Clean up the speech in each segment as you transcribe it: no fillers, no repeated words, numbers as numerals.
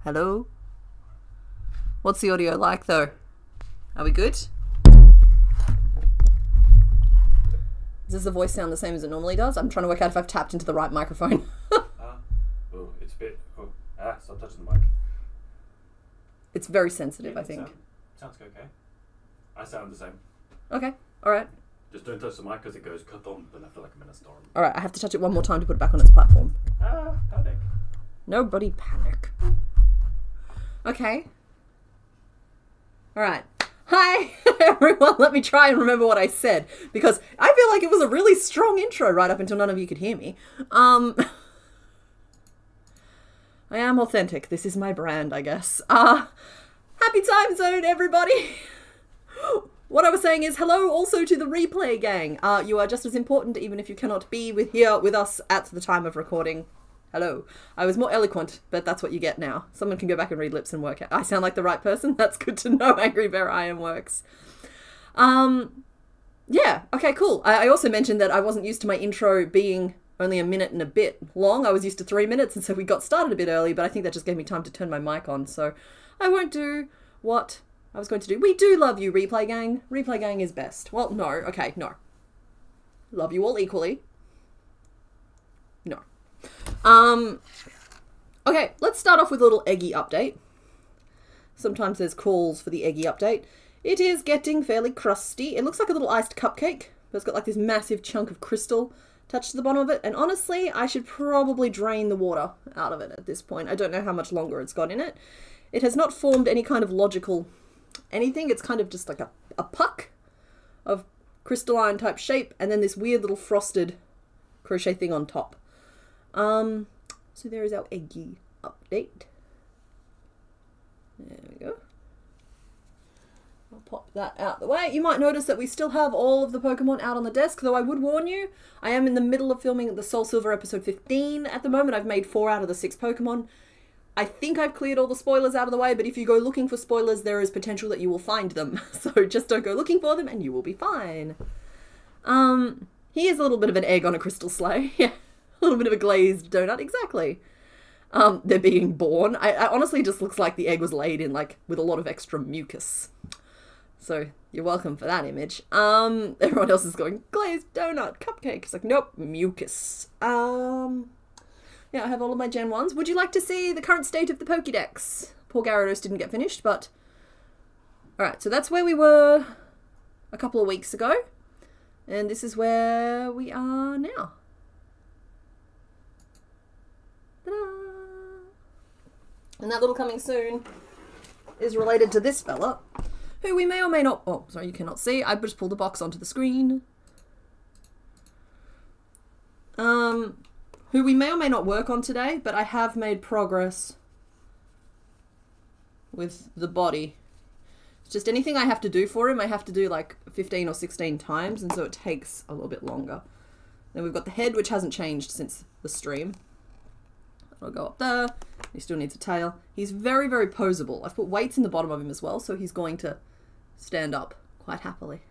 Hello? What's the audio like though? Are we good? Does the voice sound the same as it normally does? I'm trying to work out if I've tapped into the right microphone. Oh, it's a bit... Oh, stop touching the mic. It's very sensitive, I think. Sounds okay. I sound the same. Okay, alright. Just don't touch the mic because it goes cut on, then I feel like I'm in a storm. Alright, I have to touch it one more time to put it back on its platform. Panic. Nobody panic. Okay. Alright. Hi, everyone. Let me try and remember what I said, because I feel like it was a really strong intro right up until none of you could hear me. I am authentic. This is my brand, I guess. Happy time zone, everybody. What I was saying is hello also to the replay gang. You are just as important even if you cannot be here with us at the time of recording. Hello. I was more eloquent, but that's what you get now. Someone can go back and read lips and work out. I sound like the right person? That's good to know. Angry Bear Iron works. Yeah. Okay, cool. I also mentioned that I wasn't used to my intro being only a minute and a bit long. I was used to 3 minutes, and so we got started a bit early, but I think that just gave me time to turn my mic on, so I won't do what I was going to do. We do love you, Replay Gang. Replay Gang is best. Well, no. Okay, no. Love you all equally. No. Okay, let's start off with a little Eggy update. Sometimes there's calls for the Eggy update. It is getting fairly crusty. It looks like a little iced cupcake, but it's got like this massive chunk of crystal attached to the bottom of it. And honestly, I should probably drain the water out of it at this point. I don't know how much longer it's got in it. It has not formed any kind of logical anything. It's kind of just like a puck of crystalline type shape, and then this weird little frosted crochet thing on top. So there is our Eggy update. There we go. I'll pop that out the way. You might notice that we still have all of the Pokemon out on the desk, though I would warn you, I am in the middle of filming the Soul Silver episode 15 at the moment. I've made 4 out of the 6 Pokemon. I think I've cleared all the spoilers out of the way, but if you go looking for spoilers, there is potential that you will find them. So just don't go looking for them and you will be fine. He is a little bit of an egg on a crystal sleigh. Yeah. A little bit of a glazed donut, exactly. They're being born. I honestly just looks like the egg was laid in, like, with a lot of extra mucus. So, you're welcome for that image. Everyone else is going, glazed donut, cupcake. It's like, nope, mucus. Yeah, I have all of my Gen 1s. Would you like to see the current state of the Pokédex? Poor Gyarados didn't get finished, but... Alright, so that's where we were a couple of weeks ago. And this is where we are now. And that little coming soon is related to this fella, who we may or may not... Oh, sorry, you cannot see. I just pulled the box onto the screen. Who we may or may not work on today, but I have made progress with the body. It's just anything I have to do for him, I have to do like 15 or 16 times, and so it takes a little bit longer. Then we've got the head, which hasn't changed since the stream. I'll go up there. He still needs a tail. He's very, very poseable. I've put weights in the bottom of him as well, so he's going to stand up quite happily.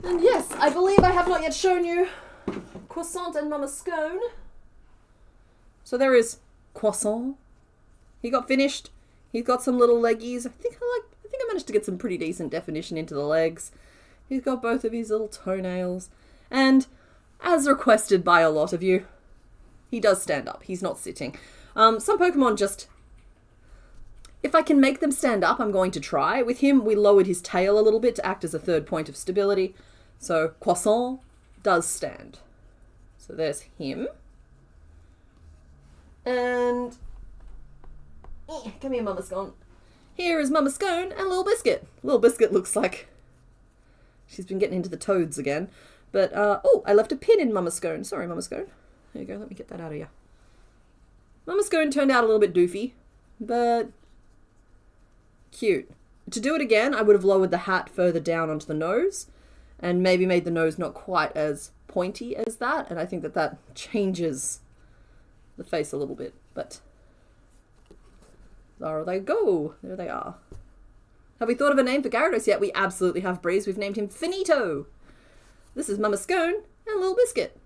And yes, I believe I have not yet shown you Croissant and Mama Scone. So there is Croissant. He got finished. He's got some little leggies. I think I managed to get some pretty decent definition into the legs. He's got both of his little toenails. And as requested by a lot of you, he does stand up. He's not sitting. Some Pokemon just... If I can make them stand up, I'm going to try. With him, we lowered his tail a little bit to act as a third point of stability. So, Croissant does stand. So there's him. And... come here, Mama Scone. Here is Mama Scone and Little Biscuit. Little Biscuit looks like she's been getting into the toads again. But, oh, I left a pin in Mama Scone. Sorry, Mama Scone. There you go, let me get that out of you. Mama Scone turned out a little bit doofy, but cute. To do it again, I would have lowered the hat further down onto the nose, and maybe made the nose not quite as pointy as that, and I think that that changes the face a little bit, but there they go. There they are. Have we thought of a name for Gyarados yet? We absolutely have, Breeze. We've named him Finito. This is Mama Scone and Little Biscuit.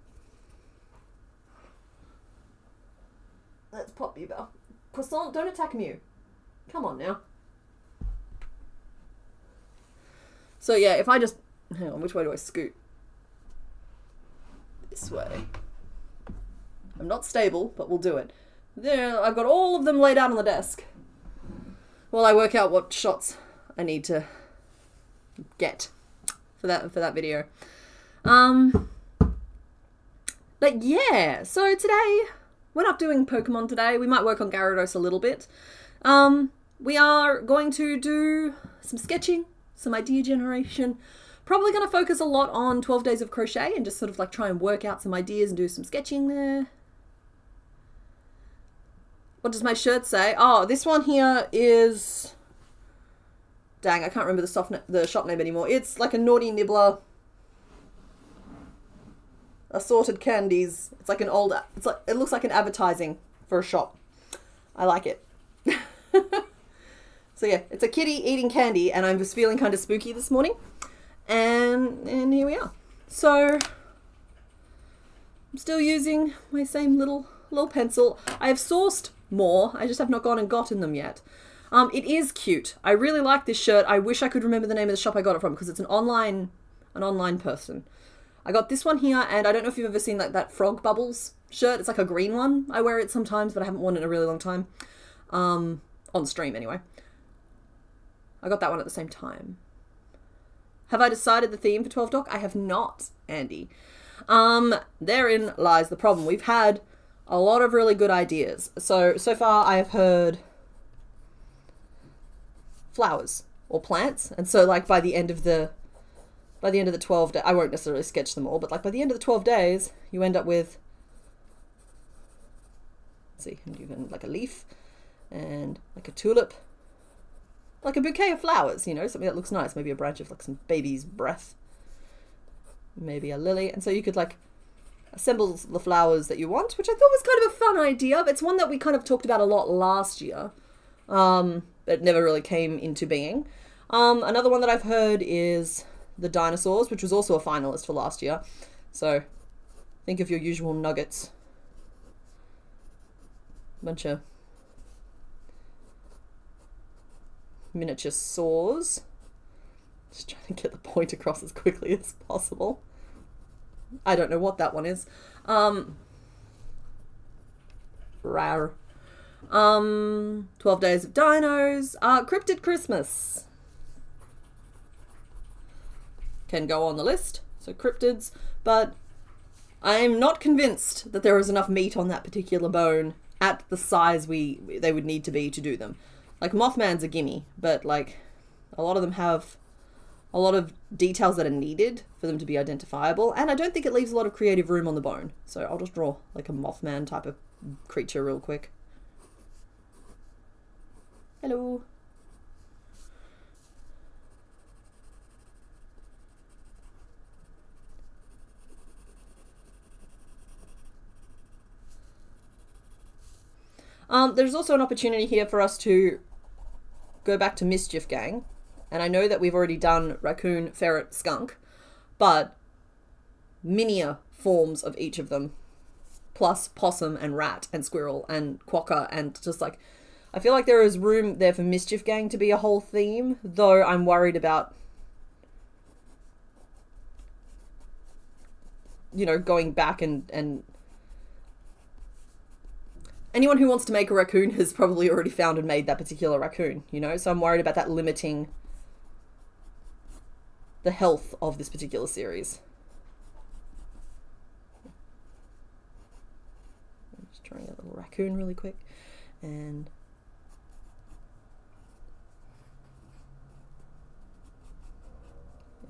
Let's pop you, Belle. Croissant, don't attack Mew. Come on now. So yeah, if I just... Hang on, which way do I scoot? This way. I'm not stable, but we'll do it. There, I've got all of them laid out on the desk. While I work out what shots I need to get for that video. But yeah, so today, we're not doing Pokemon today. We might work on Gyarados a little bit. We are going to do some sketching, some idea generation. Probably going to focus a lot on 12 Days of Crochet and just sort of like try and work out some ideas and do some sketching there. What does my shirt say? Oh, this one here is... Dang, I can't remember the shop name anymore. It's like a Naughty Nibbler. Assorted candies. It's like an old... it looks like an advertising for a shop. I like it. So yeah, it's a kitty eating candy and I'm just feeling kind of spooky this morning. And here we are. So I'm still using my same little pencil. I have sourced more. I just have not gone and gotten them yet. It is cute. I really like this shirt. I wish I could remember the name of the shop I got it from because it's an online person. I got this one here, and I don't know if you've ever seen like that Frog Bubbles shirt. It's like a green one. I wear it sometimes, but I haven't worn it in a really long time. On stream anyway. I got that one at the same time. Have I decided the theme for 12 Doc? I have not, Andy. Therein lies the problem. We've had a lot of really good ideas. So far I have heard flowers or plants. And so like by the end of the 12 days, I won't necessarily sketch them all, but like by the end of the 12 days, you end up with, let's see, even like a leaf and like a tulip, like a bouquet of flowers, you know, something that looks nice. Maybe a branch of like some baby's breath, maybe a lily. And so you could like assemble the flowers that you want, which I thought was kind of a fun idea. It's one that we kind of talked about a lot last year, but never really came into being. Another one that I've heard is the dinosaurs, which was also a finalist for last year. So think of your usual nuggets. Bunch of miniature saws. Just trying to get the point across as quickly as possible. I don't know what that one is. Rar. 12 Days of Dinos. Cryptid Christmas can go on the list. So cryptids, but I'm not convinced that there is enough meat on that particular bone at the size they would need to be to do them. Like Mothman's a gimme, but like a lot of them have a lot of details that are needed for them to be identifiable, and I don't think it leaves a lot of creative room on the bone. So I'll just draw like a Mothman type of creature real quick. Hello. There's also an opportunity here for us to go back to Mischief Gang. And I know that we've already done raccoon, ferret, skunk, but minier forms of each of them, plus possum and rat and squirrel and quokka, and just like, I feel like there is room there for Mischief Gang to be a whole theme, though I'm worried about, you know, going back and anyone who wants to make a raccoon has probably already found and made that particular raccoon, you know? So I'm worried about that limiting the health of this particular series. I'm just drawing a little raccoon really quick. And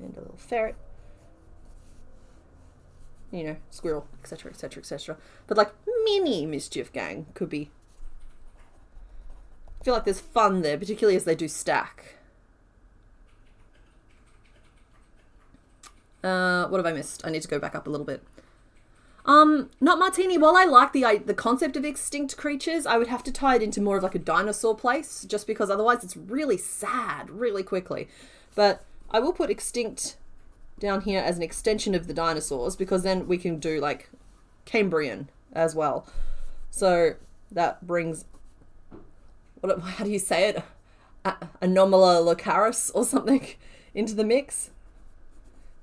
a little ferret. You know, squirrel, etc, etc, etc. But like mini Mischief Gang could be... I feel like there's fun there, particularly as they do stack. What have I missed? I need to go back up a little bit. Not Martini. While I like the concept of extinct creatures, I would have to tie it into more of like a dinosaur place, just because otherwise it's really sad really quickly. But I will put extinct down here as an extension of the dinosaurs, because then we can do like Cambrian as well. So that brings how do you say it? Anomala locaris or something into the mix,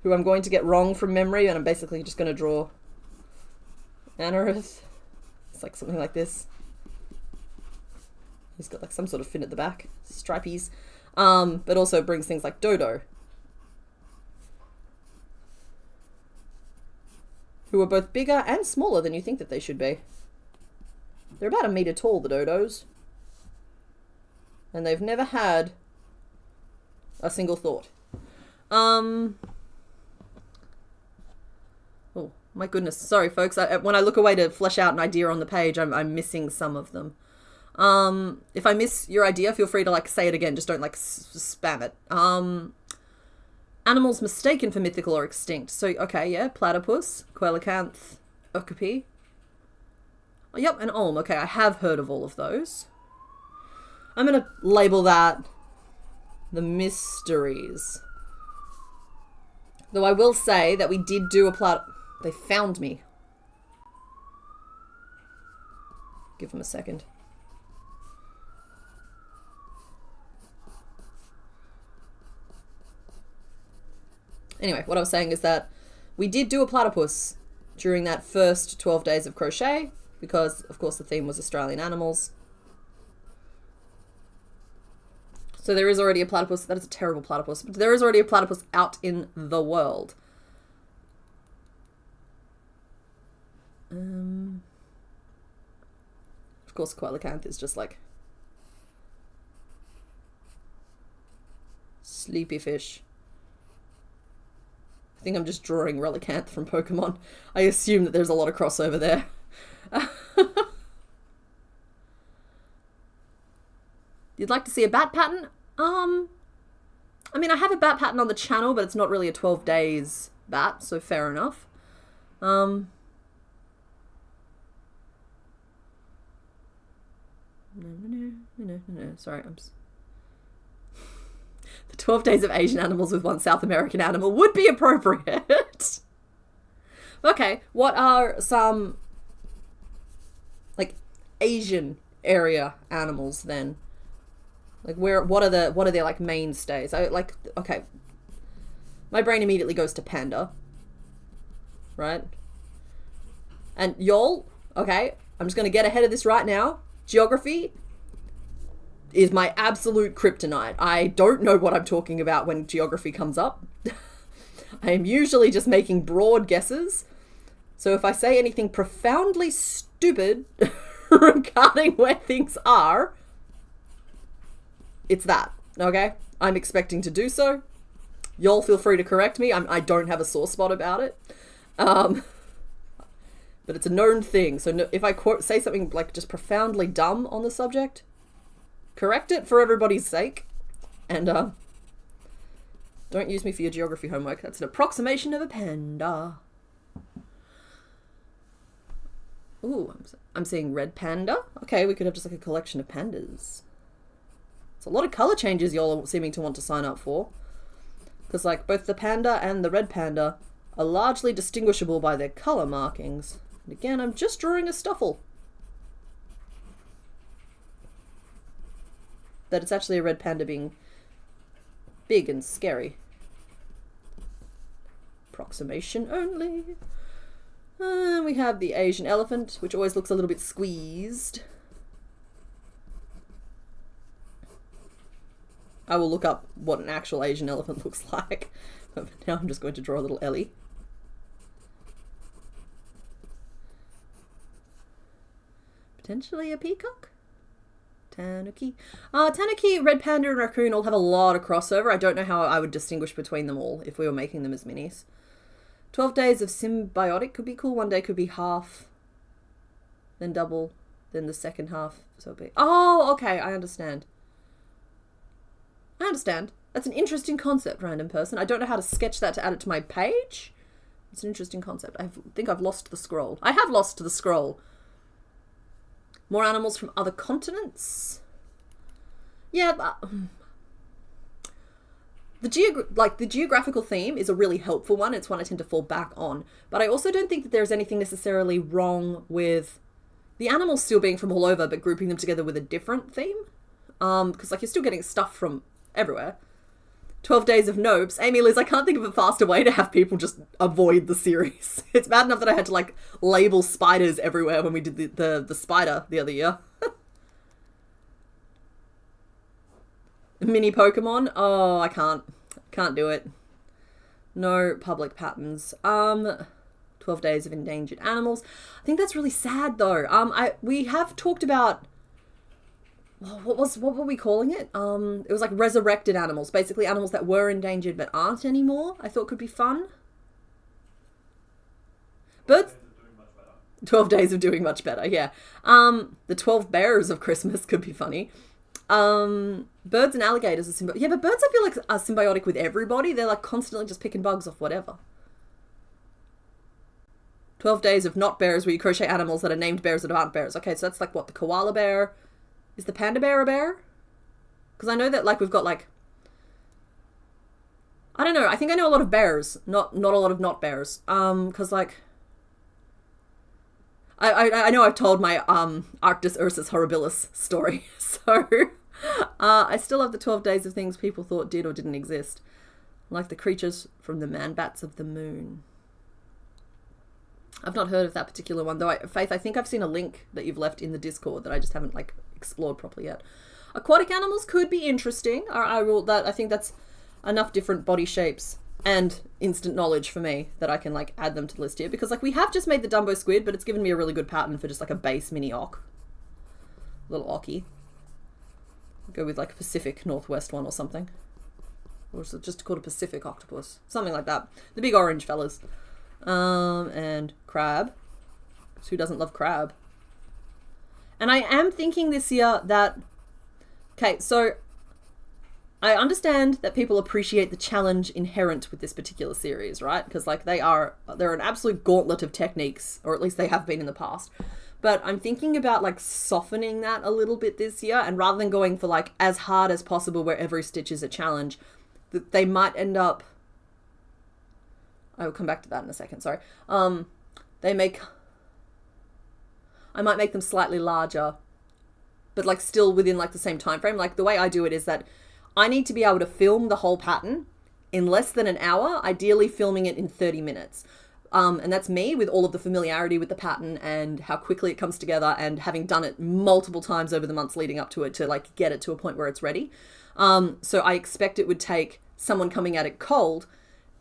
who I'm going to get wrong from memory, and I'm basically just going to draw Anorith. It's like something like this. He's got like some sort of fin at the back, stripies, but also brings things like Dodo, who are both bigger and smaller than you think that they should be. They're about 1 meter tall, the Dodos. And they've never had a single thought. Oh, my goodness. Sorry, folks. When I look away to flesh out an idea on the page, I'm missing some of them. If I miss your idea, feel free to, like, say it again. Just don't, like, spam it. Animals mistaken for mythical or extinct. So, okay, yeah. Platypus, coelacanth, okapi. Oh, yep, and Olm. Okay, I have heard of all of those. I'm going to label that the mysteries. Though I will say that we did do a They found me. Give them a second. Anyway, what I was saying is that we did do a platypus during that first 12 days of crochet, because, of course, the theme was Australian animals. So there is already a platypus. That is a terrible platypus. But there is already a platypus out in the world. Of course, coelacanth is just like sleepy fish. I think I'm just drawing relicanth from Pokemon. I assume that there's a lot of crossover there. You'd like to see a bat pattern? I mean, I have a bat pattern on the channel, but it's not really a 12 days bat, so fair enough. No. Sorry, the 12 days of Asian animals with one South American animal would be appropriate. Okay, what are some, like, Asian area animals then? Like, what are their, like, mainstays? Okay, my brain immediately goes to panda, right? And y'all, okay, I'm just gonna get ahead of this right now. Geography is my absolute kryptonite. I don't know what I'm talking about when geography comes up. I am usually just making broad guesses. So if I say anything profoundly stupid regarding where things are, it's that, okay? I'm expecting to do so. Y'all feel free to correct me. I don't have a sore spot about it. But it's a known thing. So if I say something like just profoundly dumb on the subject, correct it for everybody's sake. And don't use me for your geography homework. That's an approximation of a panda. Ooh, I'm seeing red panda. Okay, we could have just like a collection of pandas. It's a lot of color changes y'all are seeming to want to sign up for. Because like both the panda and the red panda are largely distinguishable by their color markings. And again, I'm just drawing a stuffle. That it's actually a red panda being big and scary. Approximation only. We have the Asian elephant, which always looks a little bit squeezed. I will look up what an actual Asian elephant looks like. But for now I'm just going to draw a little Ellie. Potentially a peacock? Tanuki. Tanuki, red panda, and raccoon all have a lot of crossover. I don't know how I would distinguish between them all if we were making them as minis. 12 days of symbiotic could be cool. One day could be half, then double, then the second half. So it'd be... Oh, okay, I understand. I understand. That's an interesting concept, random person. I don't know how to sketch that to add it to my page. It's an interesting concept. I think I've lost the scroll. I have lost the scroll. More animals from other continents? Yeah, but... The geographical theme is a really helpful one. It's one I tend to fall back on. But I also don't think that there's anything necessarily wrong with the animals still being from all over, but grouping them together with a different theme. because like you're still getting stuff from everywhere. 12 Days of Nopes. Amy Liz, I can't think of a faster way to have people just avoid the series. It's bad enough that I had to like label spiders everywhere when we did the spider the other year. Mini Pokemon. Oh, I can't do it. No public patterns. 12 Days of Endangered Animals. I think that's really sad though. We have talked about what were we calling it? It was like resurrected animals, basically animals that were endangered but aren't anymore. I thought could be fun. Birds. 12 Days of Doing Much Better, yeah. The 12 Bears of Christmas could be funny. Birds and alligators are symbiotic. Yeah, but birds I feel like are symbiotic with everybody. They're like constantly just picking bugs off whatever. 12 Days of Not Bears, where you crochet animals that are named bears that aren't bears. Okay, so that's like what, the koala bear. Is the panda bear a bear? Because I know that like we've got like, I don't know, I think I know a lot of bears, not a lot of not bears. Because like, I know I've told my Arctis Ursus horribilis story, so I still have the 12 days of things people thought did or didn't exist, like the creatures from the man-bats of the moon. I've not heard of that particular one, though. Faith, I think I've seen a link that you've left in the Discord that I just haven't like explored properly yet. Aquatic animals could be interesting. I think that's enough different body shapes and instant knowledge for me that I can like add them to the list here, because like we have just made the Dumbo squid, but it's given me a really good pattern for just like a base mini ock, little ocky. Go with like a Pacific Northwest one or something, or is it just called a Pacific octopus, something like that. The big orange fellas. And crab. Who doesn't love crab? And I am thinking this year that, okay, so I understand that people appreciate the challenge inherent with this particular series, right? Because like they're an absolute gauntlet of techniques, or at least they have been in the past. But I'm thinking about like softening that a little bit this year, and rather than going for like as hard as possible where every stitch is a challenge, that they might end up, I will come back to that in a second, sorry. I might make them slightly larger, but like still within like the same time frame. Like the way I do it is that I need to be able to film the whole pattern in less than an hour, ideally filming it in 30 minutes. And that's me with all of the familiarity with the pattern and how quickly it comes together, and having done it multiple times over the months leading up to it to like get it to a point where it's ready. So I expect it would take someone coming at it cold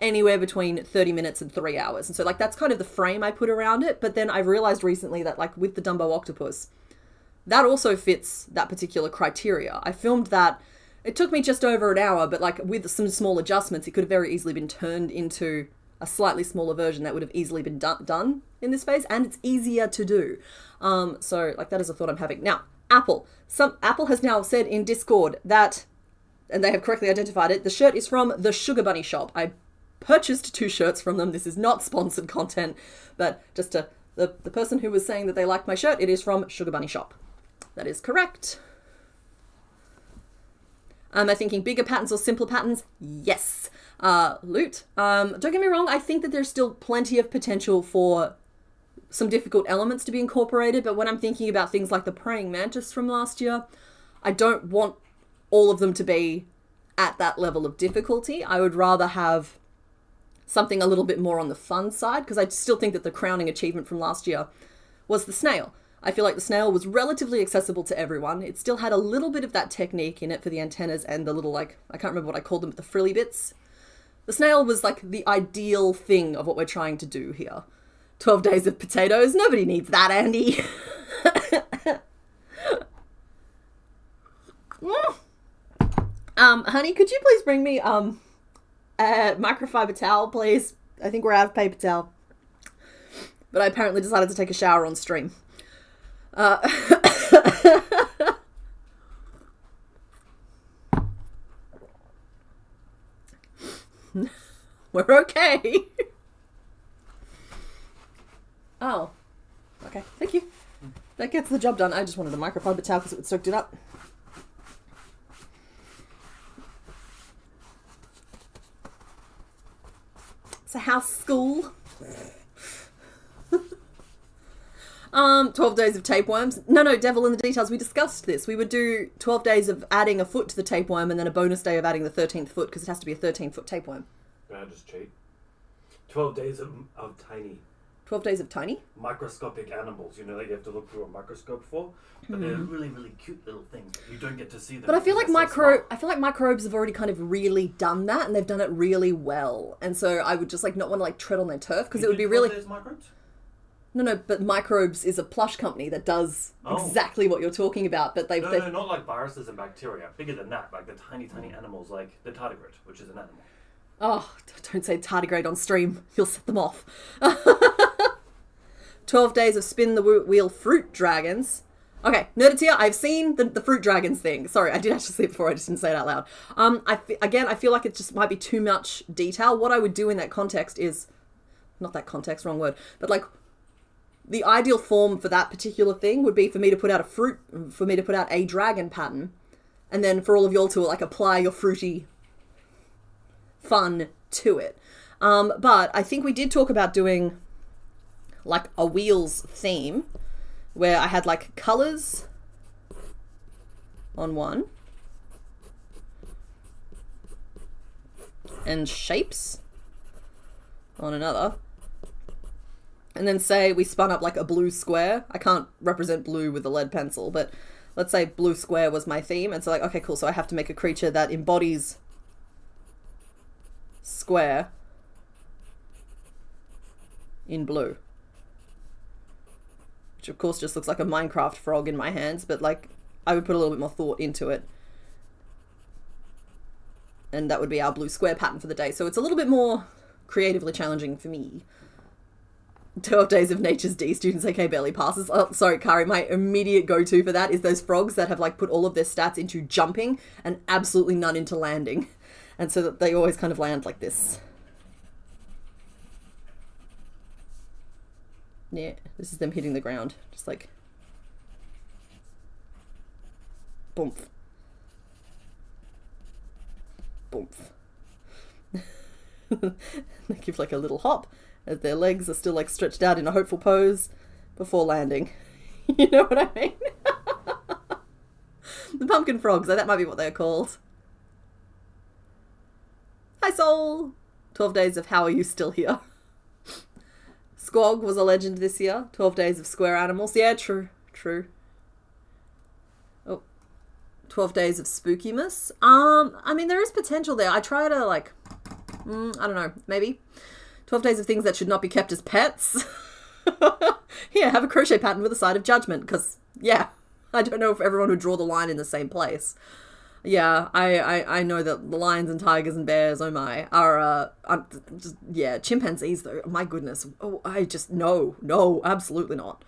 anywhere between 30 minutes and 3 hours. And so like that's kind of the frame I put around it. But then I've realized recently that like with the Dumbo octopus, that also fits that particular criteria. I filmed that. It took me just over an hour, but like with some small adjustments, it could have very easily been turned into a slightly smaller version that would have easily been done in this phase, and it's easier to do. So like that is a thought I'm having. Now, Apple has now said in Discord that, and they have correctly identified it, the shirt is from the Sugar Bunny shop. I purchased 2 shirts from them. This is not sponsored content, but just to the person who was saying that they liked my shirt, it is from Sugar Bunny shop. That is correct. Am I thinking bigger patterns or simpler patterns? Yes. Loot. Don't get me wrong, I think that there's still plenty of potential for some difficult elements to be incorporated, but when I'm thinking about things like the Praying Mantis from last year, I don't want all of them to be at that level of difficulty. I would rather have something a little bit more on the fun side, because I still think that the crowning achievement from last year was the snail. I feel like the snail was relatively accessible to everyone. It still had a little bit of that technique in it for the antennas and the little, like, I can't remember what I called them, but the frilly bits. The snail was like the ideal thing of what we're trying to do here. 12 days of potatoes. Nobody needs that, Andy. Honey, could you please bring me a microfiber towel, please? I think we're out of paper towel. But I apparently decided to take a shower on stream. We're okay. Oh. Okay, thank you. That gets the job done. I just wanted a microfiber towel because it would soaked it up. So how's school? 12 days of tapeworms. No, devil in the details. We discussed this. We would do 12 days of adding a foot to the tapeworm and then a bonus day of adding the 13th foot because it has to be a 13-foot tapeworm. Can I just cheat? 12 days of tiny 12 days of tiny? microscopic animals, you know, that you have to look through a microscope for. But they're really, really cute little things. You don't get to see them. But I feel like microbes have already kind of really done that, and they've done it really well. And so I would just like not want to like tread on their turf because it would be really. There's microbes? No, but Microbes is a plush company that does exactly what you're talking about. But they've No, not like viruses and bacteria. Bigger than that, like the tiny, tiny animals, like the tardigrade, which is an animal. Oh, don't say tardigrade on stream. You'll set them off. 12 days of spin the wheel fruit dragons. Okay, Nerded here, I've seen the fruit dragons thing. Sorry, I did actually see it before, I just didn't say it out loud. I feel like it just might be too much detail. What I would do in that context is, not that context, wrong word, but like, the ideal form for that particular thing would be for me to put out a dragon pattern, and then for all of y'all to like apply your fruity fun to it. But I think we did talk about doing like a wheels theme where I had like colors on one and shapes on another. And then say we spun up like a blue square. I can't represent blue with a lead pencil, but let's say blue square was my theme. And so like, okay, cool. So I have to make a creature that embodies square in blue. Which of course just looks like a Minecraft frog in my hands, but like I would put a little bit more thought into it. And that would be our blue square pattern for the day. So it's a little bit more creatively challenging for me. 12 days of nature's D students, aka barely passes. Oh, sorry, Kari, my immediate go-to for that is those frogs that have like put all of their stats into jumping and absolutely none into landing. And so that they always kind of land like this. Yeah, this is them hitting the ground. Just like... Boomf. Boomf. They give like a little hop as their legs are still like stretched out in a hopeful pose before landing. You know what I mean? The pumpkin frogs, that might be what they're called. Hi Soul! 12 days of how are you still here? Squog was a legend this year. 12 days of square animals. Yeah, true. Oh. 12 days of spookiness. I mean, there is potential there. I try to like, I don't know, maybe. 12 days of things that should not be kept as pets. Here, have a crochet pattern with a side of judgment. Because, yeah, I don't know if everyone would draw the line in the same place. Yeah, I know that the lions and tigers and bears, oh my, are, just, yeah, chimpanzees though, my goodness. Oh, I just, no, absolutely not.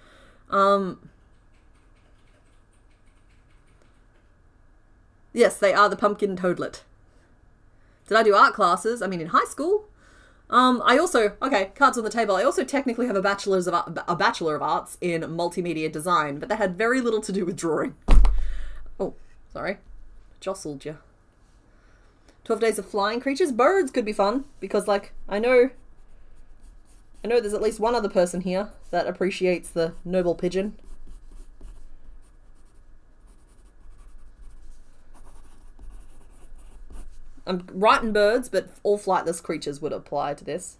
Yes, they are the pumpkin toadlet. Did I do art classes? I mean, in high school. I also, okay, cards on the table. I also technically have a Bachelor of Arts in Multimedia Design, but that had very little to do with drawing. Oh, sorry. Jostled you. 12 days of flying creatures. Birds could be fun, because, like, I know there's at least one other person here that appreciates the noble pigeon. I'm writing birds, but all flightless creatures would apply to this.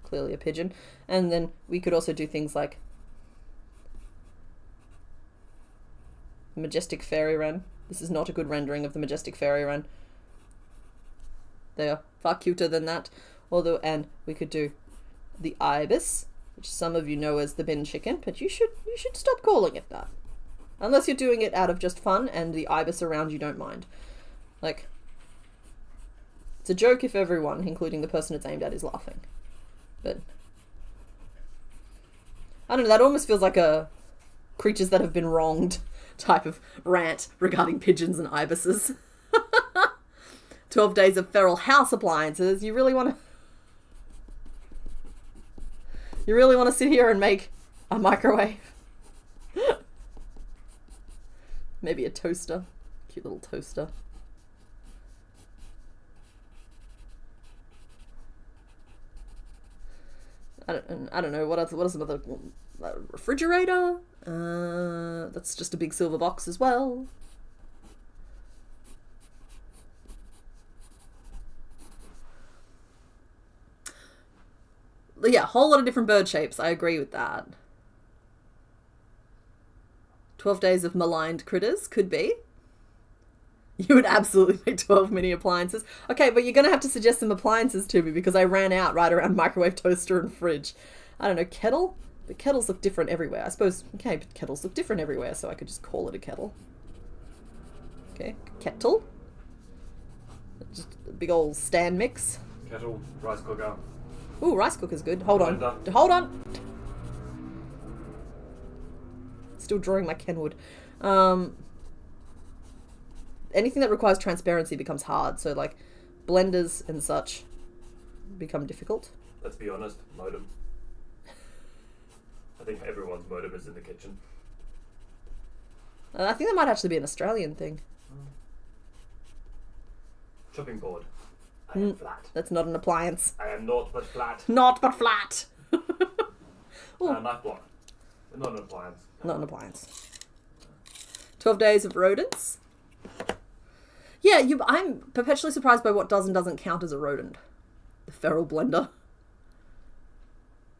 Clearly a pigeon. And then we could also do things like Majestic Fairy Wren. This is not a good rendering of the Majestic Fairy Wren. They are far cuter than that. Although, and we could do the ibis, which some of you know as the bin chicken, but you should stop calling it that. Unless you're doing it out of just fun and the ibis around you don't mind. Like, it's a joke if everyone, including the person it's aimed at, is laughing. But, I don't know, that almost feels like a creatures that have been wronged type of rant regarding pigeons and ibises. 12 days of feral house appliances. You really want to sit here and make a microwave? Maybe a toaster. Cute little toaster. I don't know, what else, what are some other... refrigerator? That's just a big silver box as well. Yeah, a whole lot of different bird shapes. I agree with that. 12 days of maligned critters could be. You would absolutely make 12 mini appliances. Okay, but you're going to have to suggest some appliances to me because I ran out right around microwave, toaster, and fridge. I don't know, kettle? But kettles look different everywhere. I suppose, okay, but kettles look different everywhere, so I could just call it a kettle. Okay, kettle. Just a big old stand mix. Kettle, rice cooker. Ooh, rice cooker's good. Hold on. Blender. Hold on. Still drawing my Kenwood. Anything that requires transparency becomes hard. So, like, blenders and such become difficult. Let's be honest, modem. I think everyone's modem is in the kitchen. I think that might actually be an Australian thing. Chopping board. I am flat. That's not an appliance. I am naught but flat. Not but flat. Knife block. Not an appliance. Not an appliance. 12 days of rodents. Yeah, I'm perpetually surprised by what does and doesn't count as a rodent. The feral blender.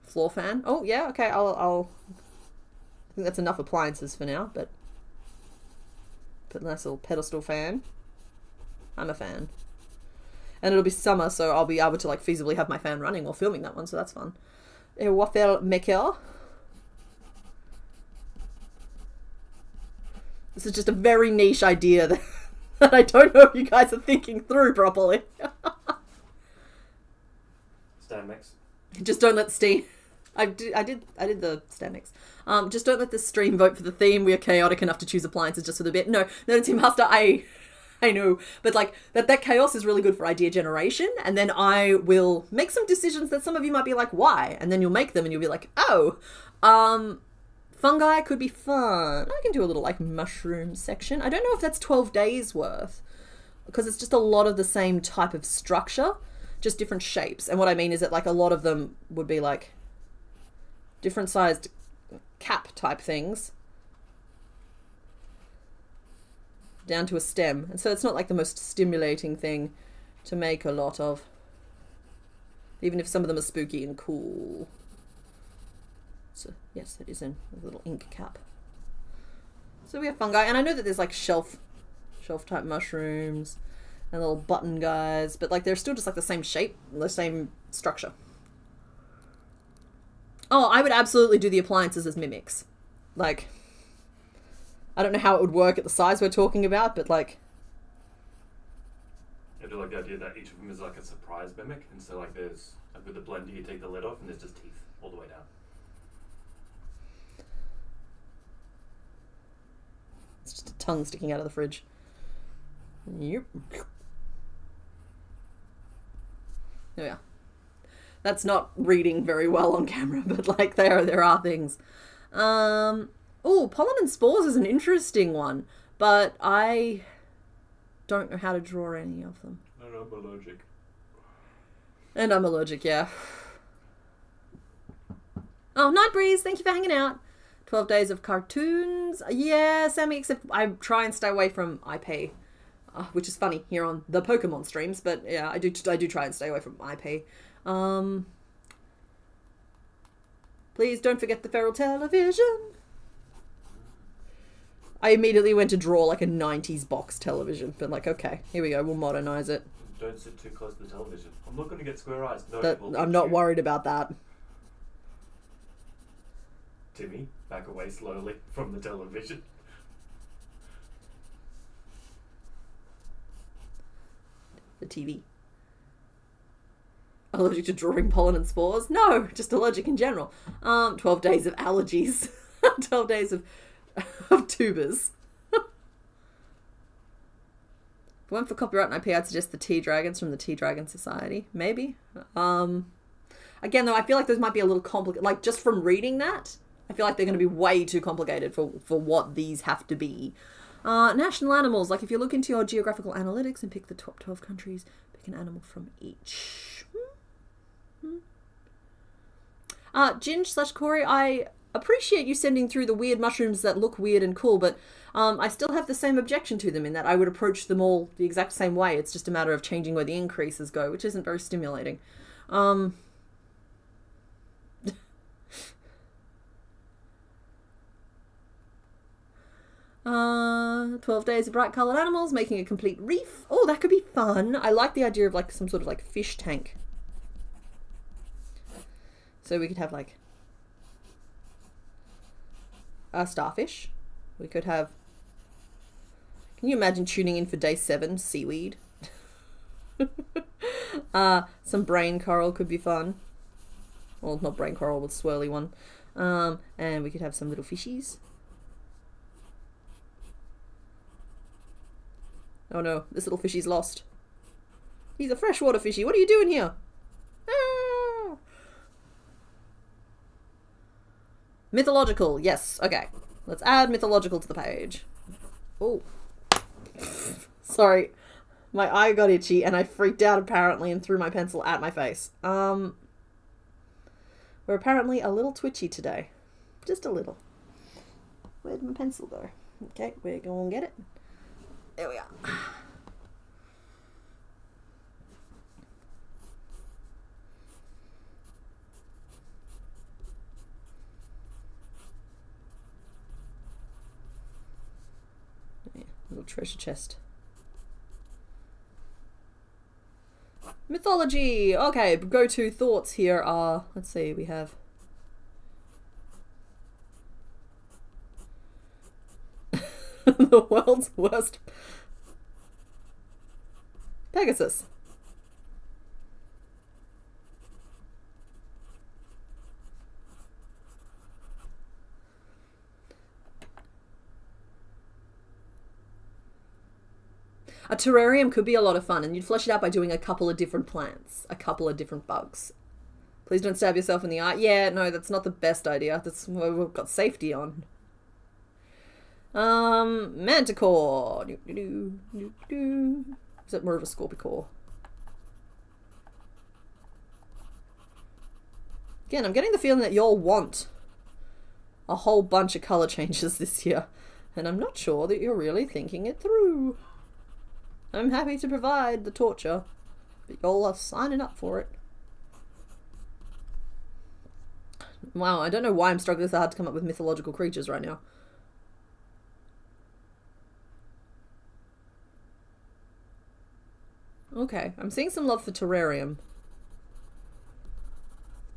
Floor fan. Oh, yeah, okay, I'll... I think that's enough appliances for now, but... Put a nice little pedestal fan. I'm a fan. And it'll be summer, so I'll be able to, like, feasibly have my fan running while filming that one, so that's fun. A waffle maker. This is just a very niche idea that I don't know if you guys are thinking through properly. Stand mix. Just don't let Steam... I did the stand mix. Just don't let the stream vote for the theme. We are chaotic enough to choose appliances just for the bit. No, Team Master, I know. But, like, that chaos is really good for idea generation. And then I will make some decisions that some of you might be like, why? And then you'll make them and you'll be like, oh, fungi could be fun. I can do a little, like, mushroom section. I don't know if that's 12 days worth. Because it's just a lot of the same type of structure. Just different shapes. And what I mean is that, like, a lot of them would be, like, different sized cap type things down to a stem. And so it's not like the most stimulating thing to make a lot of. Even if some of them are spooky and cool. So yes, it is in a little ink cap. So we have fungi, and I know that there's like shelf type mushrooms and little button guys, but like they're still just like the same shape, the same structure. Oh, I would absolutely do the appliances as mimics. Like, I don't know how it would work at the size we're talking about, but like... I do like the idea that each of them is like a surprise mimic, and so like there's, like with the blender you take the lid off and there's just teeth all the way down. It's just a tongue sticking out of the fridge. Yep. There we are. That's not reading very well on camera, but like there are things. Oh, pollen and spores is an interesting one, but I don't know how to draw any of them. And I'm allergic. And I'm allergic, yeah. Oh, Night Breeze, thank you for hanging out. 12 days of cartoons. Yeah, Sammy, except I try and stay away from IP, which is funny here on the Pokemon streams, but yeah, I do try and stay away from IP. Please don't forget the feral television. I immediately went to draw like a 90s box television, but like, okay, here we go, we'll modernize it. Don't sit too close to the television. I'm not going to get square eyes. No, I'm not worried about that. Timmy, back away slowly from the television. The TV. Allergic to drawing pollen and spores? No, just allergic in general. 12 days of allergies. 12 days of tubers. If I went for copyright and IP, I'd suggest the Tea Dragons from the Tea Dragon Society. Maybe. Again, though, I feel like those might be a little complicated. Like, just from reading that, I feel like they're going to be way too complicated for what these have to be. National animals. Like, if you look into your geographical analytics and pick the top 12 countries, pick an animal from each. Ginge/Corey, I appreciate you sending through the weird mushrooms that look weird and cool, but I still have the same objection to them in that I would approach them all the exact same way. It's just a matter of changing where the increases go, which isn't very stimulating. 12 days of bright coloured animals, making a complete reef. Oh, that could be fun. I like the idea of like some sort of like fish tank. So we could have like a starfish. We could have... Can you imagine tuning in for day 7? Seaweed. Some brain coral could be fun. Well, not brain coral, but swirly one. And we could have some little fishies. Oh no, this little fishy's lost. He's a freshwater fishy. What are you doing here? Ah! Mythological, yes. Okay, let's add mythological to the page. Oh. Sorry. My eye got itchy and I freaked out apparently and threw my pencil at my face. We're apparently a little twitchy today. Just a little. Where'd my pencil go? Okay, we're going to get it. There we are. Yeah, little treasure chest. Mythology! Okay, go-to thoughts here are... Let's see, we have... the world's worst... Pegasus. A terrarium could be a lot of fun, and you'd flesh it out by doing a couple of different plants, a couple of different bugs. Please don't stab yourself in the eye. Yeah, no, that's not the best idea. That's what we've got safety on. Manticore. Is it more of a Scorpicore? Again, I'm getting the feeling that y'all want a whole bunch of colour changes this year, and I'm not sure that you're really thinking it through. I'm happy to provide the torture, but y'all are signing up for it. Wow, I don't know why I'm struggling so hard to come up with mythological creatures right now. Okay, I'm seeing some love for terrarium.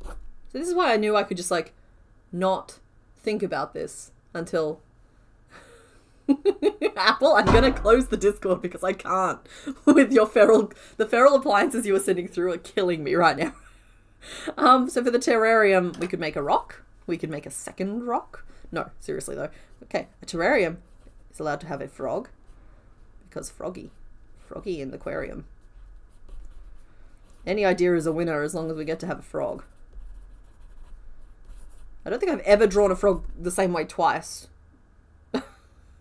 So this is why I knew I could just, like, not think about this until... Apple, I'm gonna close the Discord because I can't with your the feral appliances you were sending through are killing me right now. So for the terrarium, we could make a rock. We could make a second rock. No, seriously though. Okay, a terrarium is allowed to have a frog because froggy in the aquarium. Any idea is a winner as long as we get to have a frog. I don't think I've ever drawn a frog the same way twice.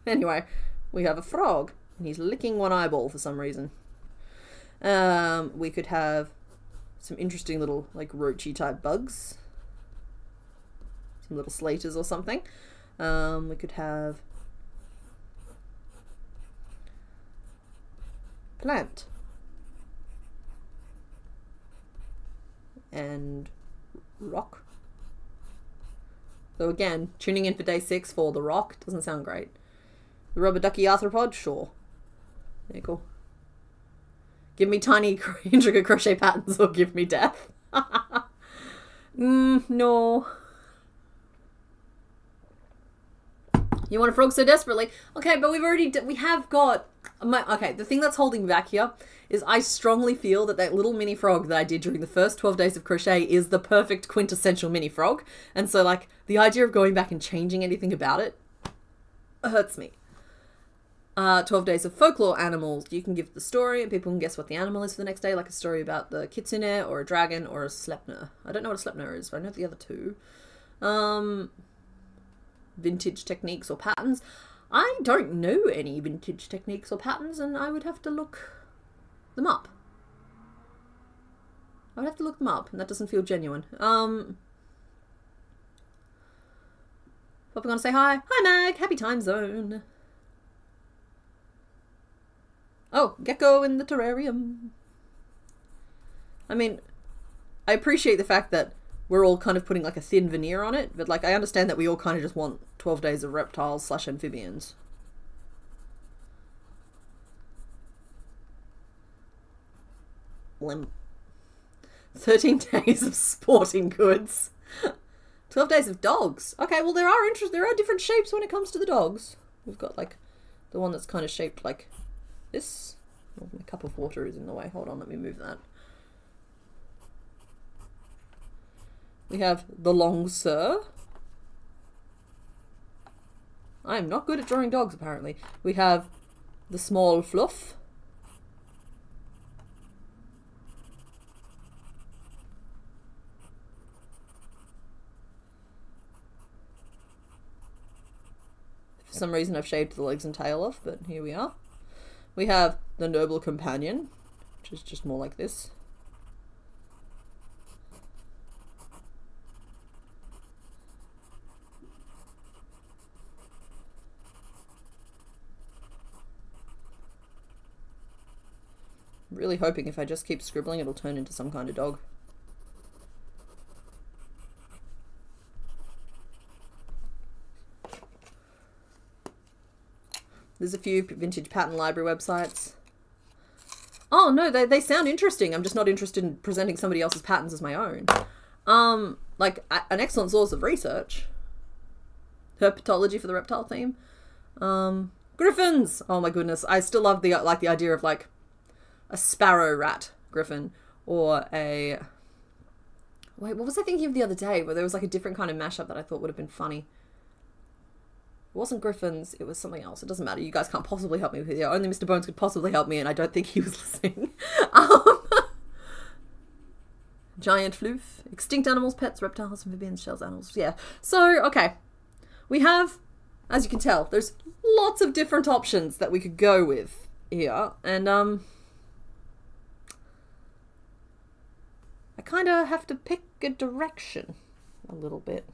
Anyway, we have a frog, and he's licking one eyeball for some reason. We could have some interesting little, like, roachy type bugs. Some little slaters or something. We could have plant. And rock. So again, tuning in for day 6 for the rock doesn't sound great. The rubber ducky arthropod? Sure. There you go. Give me tiny intricate crochet patterns or give me death. No. You want a frog so desperately? Okay, but we have got... Okay, the thing that's holding me back here is I strongly feel that little mini frog that I did during the first 12 days of crochet is the perfect quintessential mini frog. And so, like, the idea of going back and changing anything about it hurts me. 12 days of folklore animals. You can give the story and people can guess what the animal is for the next day, like a story about the kitsune or a dragon or a sleipnir. I don't know what a sleipnir is, but I know the other two. Vintage techniques or patterns. I don't know any vintage techniques or patterns, and I would have to look them up. And that doesn't feel genuine. Popping on to say hi. Hi, Mag. Happy time zone. Oh, gecko in the terrarium. I mean, I appreciate the fact that we're all kind of putting like a thin veneer on it, but like I understand that we all kind of just want 12 days of reptiles / amphibians. Limp. 13 days of sporting goods. 12 days of dogs. Okay, well there are different shapes when it comes to the dogs. We've got like the one that's kind of shaped like this. Oh, my cup of water is in the way. Hold on, let me move that. We have the long sir. I am not good at drawing dogs, apparently. We have the small fluff. For some reason I've shaved the legs and tail off, but here we are. We have the noble companion, which is just more like this. Really hoping if I just keep scribbling it'll turn into some kind of dog. There's a few vintage pattern library websites. Oh no, they sound interesting. I'm just not interested in presenting somebody else's patterns as my own. Like an excellent source of research. Herpetology for the reptile theme. Griffins! Oh my goodness. I still love the idea of like a sparrow rat griffin or a... Wait, what was I thinking of the other day where there was like a different kind of mashup that I thought would have been funny? It wasn't griffins, it was something else. It doesn't matter. You guys can't possibly help me with it. Only Mr. Bones could possibly help me and I don't think he was listening. Giant floof. Extinct animals, pets, reptiles, amphibians, shells, animals. Yeah. So, okay. We have, as you can tell, there's lots of different options that we could go with here. And, I kind of have to pick a direction a little bit.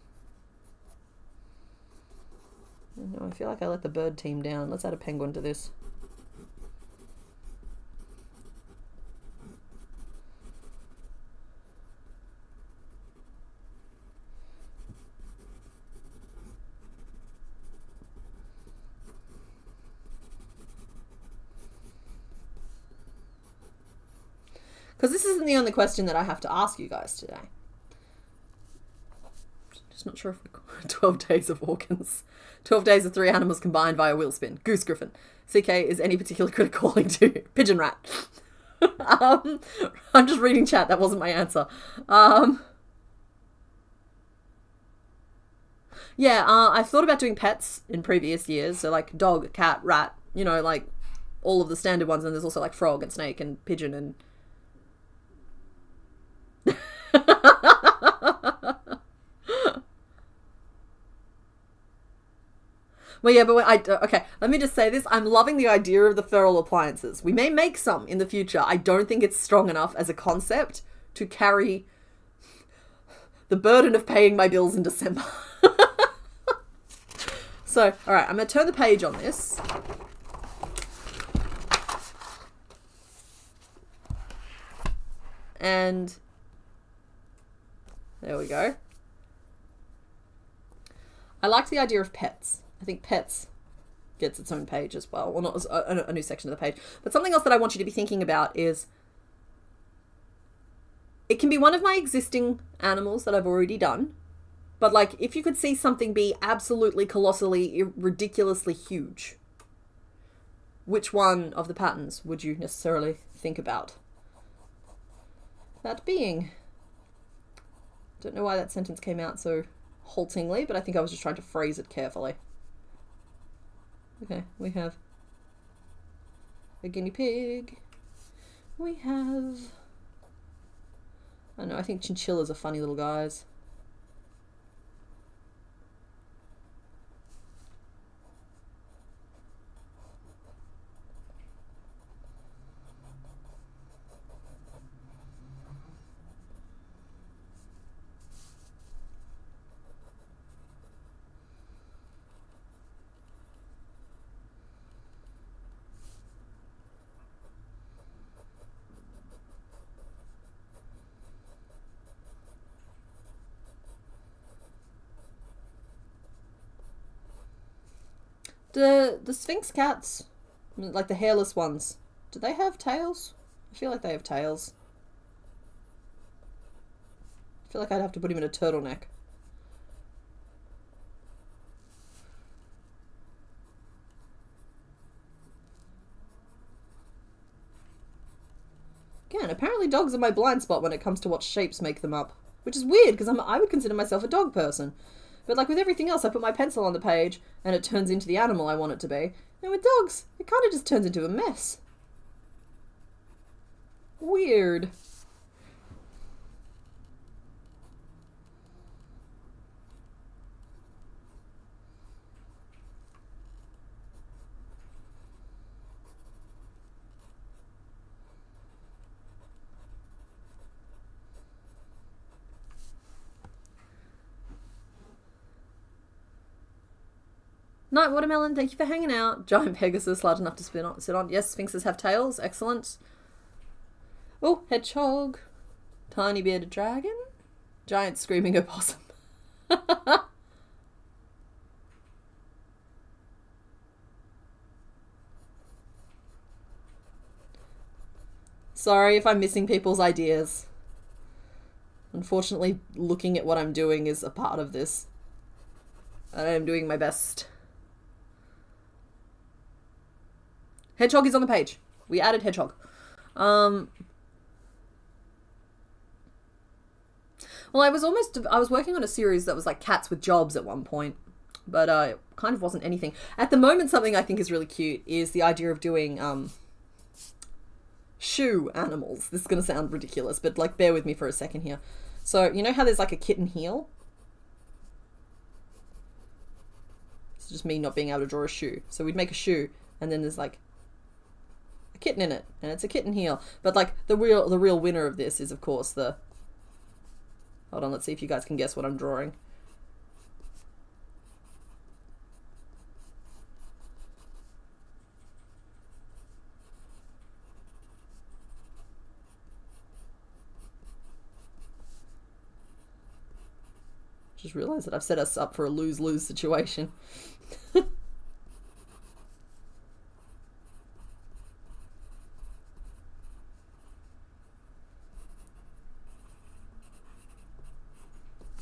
I feel like I let the bird team down. Let's add a penguin to this. Because this isn't the only question that I have to ask you guys today. Just not sure if we're 12 days of organs. 12 days of 3 animals combined via wheel spin. Goose griffin. CK is any particular critic calling to pigeon rat. I'm just reading chat. That wasn't my answer. Yeah, I've thought about doing pets in previous years. So like dog, cat, rat, you know, like all of the standard ones. And there's also like frog and snake and pigeon and... Well, yeah, but okay, let me just say this. I'm loving the idea of the feral appliances. We may make some in the future. I don't think it's strong enough as a concept to carry the burden of paying my bills in December. So, all right, I'm going to turn the page on this. And there we go. I like the idea of pets. I think pets gets its own page as well. Well, not as a new section of the page. But something else that I want you to be thinking about is it can be one of my existing animals that I've already done. But like, if you could see something be absolutely colossally, ridiculously huge, which one of the patterns would you necessarily think about that being? Don't know why that sentence came out so haltingly, but I think I was just trying to phrase it carefully. Okay, we have a guinea pig. We have... I don't know, I think chinchillas are funny little guys. The Sphinx cats, like the hairless ones, do they have tails? I feel like they have tails. I feel like I'd have to put him in a turtleneck. Again, apparently dogs are my blind spot when it comes to what shapes make them up. Which is weird, because I would consider myself a dog person. But like with everything else, I put my pencil on the page, and it turns into the animal I want it to be. And with dogs, it kind of just turns into a mess. Weird. Night Watermelon, thank you for hanging out. Giant Pegasus, large enough to sit on. Yes, Sphinxes have tails. Excellent. Oh, Hedgehog. Tiny bearded dragon. Giant screaming opossum. Sorry if I'm missing people's ideas. Unfortunately, looking at what I'm doing is a part of this. I am doing my best. Hedgehog is on the page. We added Hedgehog. Well, I was working on a series that was like cats with jobs at one point, but it kind of wasn't anything. At the moment, something I think is really cute is the idea of doing shoe animals. This is going to sound ridiculous, but like bear with me for a second here. So, you know how there's like a kitten heel? It's just me not being able to draw a shoe. So we'd make a shoe, and then there's like a kitten in it, and it's a kitten heel. But like the real winner of this is of course the... Hold on, let's see if you guys can guess what I'm drawing. Just realized that I've set us up for a lose-lose situation.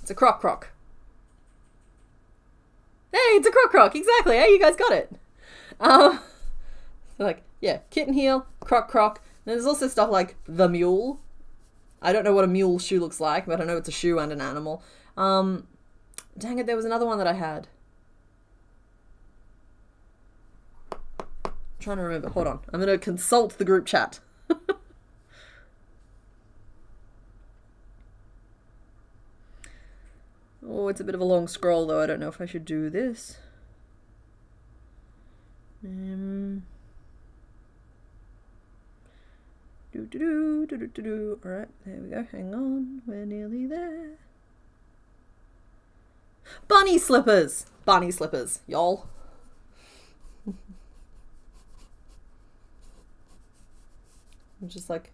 It's a croc. Hey, it's a croc. Exactly. Hey, you guys got it. So like, yeah, kitten heel, croc. And there's also stuff like the mule. I don't know what a mule shoe looks like, but I know it's a shoe and an animal. Dang it, there was another one that I had. I'm trying to remember. Hold on. I'm going to consult the group chat. Oh, it's a bit of a long scroll, though. I don't know if I should do this. Alright, there we go. Hang on. We're nearly there. Bunny slippers, y'all. Just like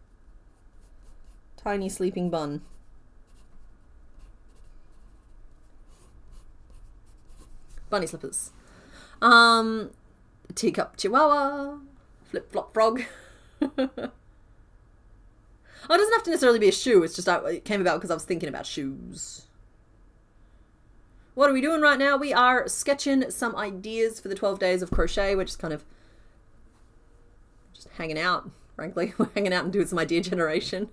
tiny sleeping bun. Bunny slippers. Teacup chihuahua. Flip flop frog. Oh, it doesn't have to necessarily be a shoe. It's just it came about because I was thinking about shoes. What are we doing right now? We are sketching some ideas for the 12 days of crochet. We're just kind of just hanging out, frankly. We're hanging out and doing some idea generation.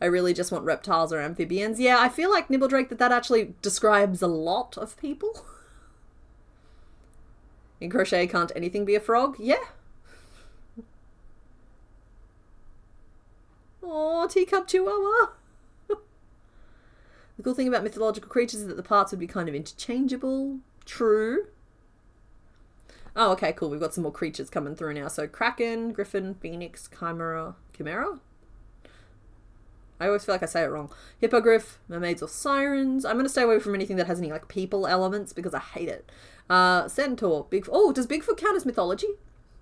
I really just want reptiles or amphibians. Yeah, I feel like Nibbledrake that actually describes a lot of people. In crochet, can't anything be a frog? Yeah. Oh, teacup chihuahua. The cool thing about mythological creatures is that the parts would be kind of interchangeable. True. Oh, okay, cool. We've got some more creatures coming through now. So Kraken, Griffin, Phoenix, Chimera? I always feel like I say it wrong. Hippogriff, mermaids or sirens. I'm going to stay away from anything that has any like people elements because I hate it. Centaur, Bigfoot. Oh, does Bigfoot count as mythology?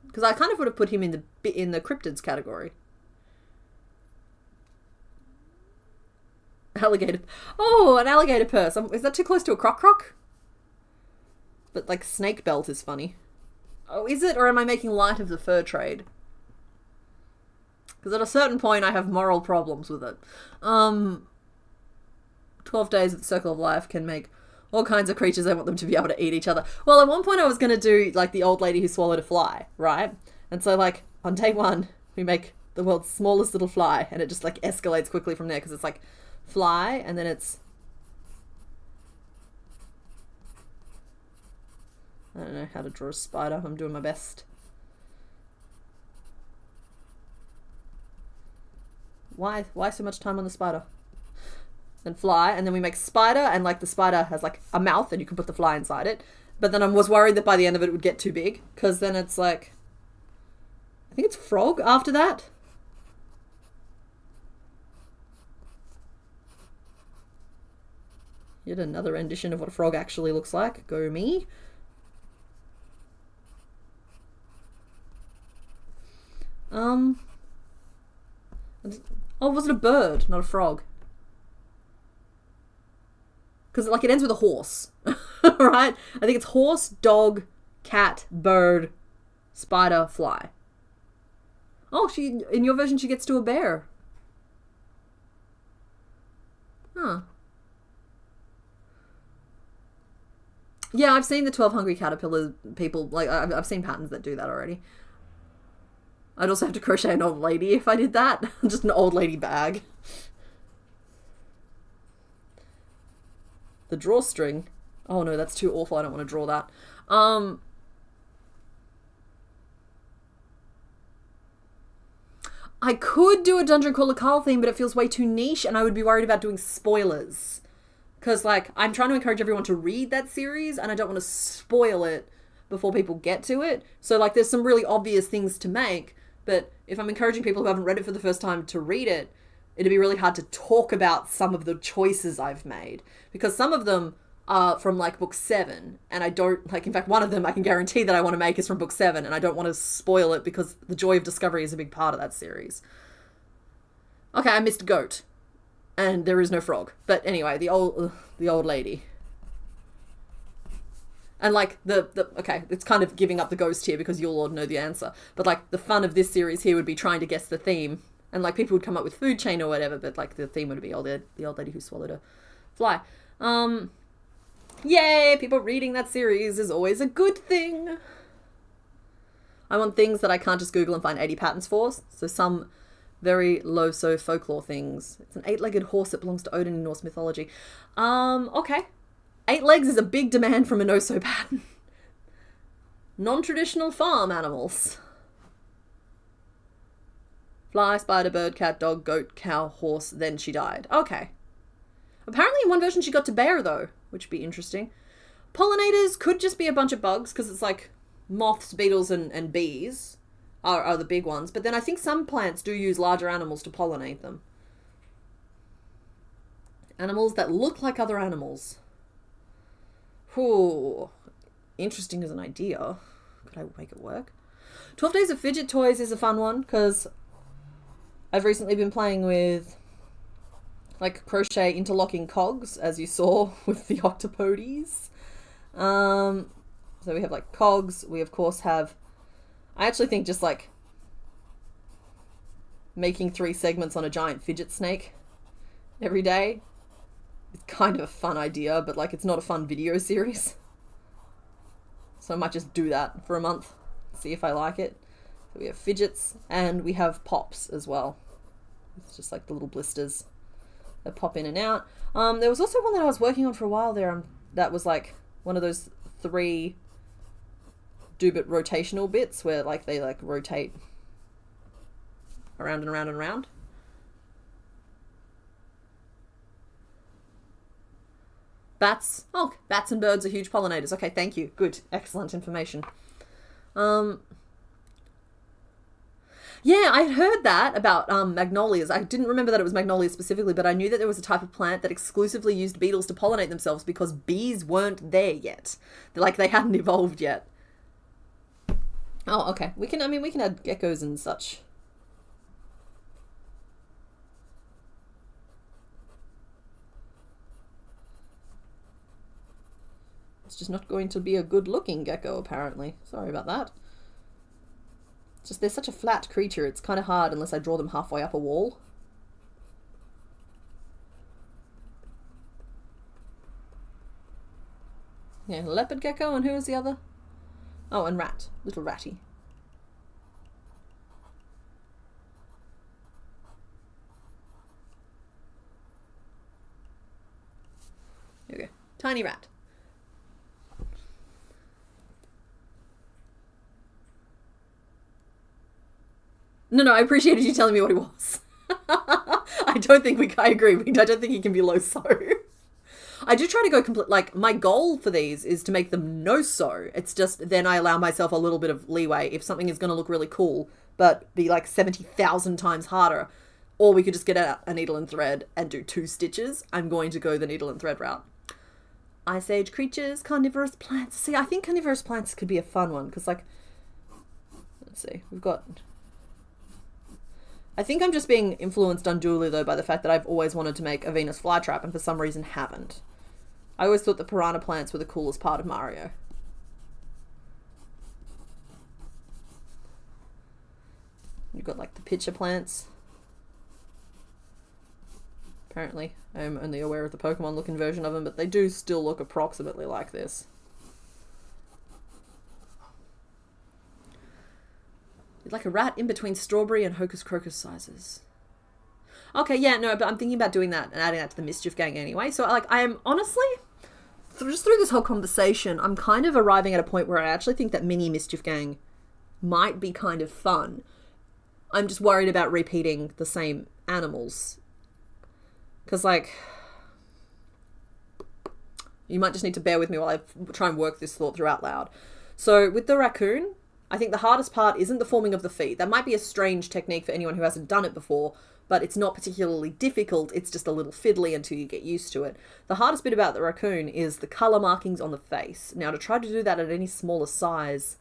Because I kind of would have put him in the cryptids category. Alligator. Oh, an alligator purse. Is that too close to a croc? But, like, snake belt is funny. Oh, is it? Or am I making light of the fur trade? Because at a certain point, I have moral problems with it. 12 days of the Circle of Life can make all kinds of creatures. I want them to be able to eat each other. Well, at one point I was going to do, like, the old lady who swallowed a fly, right? And so, like, on day 1, we make the world's smallest little fly, and it just, like, escalates quickly from there, because it's, like, fly, and then it's... I don't know how to draw a spider. I'm doing my best. Why so much time on the spider? Then fly, and then we make spider, and, like, the spider has, like, a mouth, and you can put the fly inside it. But then I was worried that by the end of it would get too big, because then it's, like... I think it's frog after that. Yet another rendition of what a frog actually looks like. Go me. Oh, was it a bird, not a frog? Because, like, it ends with a horse, right? I think it's horse, dog, cat, bird, spider, fly. Oh, in your version, she gets to a bear. Huh. Yeah, I've seen the 12 Hungry Caterpillar people, like, I've seen patterns that do that already. I'd also have to crochet an old lady if I did that. Just an old lady bag. The drawstring. Oh no, that's too awful. I don't want to draw that. I could do a Dungeon Crawler Carl theme, but it feels way too niche, and I would be worried about doing spoilers. Because, like, I'm trying to encourage everyone to read that series, and I don't want to spoil it before people get to it. So, like, there's some really obvious things to make, but if I'm encouraging people who haven't read it for the first time to read it, it'd be really hard to talk about some of the choices I've made. Because some of them are from, like, book 7, and I don't, like, in fact, one of them I can guarantee that I want to make is from book 7, and I don't want to spoil it because the joy of discovery is a big part of that series. Okay, I missed goat. And there is no frog. But anyway, the old lady. And, like, okay, it's kind of giving up the ghost here because you'll all know the answer. But, like, the fun of this series here would be trying to guess the theme. And, like, people would come up with food chain or whatever, but, like, the theme would be the old lady who swallowed a fly. Yay! People reading that series is always a good thing. I want things that I can't just Google and find 80 patterns for. So some very low-so folklore things. It's an 8-legged horse that belongs to Odin in Norse mythology. Okay. 8 legs is a big demand from a no-so pattern. Non-traditional farm animals. Fly, spider, bird, cat, dog, goat, cow, horse, then she died. Okay. Apparently in one version she got to bear, though, which would be interesting. Pollinators could just be a bunch of bugs, because it's like moths, beetles, and bees are the big ones. But then I think some plants do use larger animals to pollinate them. Animals that look like other animals. Ooh, interesting as an idea. Could I make it work? 12 Days of Fidget Toys is a fun one, because I've recently been playing with, like, crochet interlocking cogs, as you saw with the octopodes. So we have, like, cogs. We, of course, have... I actually think just, like, making 3 segments on a giant fidget snake every day is kind of a fun idea, but, like, it's not a fun video series. So I might just do that for a month, see if I like it. So we have fidgets, and we have pops as well. It's just, like, the little blisters that pop in and out. There was also one that I was working on for a while there, that was, like, one of those 3 do-bit rotational bits where, like, they, like, rotate around and around and around. Bats. Oh, bats and birds are huge pollinators. Okay, thank you. Good. Excellent information. Yeah, I heard that about magnolias. I didn't remember that it was magnolias specifically, but I knew that there was a type of plant that exclusively used beetles to pollinate themselves because bees weren't there yet. They hadn't evolved yet. Oh, okay. We can add geckos and such. It's just not going to be a good-looking gecko, apparently. Sorry about that. It's just they're such a flat creature, it's kind of hard unless I draw them halfway up a wall. Yeah, leopard gecko, and who was the other? Oh, and rat. Little ratty. There we go. Tiny rat. No, I appreciated you telling me what he was. I agree. I don't think he can be low-so. I do try to go complete, like, my goal for these is to make them no-so. It's just, then I allow myself a little bit of leeway. If something is going to look really cool, but be like 70,000 times harder, or we could just get out a needle and thread and do 2 stitches, I'm going to go the needle and thread route. Ice Age creatures, carnivorous plants. See, I think carnivorous plants could be a fun one, because, like, let's see, we've got... I think I'm just being influenced unduly, though, by the fact that I've always wanted to make a Venus flytrap, and for some reason haven't. I always thought the piranha plants were the coolest part of Mario. You've got, like, the pitcher plants. Apparently, I'm only aware of the Pokemon-looking version of them, but they do still look approximately like this. Like a rat in between strawberry and hocus crocus sizes. Okay, yeah, no, but I'm thinking about doing that and adding that to the Mischief gang anyway. So, like, I am honestly, just through this whole conversation, I'm kind of arriving at a point where I actually think that mini Mischief gang might be kind of fun. I'm just worried about repeating the same animals. Because, like, you might just need to bear with me while I try and work this thought through out loud. So, with the raccoon, I think the hardest part isn't the forming of the feet. That might be a strange technique for anyone who hasn't done it before, but it's not particularly difficult. It's just a little fiddly until you get used to it. The hardest bit about the raccoon is the colour markings on the face. Now, to try to do that at any smaller size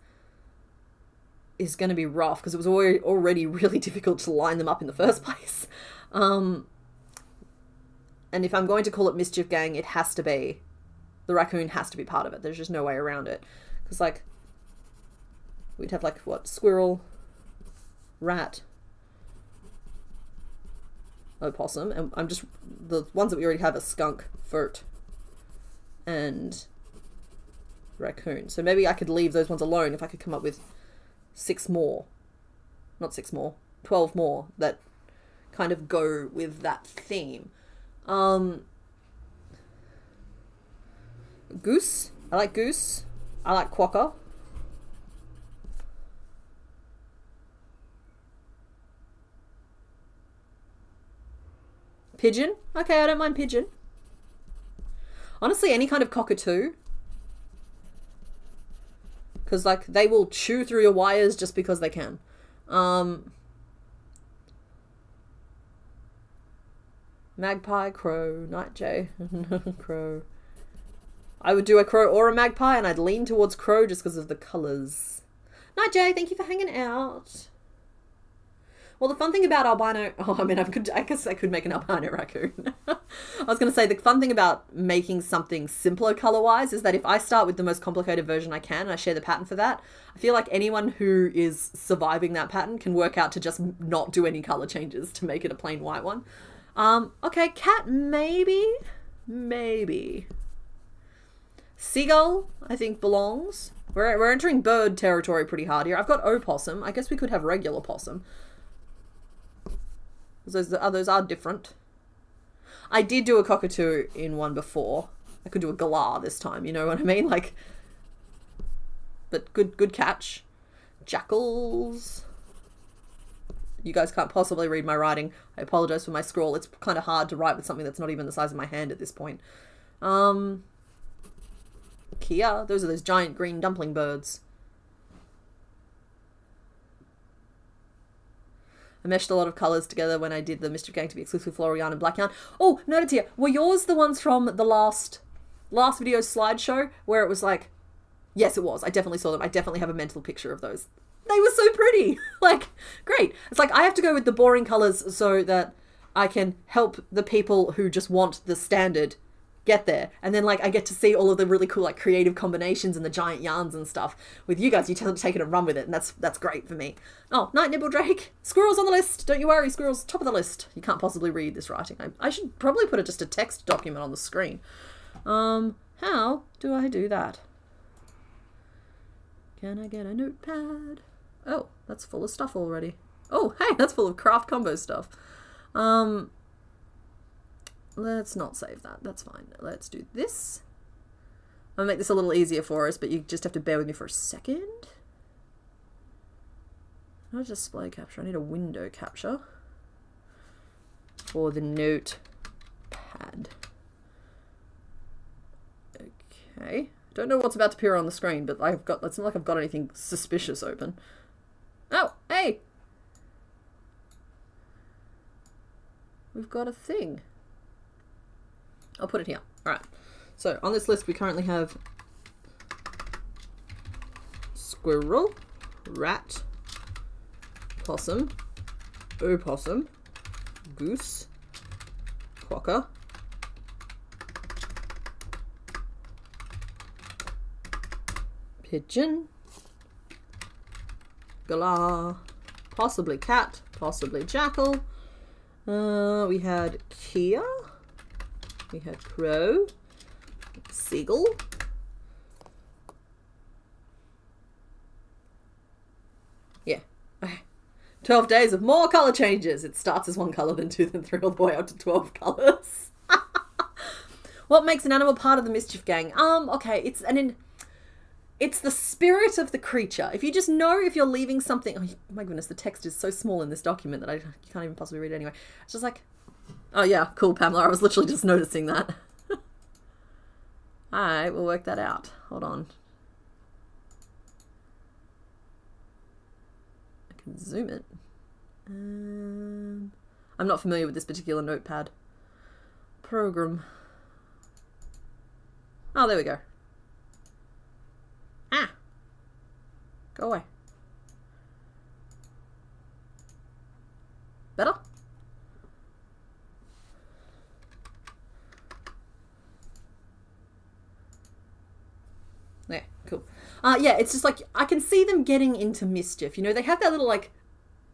is going to be rough, because it was already really difficult to line them up in the first place. And if I'm going to call it Mischief Gang, it has to be, the raccoon has to be part of it. There's just no way around it. Because, like, we'd have, like, what, squirrel, rat, opossum, and I'm just, the ones that we already have are skunk, furt, and raccoon. So maybe I could leave those ones alone if I could come up with 12 more that kind of go with that theme. Goose. I like goose. I like quokka. Pigeon. Okay, I don't mind pigeon. Honestly, any kind of cockatoo. Because, like, they will chew through your wires just because they can. Magpie, crow, nightjay, crow. I would do a crow or a magpie, and I'd lean towards crow just because of the colours. Nightjay, thank you for hanging out. Well, the fun thing about albino... Oh, I mean, I guess I could make an albino raccoon. I was going to say, the fun thing about making something simpler colour-wise is that if I start with the most complicated version I can, and I share the pattern for that, I feel like anyone who is surviving that pattern can work out to just not do any colour changes to make it a plain white one. Okay, cat, maybe. Maybe. Seagull, I think, belongs. We're entering bird territory pretty hard here. I've got opossum. I guess we could have regular possum. Those are different. I did do a cockatoo in one before. I could do a galah this time, you know what I mean? Like, but good catch. Jackals. You guys can't possibly read my writing. I apologize for my scrawl. It's kind of hard to write with something that's not even the size of my hand at this point. Kia. Those are those giant green dumpling birds. I meshed a lot of colours together when I did the Mischief Gang to be exclusive floral yarn and black yarn. Oh, noted here. Were yours the ones from the last video slideshow where it was like... Yes, it was. I definitely saw them. I definitely have a mental picture of those. They were so pretty. Like, great. It's like I have to go with the boring colours so that I can help the people who just want the standard get there. And then like I get to see all of the really cool like creative combinations and the giant yarns and stuff. With you guys, you take it and run with it, and that's great for me. Oh, Night Nibble Drake. Squirrels on the list. Don't you worry, squirrels, top of the list. You can't possibly read this writing. I should probably put just a text document on the screen. How do I do that? Can I get a notepad? Oh, that's full of stuff already. Oh, hey, that's full of craft combo stuff. Let's not save that. That's fine. Let's do this. I'll make this a little easier for us, but you just have to bear with me for a second. Not a display capture. I need a window capture for the notepad. Okay. Don't know what's about to appear on the screen, but it's not like I've got anything suspicious open. Oh, hey! We've got a thing. I'll put it here. Alright. So, on this list we currently have squirrel, rat, possum, opossum, goose, quokka, pigeon, galah, possibly cat, possibly jackal. We had Kia. We had crow, seagull, yeah. 12 days of more colour changes. It starts as 1 colour, then 2, then 3, all the way up to 12 colours. What makes an animal part of the Mischief gang? Okay, it's the spirit of the creature. If you just know if you're leaving something... Oh my goodness, the text is so small in this document that you can't even possibly read it anyway. It's just like... Oh yeah, cool, Pamela. I was literally just noticing that. Alright, we'll work that out. Hold on. I can zoom it. I'm not familiar with this particular notepad. Program. Oh, there we go. Ah! Go away. Better? Yeah, cool. Yeah, it's just like, I can see them getting into mischief. You know, they have that little, like,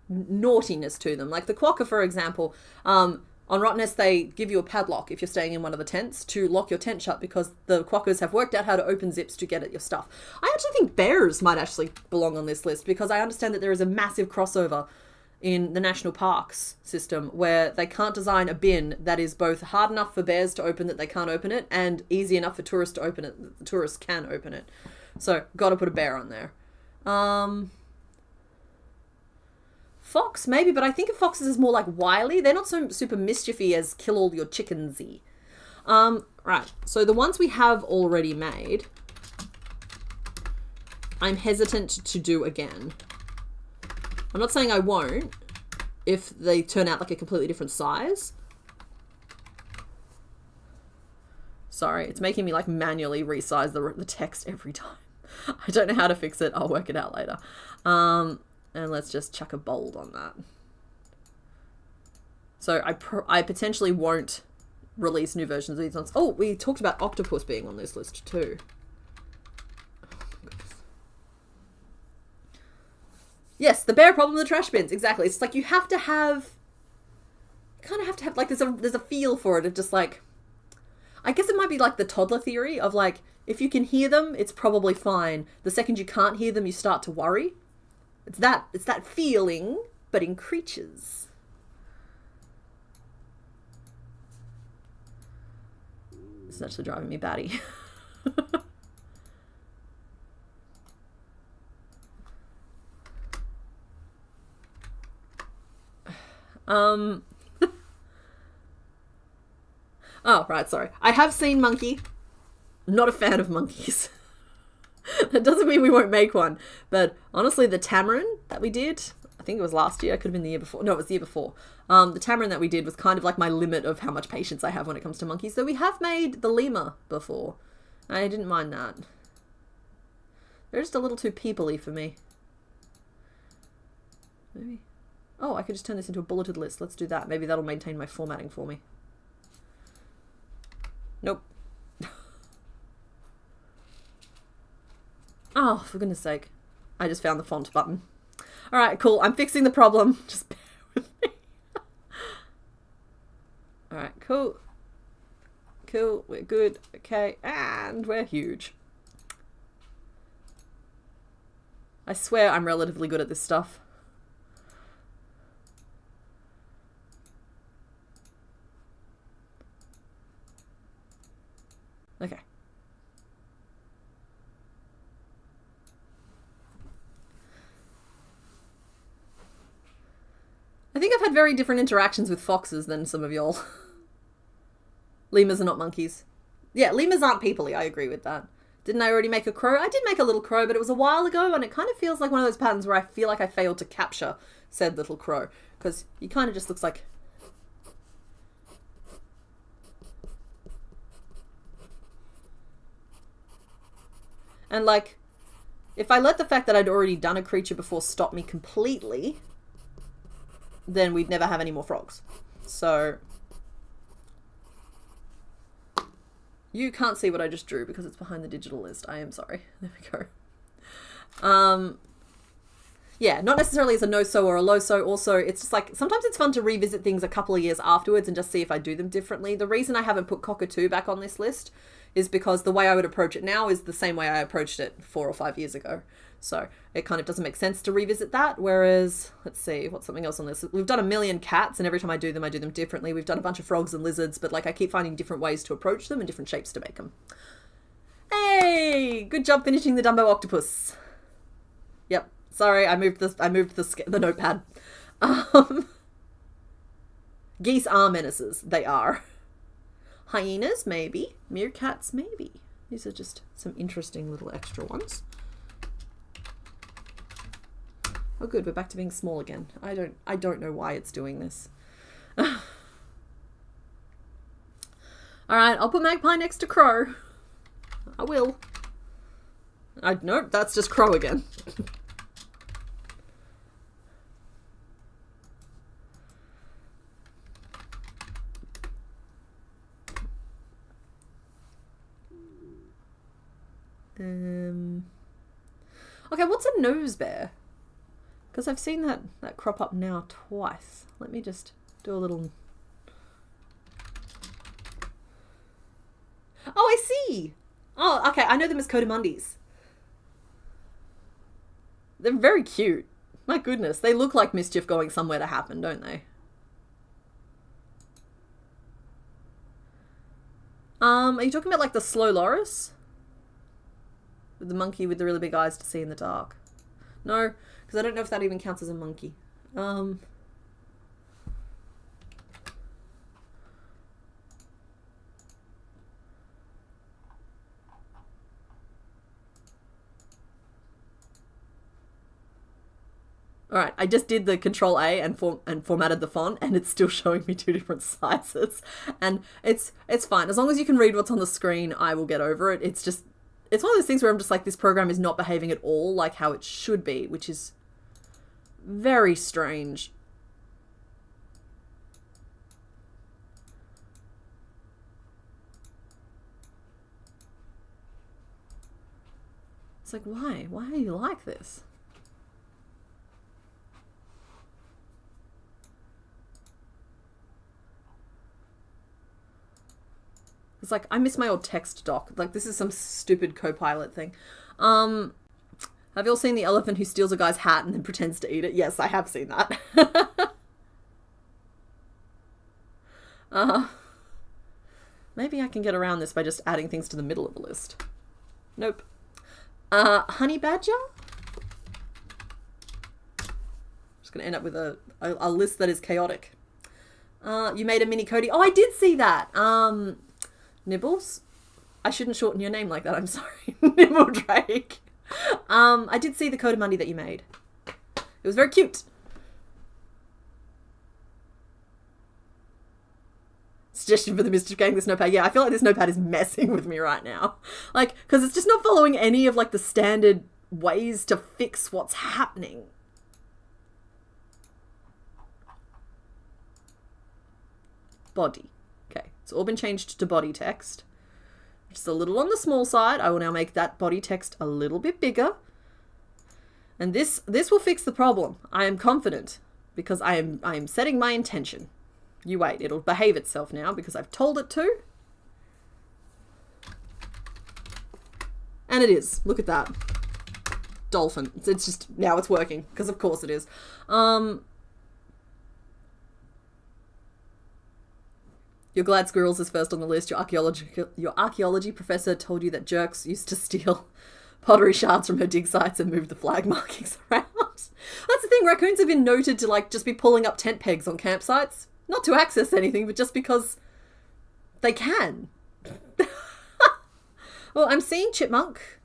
naughtiness to them. Like the quokka, for example, on Rottennest, they give you a padlock if you're staying in one of the tents to lock your tent shut because the quokkas have worked out how to open zips to get at your stuff. I actually think bears might actually belong on this list because I understand that there is a massive crossover in the national parks system where they can't design a bin that is both hard enough for bears to open that they can't open it and easy enough for tourists to open it that the tourists can open it. So, gotta put a bear on there. Fox, maybe, but I think of foxes as more like wily. They're not so super mischiefy as kill all your chickensy. Right, so the ones we have already made, I'm hesitant to do again. I'm not saying I won't if they turn out like a completely different size. Sorry, it's making me like manually resize the text every time. I don't know how to fix it. I'll work it out later. And let's just chuck a bold on that. So I potentially won't release new versions of these ones. Oh, we talked about octopus being on this list too. Yes, the bear problem in the trash bins. Exactly. It's like you have to have... You kind of have to have... Like, there's a feel for it of just like... I guess it might be like the toddler theory of like, if you can hear them, it's probably fine. The second you can't hear them, you start to worry. It's that feeling, but in creatures. It's actually driving me batty. Oh, right, sorry. I have seen monkey. Not a fan of monkeys. That doesn't mean we won't make one. But honestly, the tamarin that we did, I think it was last year, it could have been the year before. No, it was the year before. The tamarin that we did was kind of like my limit of how much patience I have when it comes to monkeys. So we have made the lemur before. I didn't mind that. They're just a little too people-y for me. Maybe. Oh, I could just turn this into a bulleted list. Let's do that. Maybe that'll maintain my formatting for me. Nope. Oh, for goodness sake. I just found the font button. Alright, cool. I'm fixing the problem. Just bear with me. Alright, cool. Cool. We're good. Okay. And we're huge. I swear I'm relatively good at this stuff. Okay. I think I've had very different interactions with foxes than some of y'all. Lemurs are not monkeys. Yeah, lemurs aren't people-y, I agree with that. Didn't I already make a crow? I did make a little crow, but it was a while ago, and it kind of feels like one of those patterns where I feel like I failed to capture said little crow. Because he kind of just looks like... And like, if I let the fact that I'd already done a creature before stop me completely, then we'd never have any more frogs. So... You can't see what I just drew because it's behind the digital list. I am sorry. There we go. Yeah, not necessarily as a no-so or a low-so. Also, it's just like, sometimes it's fun to revisit things a couple of years afterwards and just see if I do them differently. The reason I haven't put Cockatoo back on this list is because the way I would approach it now is the same way I approached it 4 or 5 years ago. So it kind of doesn't make sense to revisit that. Whereas, let's see, what's something else on this? We've done a million cats, and every time I do them differently. We've done a bunch of frogs and lizards, but like I keep finding different ways to approach them and different shapes to make them. Hey, good job finishing the Dumbo octopus. Yep, sorry, I moved the notepad. Geese are menaces. They are. Hyenas, maybe. Meerkats, maybe. These are just some interesting little extra ones. Oh good, we're back to being small again. I don't know why it's doing this. Alright, I'll put magpie next to crow. I will. Nope, that's just crow again. Okay, what's a nose bear? Because I've seen that crop up now twice. Let me just do a little... Oh, I see! Oh, okay, I know them as Cotamundis. They're very cute. My goodness, they look like mischief going somewhere to happen, don't they? Are you talking about like the slow loris? With the monkey with the really big eyes to see in the dark? No, because I don't know if that even counts as a monkey. Alright, I just did the Control A and formatted the font, and it's still showing me 2 different sizes. And it's fine. As long as you can read what's on the screen, I will get over it. It's one of those things where I'm just like, this program is not behaving at all like how it should be, which is very strange. It's like, why? Why are you like this? It's like, I miss my old text doc. Like, this is some stupid Copilot thing. Have you all seen the elephant who steals a guy's hat and then pretends to eat it? Yes, I have seen that. Maybe I can get around this by just adding things to the middle of the list. Nope. Honey badger? Just gonna end up with a list that is chaotic. You made a mini Cody. Oh, I did see that. Nibbles? I shouldn't shorten your name like that, I'm sorry. Nibble Drake. I did see the Cotamundi that you made. It was very cute. Suggestion for the Mischief gang, this notepad. Yeah, I feel like this notepad is messing with me right now. Like, because it's just not following any of like the standard ways to fix what's happening. Body. Okay, it's all been changed to body text. Just a little on the small side. I will now make that body text a little bit bigger. And this will fix the problem. I am confident because I am setting my intention. You wait, it'll behave itself now because I've told it to. And it is. Look at that. Dolphin. It's just, now it's working because of course it is. You're glad squirrels is first on the list. Your archaeology professor told you that jerks used to steal pottery shards from her dig sites and move the flag markings around. That's the thing, raccoons have been noted to like just be pulling up tent pegs on campsites. Not to access anything, but just because they can. Well, I'm seeing chipmunk.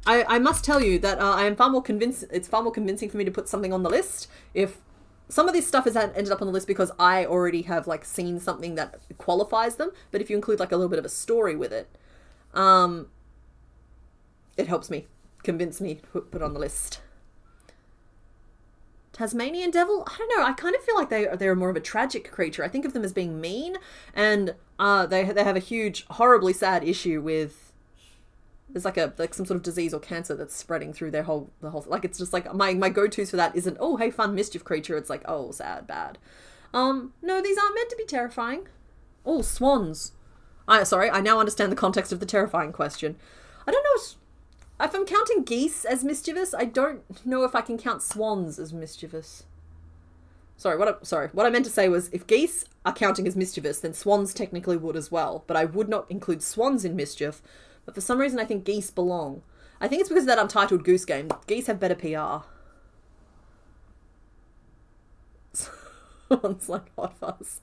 I must tell you that I am far more convinced. It's far more convincing for me to put something on the list if some of this stuff has ended up on the list because I already have like seen something that qualifies them. But if you include like a little bit of a story with it, it helps me convince me to put on the list. Tasmanian devil? I don't know. I kind of feel like they're more of a tragic creature. I think of them as being mean, and they have a huge, horribly sad issue with. There's like some sort of disease or cancer that's spreading through the whole like it's just like my go-tos for that isn't oh hey fun mischief creature, it's like oh sad bad. No, these aren't meant to be terrifying. Oh, swans. Sorry, I now understand the context of the terrifying question. I don't know if I'm counting geese as mischievous. I don't know if I can count swans as mischievous. What I meant to say was if geese are counting as mischievous, then swans technically would as well, but I would not include swans in mischief. But for some reason, I think geese belong. I think it's because of that Untitled Goose Game. Geese have better PR. Someone's like Hot Fuzz.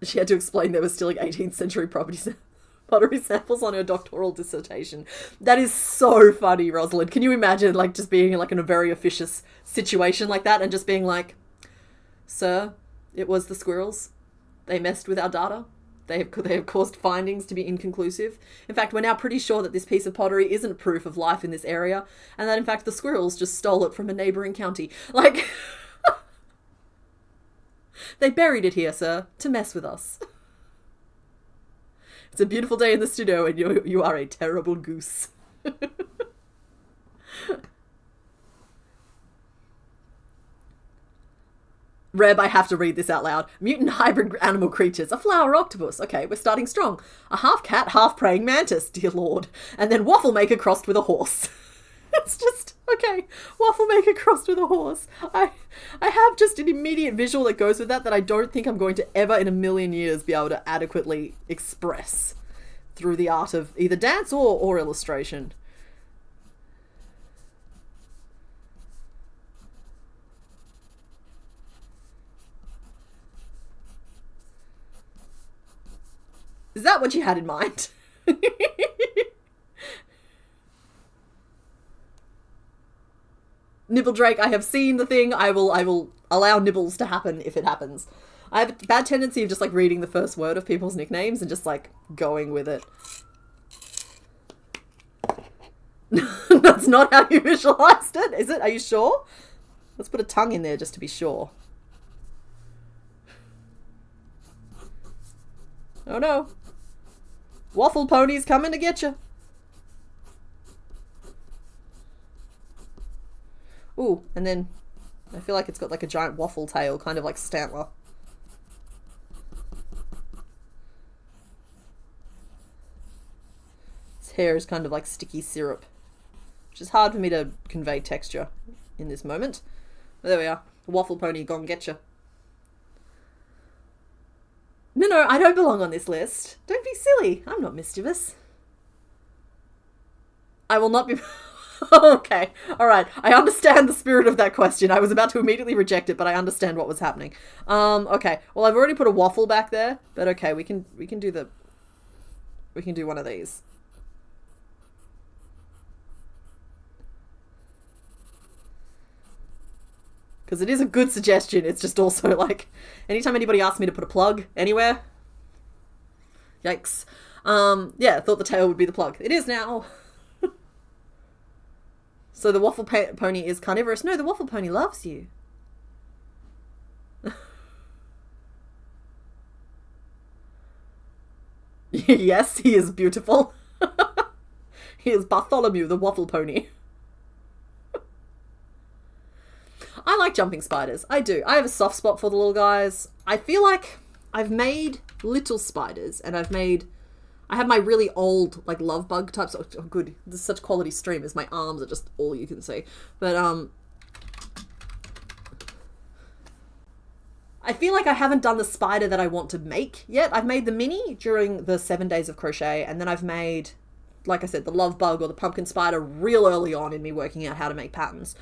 She had to explain they were stealing 18th century pottery samples on her doctoral dissertation. That is so funny, Rosalind. Can you imagine like just being like in a very officious situation like that and just being like, "Sir, it was the squirrels. They messed with our data. They have caused findings to be inconclusive. In fact, we're now pretty sure that this piece of pottery isn't proof of life in this area, and that in fact the squirrels just stole it from a neighbouring county." Like, they buried it here, sir, to mess with us. It's a beautiful day in the studio, and you are a terrible goose. Reb, I have to read this out loud. Mutant hybrid animal creatures. A flower octopus. Okay, we're starting strong. A half cat, half praying mantis. Dear Lord. And then waffle maker crossed with a horse. It's just, okay. Waffle maker crossed with a horse. I have just an immediate visual that goes with that I don't think I'm going to ever in a million years be able to adequately express through the art of either dance or illustration. Is that what you had in mind? Nibble Drake, I have seen the thing. I will allow nibbles to happen if it happens. I have a bad tendency of just like reading the first word of people's nicknames and just like going with it. That's not how you visualized it, is it? Are you sure? Let's put a tongue in there just to be sure. Oh no. Waffle pony's coming to get you. Ooh, and then I feel like it's got like a giant waffle tail, kind of like Stantler. Its hair is kind of like sticky syrup, which is hard for me to convey texture in this moment. But there we are. Waffle pony gone get you. No, I don't belong on this list. Don't be silly. I'm not mischievous. I will not be... Okay, alright. I understand the spirit of that question. I was about to immediately reject it, but I understand what was happening. Okay. Well, I've already put a waffle back there, but okay, we can do one of these. Because it is a good suggestion. It's just also like, anytime anybody asks me to put a plug anywhere, yikes. Yeah, I thought the tail would be the plug. It is now. So the waffle pony is carnivorous. No, the waffle pony loves you. Yes, he is beautiful. He is Bartholomew, the waffle pony. I like jumping spiders. I do. I have a soft spot for the little guys. I feel like I've made little spiders, and I have my really old, like, love bug types. Oh, good. This is such quality streamers. My arms are just all you can see. But, I feel like I haven't done the spider that I want to make yet. I've made the mini during the 7 days of crochet, and then I've made, like I said, the love bug or the pumpkin spider real early on in me working out how to make patterns.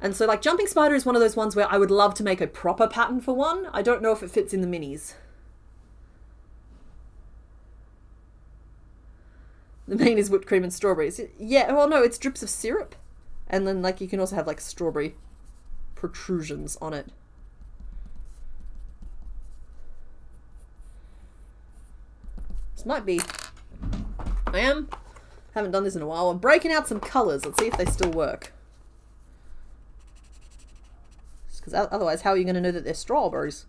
And so, like, jumping spider is one of those ones where I would love to make a proper pattern for one. I don't know if it fits in the minis. The main is whipped cream and strawberries. Yeah, well, no, it's drips of syrup. And then, like, you can also have, like, strawberry protrusions on it. This might be... haven't done this in a while. I'm breaking out some colours. Let's see if they still work. Because otherwise, how are you going to know that they're strawberries?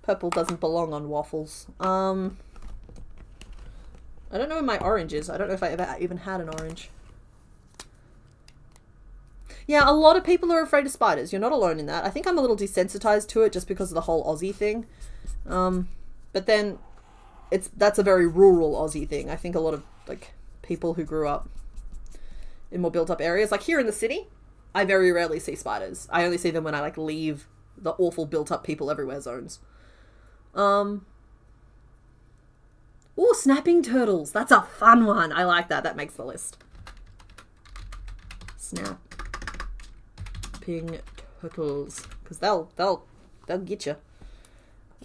Purple doesn't belong on waffles. I don't know where my orange is. I don't know if I ever even had an orange. Yeah, a lot of people are afraid of spiders. You're not alone in that. I think I'm a little desensitized to it just because of the whole Aussie thing. But then that's a very rural Aussie thing. I think a lot of, like, people who grew up in more built up areas, like here in the city, I very rarely see spiders. I only see them when I, like, leave the awful built up people everywhere zones. Oh, snapping turtles. That's a fun one. I like that. That makes the list. Snapping turtles. Because they'll get you.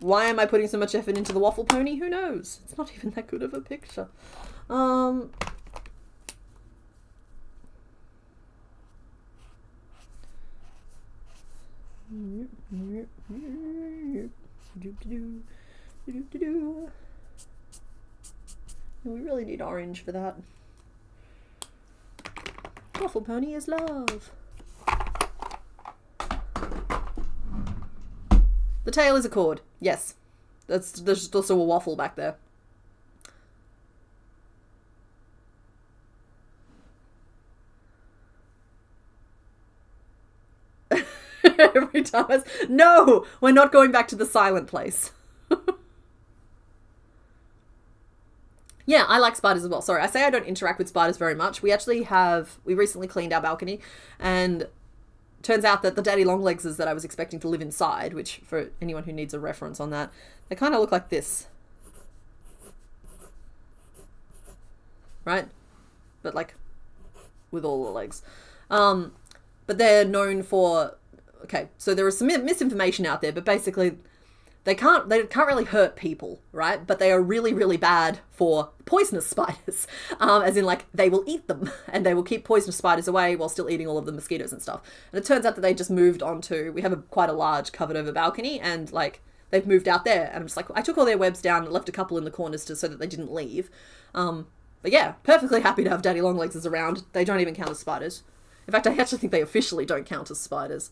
Why am I putting so much effort into the waffle pony? Who knows? It's not even that good of a picture. We really need orange for that. Waffle pony is love. The tail is a cord. Yes. There's also a waffle back there. Every time no! We're not going back to the silent place. Yeah, I like spiders as well. Sorry, I say I don't interact with spiders very much. We recently cleaned our balcony, and turns out that the daddy longlegses that I was expecting to live inside, which for anyone who needs a reference on that, they kind of look like this. Right? But, like, with all the legs. But they're known for... Okay, so there is some misinformation out there, but basically they can't really hurt people, right? But they are really, really bad for poisonous spiders. As in, like, they will eat them, and they will keep poisonous spiders away while still eating all of the mosquitoes and stuff. And it turns out that they just moved on to... We have quite a large covered over balcony, and, like, they've moved out there. And I'm just like, I took all their webs down and left a couple in the corners so that they didn't leave. But yeah, perfectly happy to have daddy longlegses around. They don't even count as spiders. In fact, I actually think they officially don't count as spiders.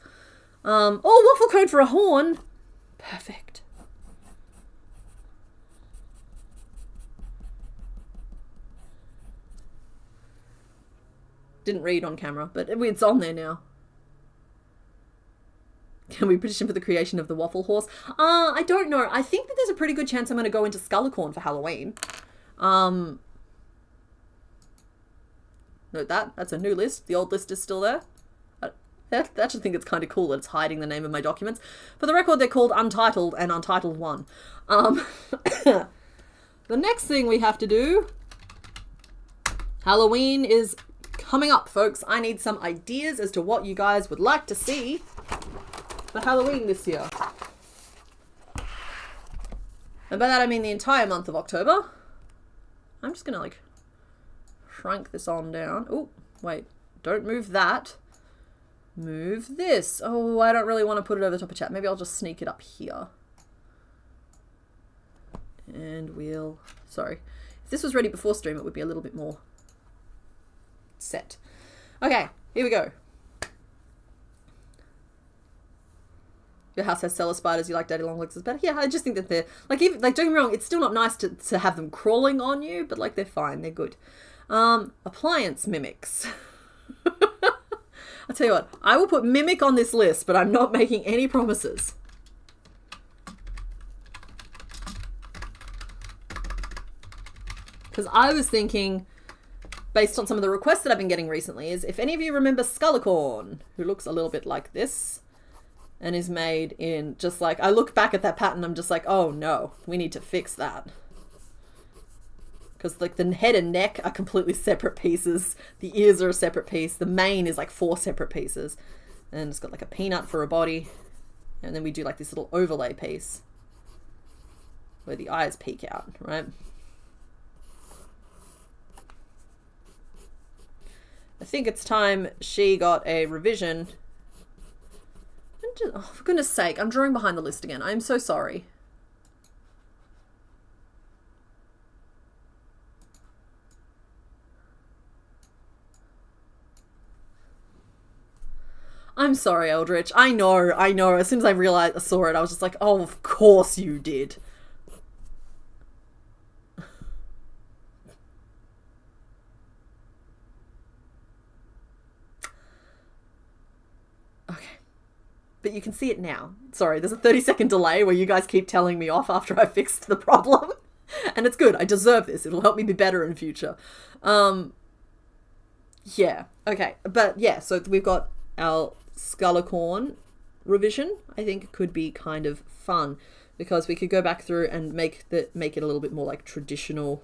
Oh, waffle cone for a horn. Perfect. Didn't read on camera, but it's on there now. Can we petition for the creation of the waffle horse? I don't know. I think that there's a pretty good chance I'm going to go into Skullicorn for Halloween. Note that. That's a new list. The old list is still there. I actually think it's kind of cool that it's hiding the name of my documents. For the record, they're called Untitled and Untitled 1. The next thing we have to do... Halloween is coming up, folks. I need some ideas as to what you guys would like to see for Halloween this year. And by that I mean the entire month of October. I'm just going to, like, shrink this on down. Oh, wait. Don't move that. Move this. Oh, I don't really want to put it over the top of chat. Maybe I'll just sneak it up here. And we'll... Sorry. If this was ready before stream, it would be a little bit more set. Okay. Here we go. Your house has cellar spiders. You like daddy long legs is better. Yeah, I just think that they're like, even, like, don't get me wrong. It's still not nice to have them crawling on you, but like they're fine. They're good. Appliance mimics. I'll tell you what. I will put mimic on this list, but I'm not making any promises. Because I was thinking, based on some of the requests that I've been getting recently, is if any of you remember Skullicorn, who looks a little bit like this. And is made in just like, I look back at that pattern, I'm just like, oh no, we need to fix that. Because like the head and neck are completely separate pieces. The ears are a separate piece. The mane is like 4 separate pieces. And it's got like a peanut for a body. And then we do like this little overlay piece where the eyes peek out, right? I think it's time she got a revision. Oh, for goodness sake, I'm drawing behind the list again. I'm so sorry. I'm sorry, Eldritch. I know. As soon as I saw it, I was just like, oh, of course you did. But you can see it now. Sorry, there's a 30-second delay where you guys keep telling me off after I fixed the problem. And it's good. I deserve this. It'll help me be better in future. Yeah. Okay. But yeah, so we've got our Skullicorn revision. I think it could be kind of fun because we could go back through and make it a little bit more like traditional,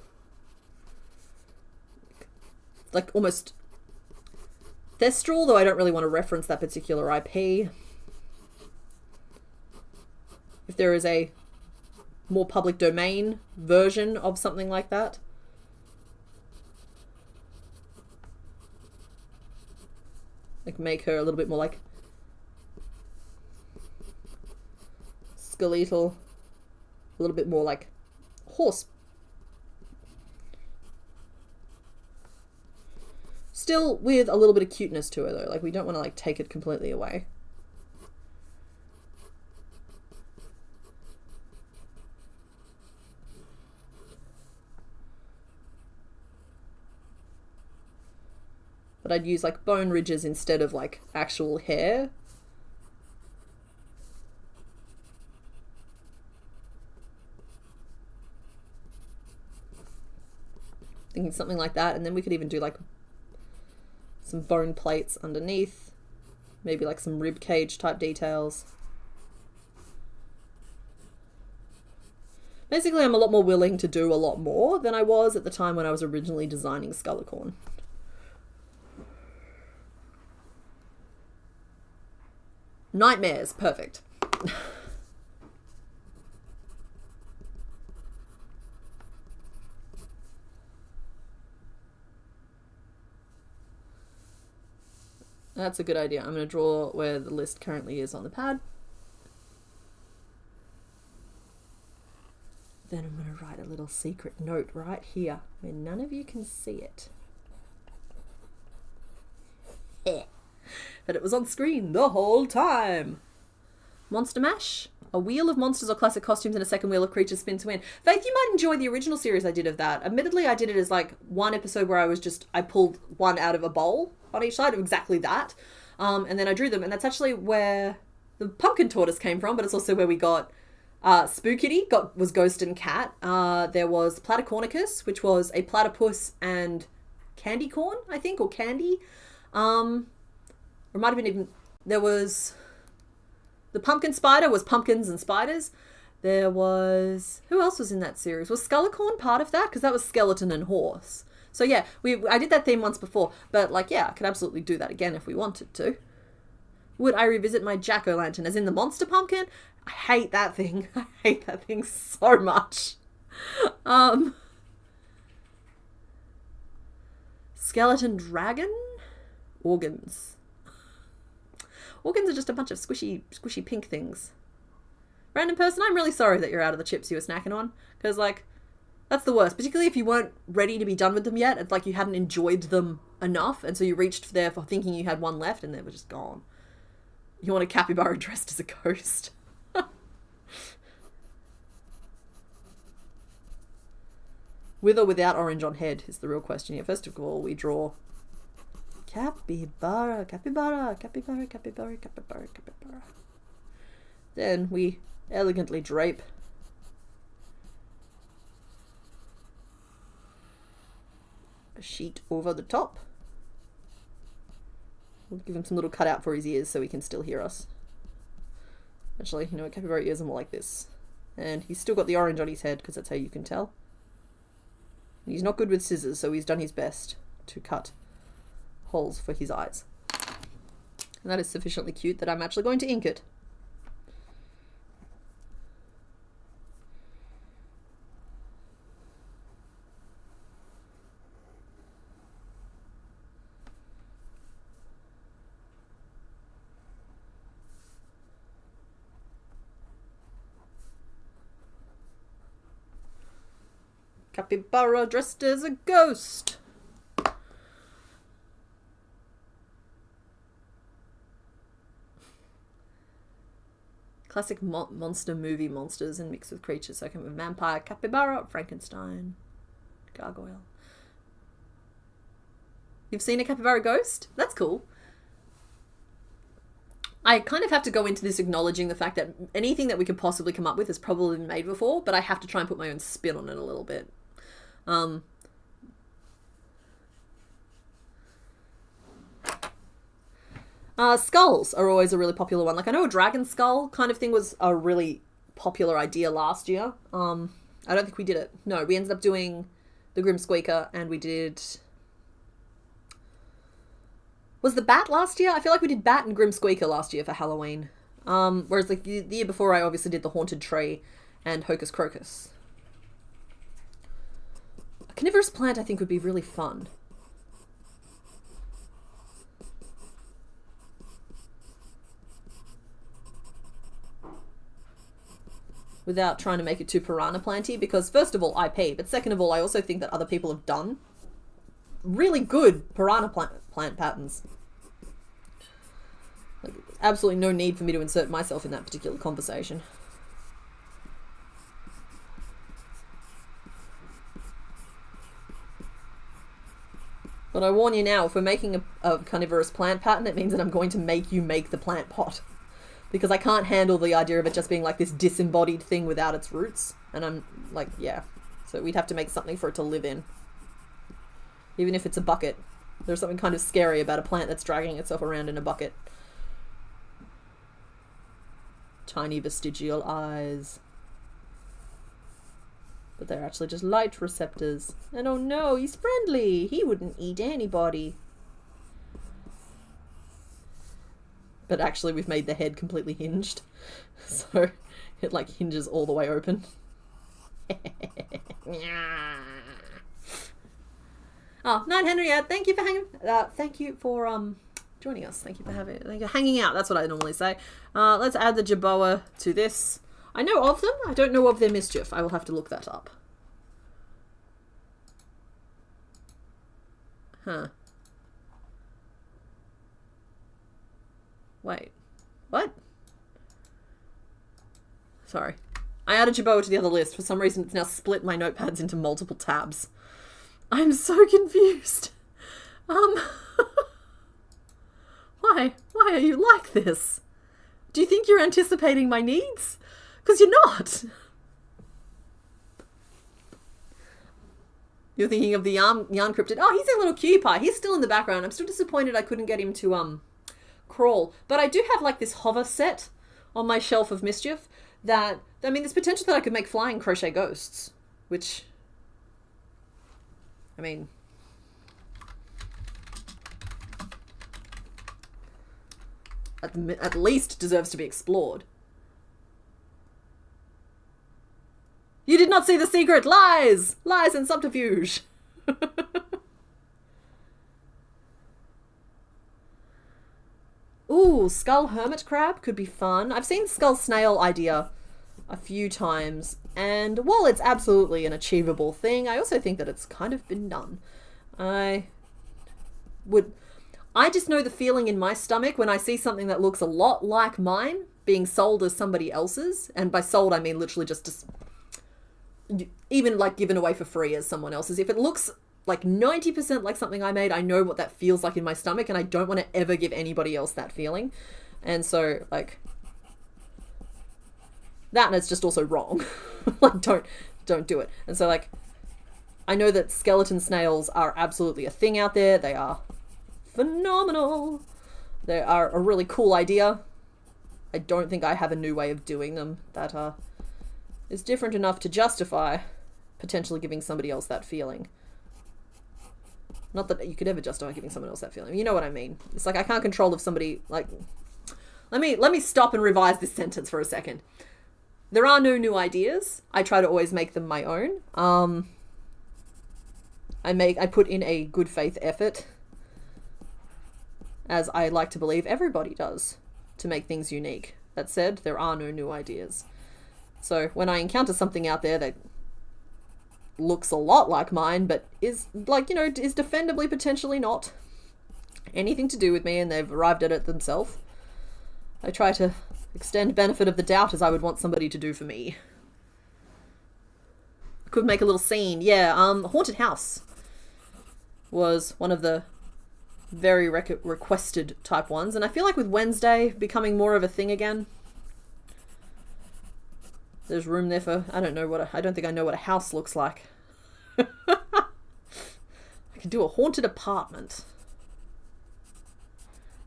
like almost Thestral, though I don't really want to reference that particular IP. If there is a more public domain version of something like that. Like make her a little bit more like skeletal, a little bit more like horse. Still with a little bit of cuteness to her though. Like we don't want to like take it completely away. But I'd use like bone ridges instead of like actual hair. Thinking something like that, and then we could even do like some bone plates underneath, maybe like some rib cage type details. Basically, I'm a lot more willing to do a lot more than I was at the time when I was originally designing Skullicorn. Nightmares, perfect. That's a good idea. I'm going to draw where the list currently is on the pad. Then I'm going to write a little secret note right here where none of you can see it. But it was on screen the whole time. Monster Mash. A wheel of monsters or classic costumes and a second wheel of creatures spin to win. Faith, you might enjoy the original series I did of that. Admittedly, I did it as like one episode where I pulled one out of a bowl on each side of exactly that. And then I drew them. And that's actually where the pumpkin tortoise came from, but it's also where we got Spookitty, was Ghost and Cat. There was Platycornicus, which was a platypus and candy corn, I think, or candy. Or might have been even, there was, the pumpkin spider was pumpkins and spiders. There was, who else was in that series? Was Skullicorn part of that? Because that was skeleton and horse. So yeah, I did that theme once before, but like, yeah, I could absolutely do that again if we wanted to. Would I revisit my jack-o'-lantern, as in the monster pumpkin? I hate that thing. I hate that thing so much. Skeleton dragon? Organs. Organs are just a bunch of squishy pink things. Random person, I'm really sorry that you're out of the chips you were snacking on. Because, like, That's the worst, particularly if you weren't ready to be done with them yet. It's like you hadn't enjoyed them enough, and so you reached there for thinking you had one left, and they were just gone. You want a capybara dressed as a ghost. With or without orange on head is the real question here. First of all, we draw capybara, capybara, capybara, capybara, capybara, capybara. Then we elegantly drape a sheet over the top. We'll give him some little cutout for his ears so he can still hear us. Actually, you know what, capybara ears are more like this. And he's still got the orange on his head because that's how you can tell. He's not good with scissors, so he's done his best to cut holes for his eyes. And that is sufficiently cute that I'm actually going to ink it. Capybara dressed as a ghost. Classic monster movie monsters and mixed with creatures. So I come with vampire, capybara, Frankenstein, gargoyle. You've seen a capybara ghost? That's cool. I kind of have to go into this acknowledging the fact that anything that we could possibly come up with has probably been made before, but I have to try and put my own spin on it a little bit. Skulls are always a really popular one. Like, I know a dragon skull kind of thing was a really popular idea last year. I don't think we did it. No, we ended up doing the Grim Squeaker, and we did... Was the bat last year? I feel like we did bat and Grim Squeaker last year for Halloween. Whereas like the year before I obviously did the Haunted Tree and Hocus Crocus. A carnivorous plant I think would be really fun. Without trying to make it too piranha planty, because first of all, I pay, but second of all, I also think that other people have done really good piranha plant patterns. Like, there's absolutely no need for me to insert myself in that particular conversation. But I warn you now, if we're making a carnivorous plant pattern, it means that I'm going to make you make the plant pot. Because I can't handle the idea of it just being like this disembodied thing without its roots. And I'm like, yeah. So we'd have to make something for it to live in. Even if it's a bucket. There's something kind of scary about a plant that's dragging itself around in a bucket. Tiny vestigial eyes. But they're actually just light receptors. And oh no, he's friendly. He wouldn't eat anybody. But actually we've made the head completely hinged. So it like hinges all the way open. Oh, Night Henriette, thank you for thank you for joining us. Thank you for hanging out. That's what I normally say. Let's add the Jerboa to this. I know of them. I don't know of their Mischief. I will have to look that up. Huh. Wait. What? Sorry. I added Jerboa to the other list. For some reason, it's now split my notepads into multiple tabs. I'm so confused. Why? Why are you like this? Do you think you're anticipating my needs? Because you're not. You're thinking of the yarn cryptid. Oh, he's a little cutie pie. He's still in the background. I'm still disappointed I couldn't get him to crawl. But I do have like this hover set on my shelf of Mischief that, I mean, there's potential that I could make flying crochet ghosts, which, I mean, at least deserves to be explored. You did not see the secret! Lies! Lies and subterfuge! Ooh, Skull Hermit Crab could be fun. I've seen Skull Snail idea a few times, And while it's absolutely an achievable thing, I also think that it's kind of been done. I just know the feeling in my stomach when I see something that looks a lot like mine being sold as somebody else's. And by sold, I mean literally just even like given away for free as someone else's. If it looks like 90% like something I made, I know what that feels like in my stomach, and I don't want to ever give anybody else that feeling. And so, like, that, and it's just also wrong. Like, don't do it. And so, like, I know that skeleton snails are absolutely a thing out there. They are phenomenal. They are a really cool idea. I don't think I have a new way of doing them that is different enough to justify potentially giving somebody else that feeling. Not that you could ever justify giving someone else that feeling. You know what I mean? It's like I can't control if somebody, like... Let me stop and revise this sentence for a second. There are no new ideas. I try to always make them my own. I put in a good faith effort, as I like to believe everybody does, to make things unique. That said, there are no new ideas. So when I encounter something out there that looks a lot like mine, but is, like, you know, is defendably potentially not anything to do with me and they've arrived at it themselves, I try to extend benefit of the doubt as I would want somebody to do for me. Could make a little scene. Yeah, Haunted House was one of the very requested type ones, and I feel like with Wednesday becoming more of a thing again, there's room there for, I don't think I know what a house looks like. I could do a haunted apartment.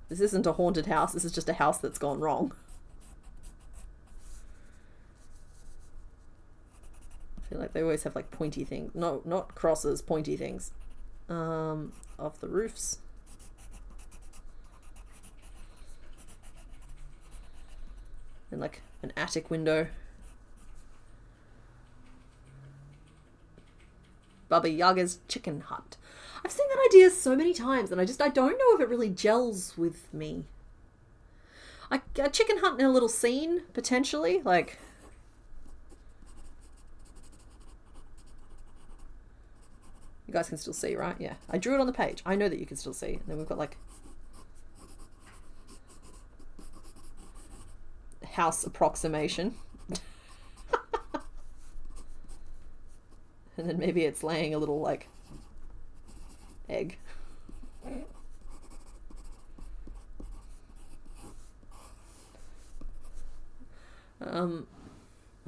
This isn't a haunted house, this is just a house that's gone wrong. I feel like they always have like pointy things. No, not crosses, pointy things. Off the roofs. And like an attic window. Baba Yaga's chicken hut. I've seen that idea so many times and I don't know if it really gels with me. A chicken hut in a little scene, potentially, like... You guys can still see, right? Yeah. I drew it on the page. I know that you can still see. And then we've got like... house approximation. And then maybe it's laying a little, like, egg.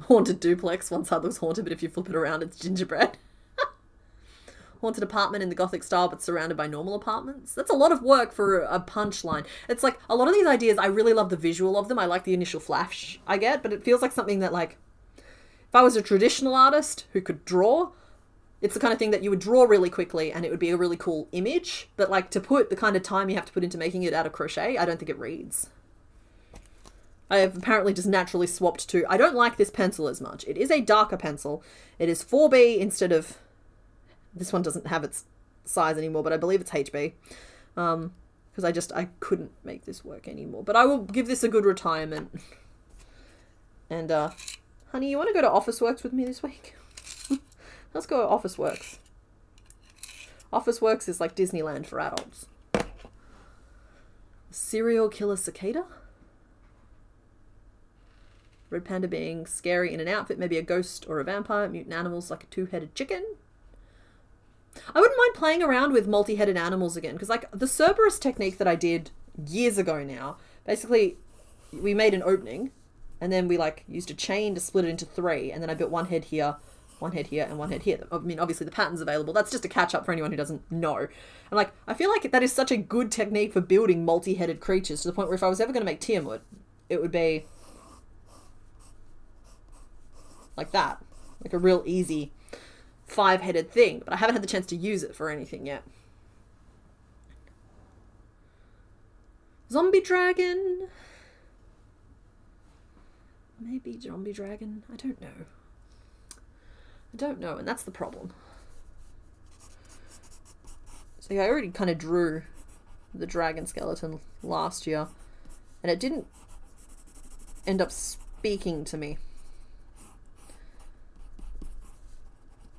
Haunted duplex. One side looks haunted, but if you flip it around, it's gingerbread. Haunted apartment in the Gothic style, but surrounded by normal apartments. That's a lot of work for a punchline. It's like, a lot of these ideas, I really love the visual of them. I like the initial flash I get, but it feels like something that, like, if I was a traditional artist who could draw, it's the kind of thing that you would draw really quickly and it would be a really cool image. But, like, to put the kind of time you have to put into making it out of crochet, I don't think it reads. I have apparently just naturally swapped to... I don't like this pencil as much. It is a darker pencil. It is 4B instead of... This one doesn't have its size anymore, but I believe it's HB. Because I couldn't make this work anymore. But I will give this a good retirement. And, honey, you want to go to Officeworks with me this week? Let's go to Officeworks. Officeworks is like Disneyland for adults. Serial killer cicada? Red panda being scary in an outfit, maybe a ghost or a vampire. Mutant animals like a two-headed chicken. I wouldn't mind playing around with multi-headed animals again, because like the Cerberus technique that I did years ago now, basically we made an opening and then we like used a chain to split it into 3, and then I built one head here, one head here, and one head here. I mean, obviously the pattern's available. That's just a catch-up for anyone who doesn't know. And like, I feel like that is such a good technique for building multi-headed creatures, to the point where if I was ever going to make Tiamat, it would be like that. Like a real easy 5-headed thing. But I haven't had the chance to use it for anything yet. Zombie dragon? Maybe zombie dragon? I don't know. I don't know, and that's the problem. So yeah, I already kind of drew the dragon skeleton last year, and it didn't end up speaking to me.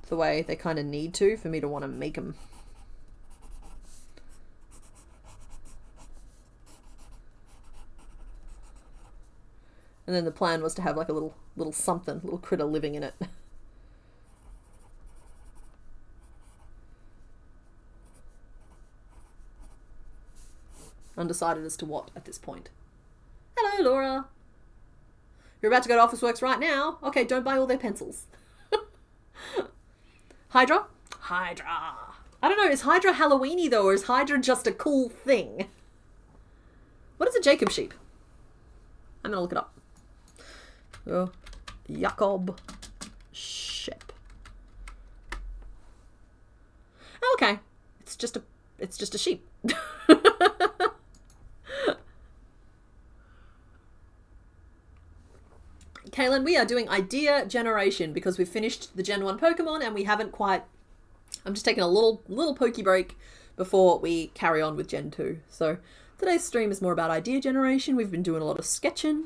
the way they kind of need to for me to want to make them. And then the plan was to have like a little something, little critter living in it. Undecided as to what at this point. Hello, Laura. You're about to go to Officeworks right now. Okay, don't buy all their pencils. Hydra? Hydra. I don't know, is Hydra Halloweeny though, or is Hydra just a cool thing? What is a Jacob sheep? I'm gonna look it up. Oh, Jacob sheep. Oh, okay. It's just a sheep. Kaylin, we are doing idea generation because we've finished the Gen 1 Pokemon and we haven't quite... I'm just taking a little pokey break before we carry on with Gen 2. So today's stream is more about idea generation. We've been doing a lot of sketching.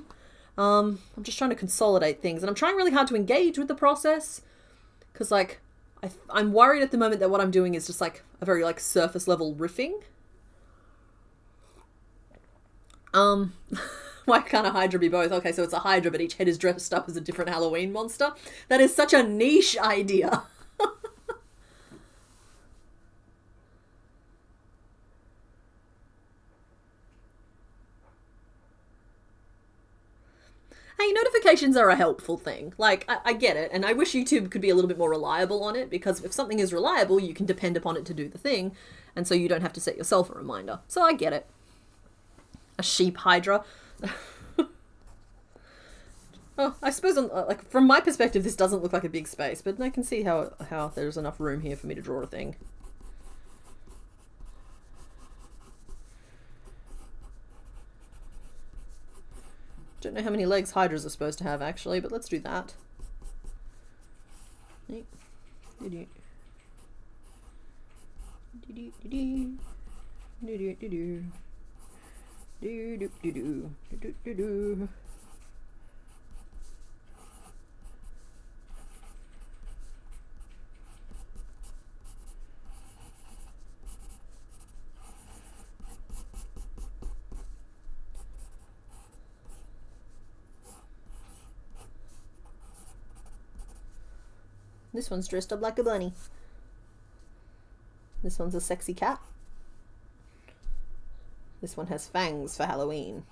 I'm just trying to consolidate things and I'm trying really hard to engage with the process because like I'm worried at the moment that what I'm doing is just like a very like surface level riffing. Why can't a Hydra be both? Okay, so it's a Hydra, but each head is dressed up as a different Halloween monster. That is such a niche idea. Hey, notifications are a helpful thing. Like, I get it, and I wish YouTube could be a little bit more reliable on it, because if something is reliable, you can depend upon it to do the thing, and so you don't have to set yourself a reminder. So I get it. A sheep Hydra. Oh, I suppose, like from my perspective, this doesn't look like a big space, but I can see how there's enough room here for me to draw a thing. Don't know how many legs Hydras are supposed to have, actually, but let's do that. This one's dressed up like a bunny. This one's a sexy cat. This one has fangs for Halloween.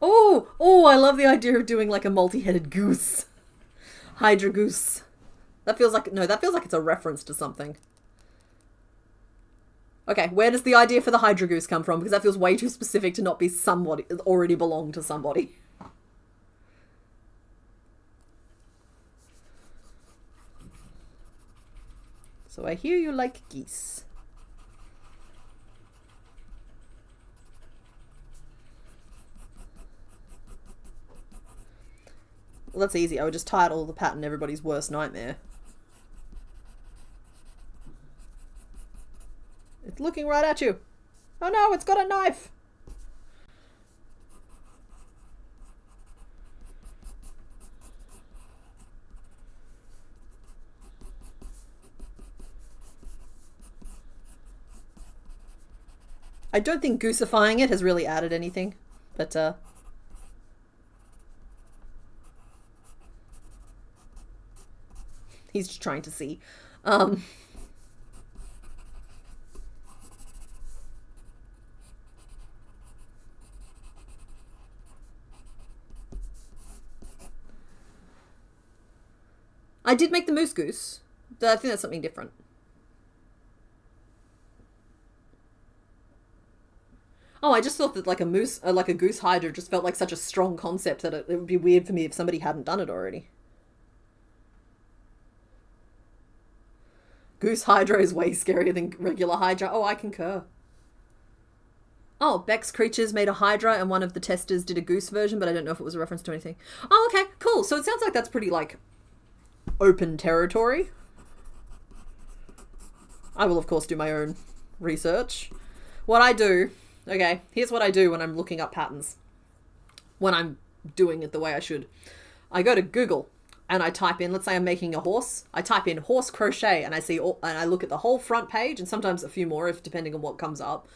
Oh, I love the idea of doing like a multi-headed goose. Hydra goose. That feels like it's a reference to something. Okay, where does the idea for the Hydra goose come from? Because that feels way too specific to not be somebody, already belong to somebody. So I hear you like geese. Well, that's easy. I would just title the pattern Everybody's Worst Nightmare. It's looking right at you. Oh no, it's got a knife. I don't think goosifying it has really added anything, but he's just trying to see. I did make the moose goose, but I think that's something different. Oh, I just thought that like a moose, like a goose Hydra just felt like such a strong concept that it would be weird for me if somebody hadn't done it already. Goose Hydra is way scarier than regular Hydra. Oh, I concur. Oh, Beck's Creatures made a Hydra and one of the testers did a goose version, but I don't know if it was a reference to anything. Oh, okay, cool. So it sounds like that's pretty like open territory. I will of course do my own research. What I do... Okay, here's what I do when I'm looking up patterns. When I'm doing it the way I should. I go to Google, and I type in, let's say I'm making a horse, I type in horse crochet and I see all, and I look at the whole front page and sometimes a few more if depending on what comes up.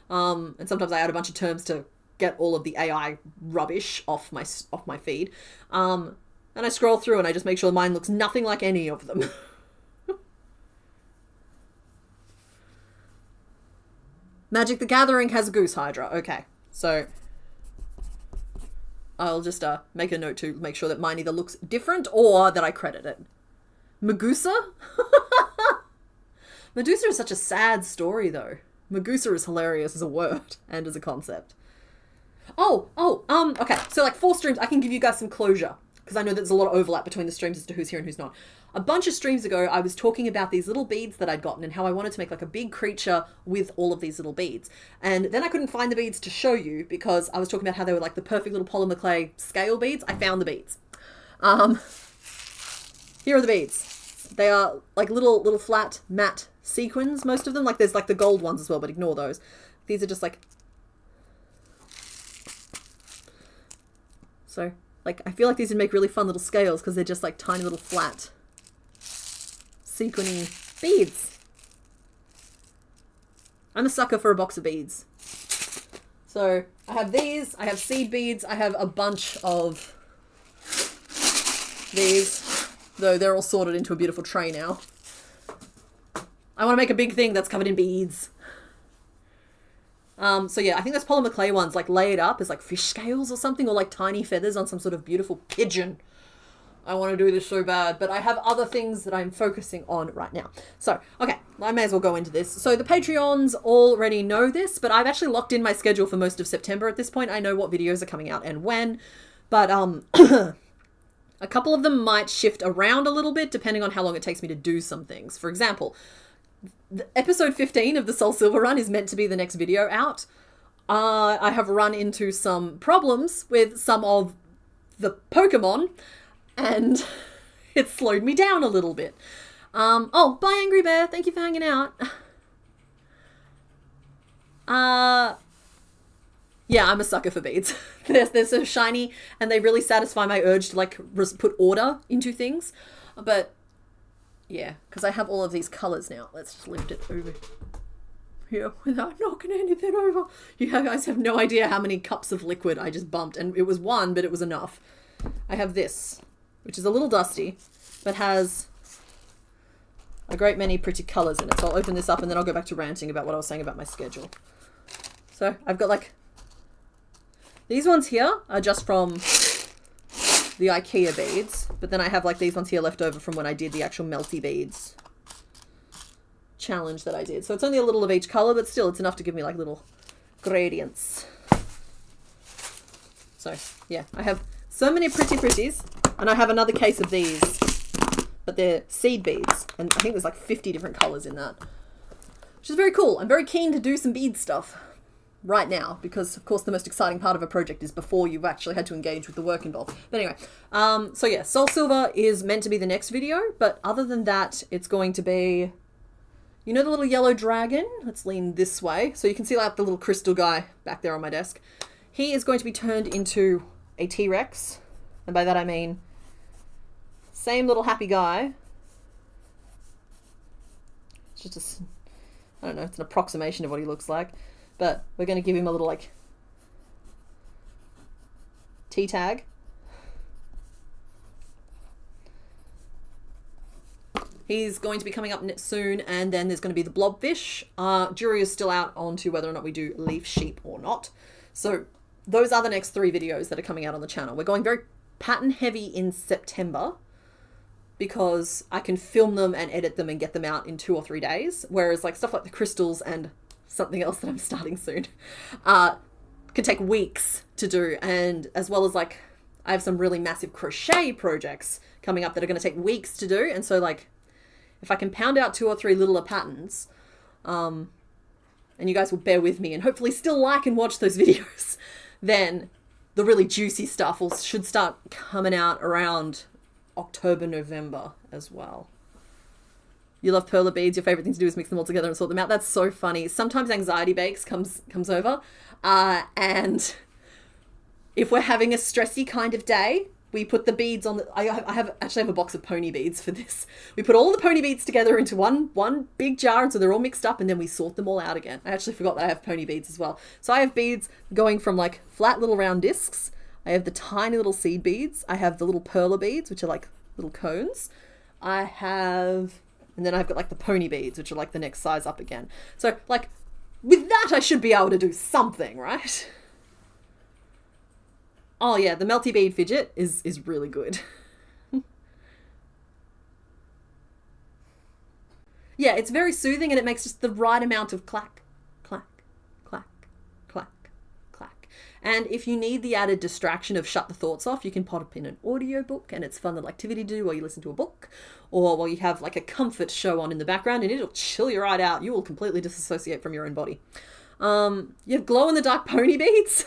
And sometimes I add a bunch of terms to get all of the AI rubbish off my feed. And I scroll through and I just make sure mine looks nothing like any of them. Magic the Gathering has a Goose Hydra. Okay, so I'll just make a note to make sure that mine either looks different or that I credit it. Megusa? Medusa is such a sad story, though. Megusa is hilarious as a word and as a concept. Okay. So like 4 streams, I can give you guys some closure because I know there's a lot of overlap between the streams as to who's here and who's not. A bunch of streams ago, I was talking about these little beads that I'd gotten and how I wanted to make like a big creature with all of these little beads. And then I couldn't find the beads to show you because I was talking about how they were like the perfect little polymer clay scale beads. I found the beads. Here are the beads. They are like little flat matte sequins, most of them. Like there's like the gold ones as well, but ignore those. These are just like... So, like, I feel like these would make really fun little scales because they're just like tiny little flat sequiny beads. I'm a sucker for a box of beads. So I have these, I have seed beads, I have a bunch of these, though they're all sorted into a beautiful tray now. I want to make a big thing that's covered in beads. So yeah, I think those polymer clay ones like lay it up as like fish scales or something, or like tiny feathers on some sort of beautiful pigeon. I want to do this so bad, but I have other things that I'm focusing on right now. So, okay, I may as well go into this. So the Patreons already know this, but I've actually locked in my schedule for most of September at this point. I know what videos are coming out and when, but a couple of them might shift around a little bit depending on how long it takes me to do some things. For example, episode 15 of the Soul Silver run is meant to be the next video out. I have run into some problems with some of the Pokemon, and it slowed me down a little bit. Oh, bye Angry Bear. Thank you for hanging out. Yeah, I'm a sucker for beads. They're so shiny and they really satisfy my urge to like put order into things. But yeah, because I have all of these colors now. Let's just lift it over here without knocking anything over. You guys have no idea how many cups of liquid I just bumped, and it was one, but it was enough. I have this, which is a little dusty, but has a great many pretty colors in it. So I'll open this up and then I'll go back to ranting about what I was saying about my schedule. So I've got like, these ones here are just from the IKEA beads, but then I have like these ones here left over from when I did the actual melty beads challenge that I did. So it's only a little of each color, but still it's enough to give me like little gradients. So yeah, I have so many pretties, and I have another case of these, but they're seed beads, and I think there's like 50 different colors in that, which is very cool. I'm very keen to do some bead stuff right now, because of course the most exciting part of a project is before you've actually had to engage with the work involved. But anyway, so yeah, Soul Silver is meant to be the next video, but other than that, it's going to be, you know the little yellow dragon? Let's lean this way. So you can see like the little crystal guy back there on my desk. He is going to be turned into a T-Rex, and by that I mean same little happy guy. It's just I don't know, it's an approximation of what he looks like. But we're going to give him a little, like, T-tag. He's going to be coming up soon, and then there's going to be the blobfish. Jury is still out on to whether or not we do leaf sheep or not. So those are the next 3 videos that are coming out on the channel. We're going very pattern heavy in September, because I can film them and edit them and get them out in 2 or 3 days. Whereas, like, stuff like the crystals and something else that I'm starting soon, can take weeks to do. And as well as like, I have some really massive crochet projects coming up that are going to take weeks to do. And so like, if I can pound out 2 or 3 littler patterns, and you guys will bear with me and hopefully still like and watch those videos, then the really juicy stuff should start coming out around October, November as well. You love perler beads. Your favorite thing to do is mix them all together and sort them out. That's so funny. Sometimes anxiety bakes comes over. And if we're having a stressy kind of day, we put the beads on the... I actually have a box of pony beads for this. We put all the pony beads together into one big jar, and so they're all mixed up, and then we sort them all out again. I actually forgot that I have pony beads as well. So I have beads going from like flat little round discs. I have the tiny little seed beads. I have the little perler beads, which are like little cones. And then I've got like the pony beads, which are like the next size up again. So like with that, I should be able to do something, right? Oh yeah, the melty bead fidget is really good. Yeah, it's very soothing and it makes just the right amount of clack, clack, clack, clack, clack. And if you need the added distraction of shut the thoughts off, you can pop in an audiobook, and it's a fun little activity to do while you listen to a book, or while you have like a comfort show on in the background, and it'll chill you right out. You will completely disassociate from your own body. You have glow-in-the-dark pony beads.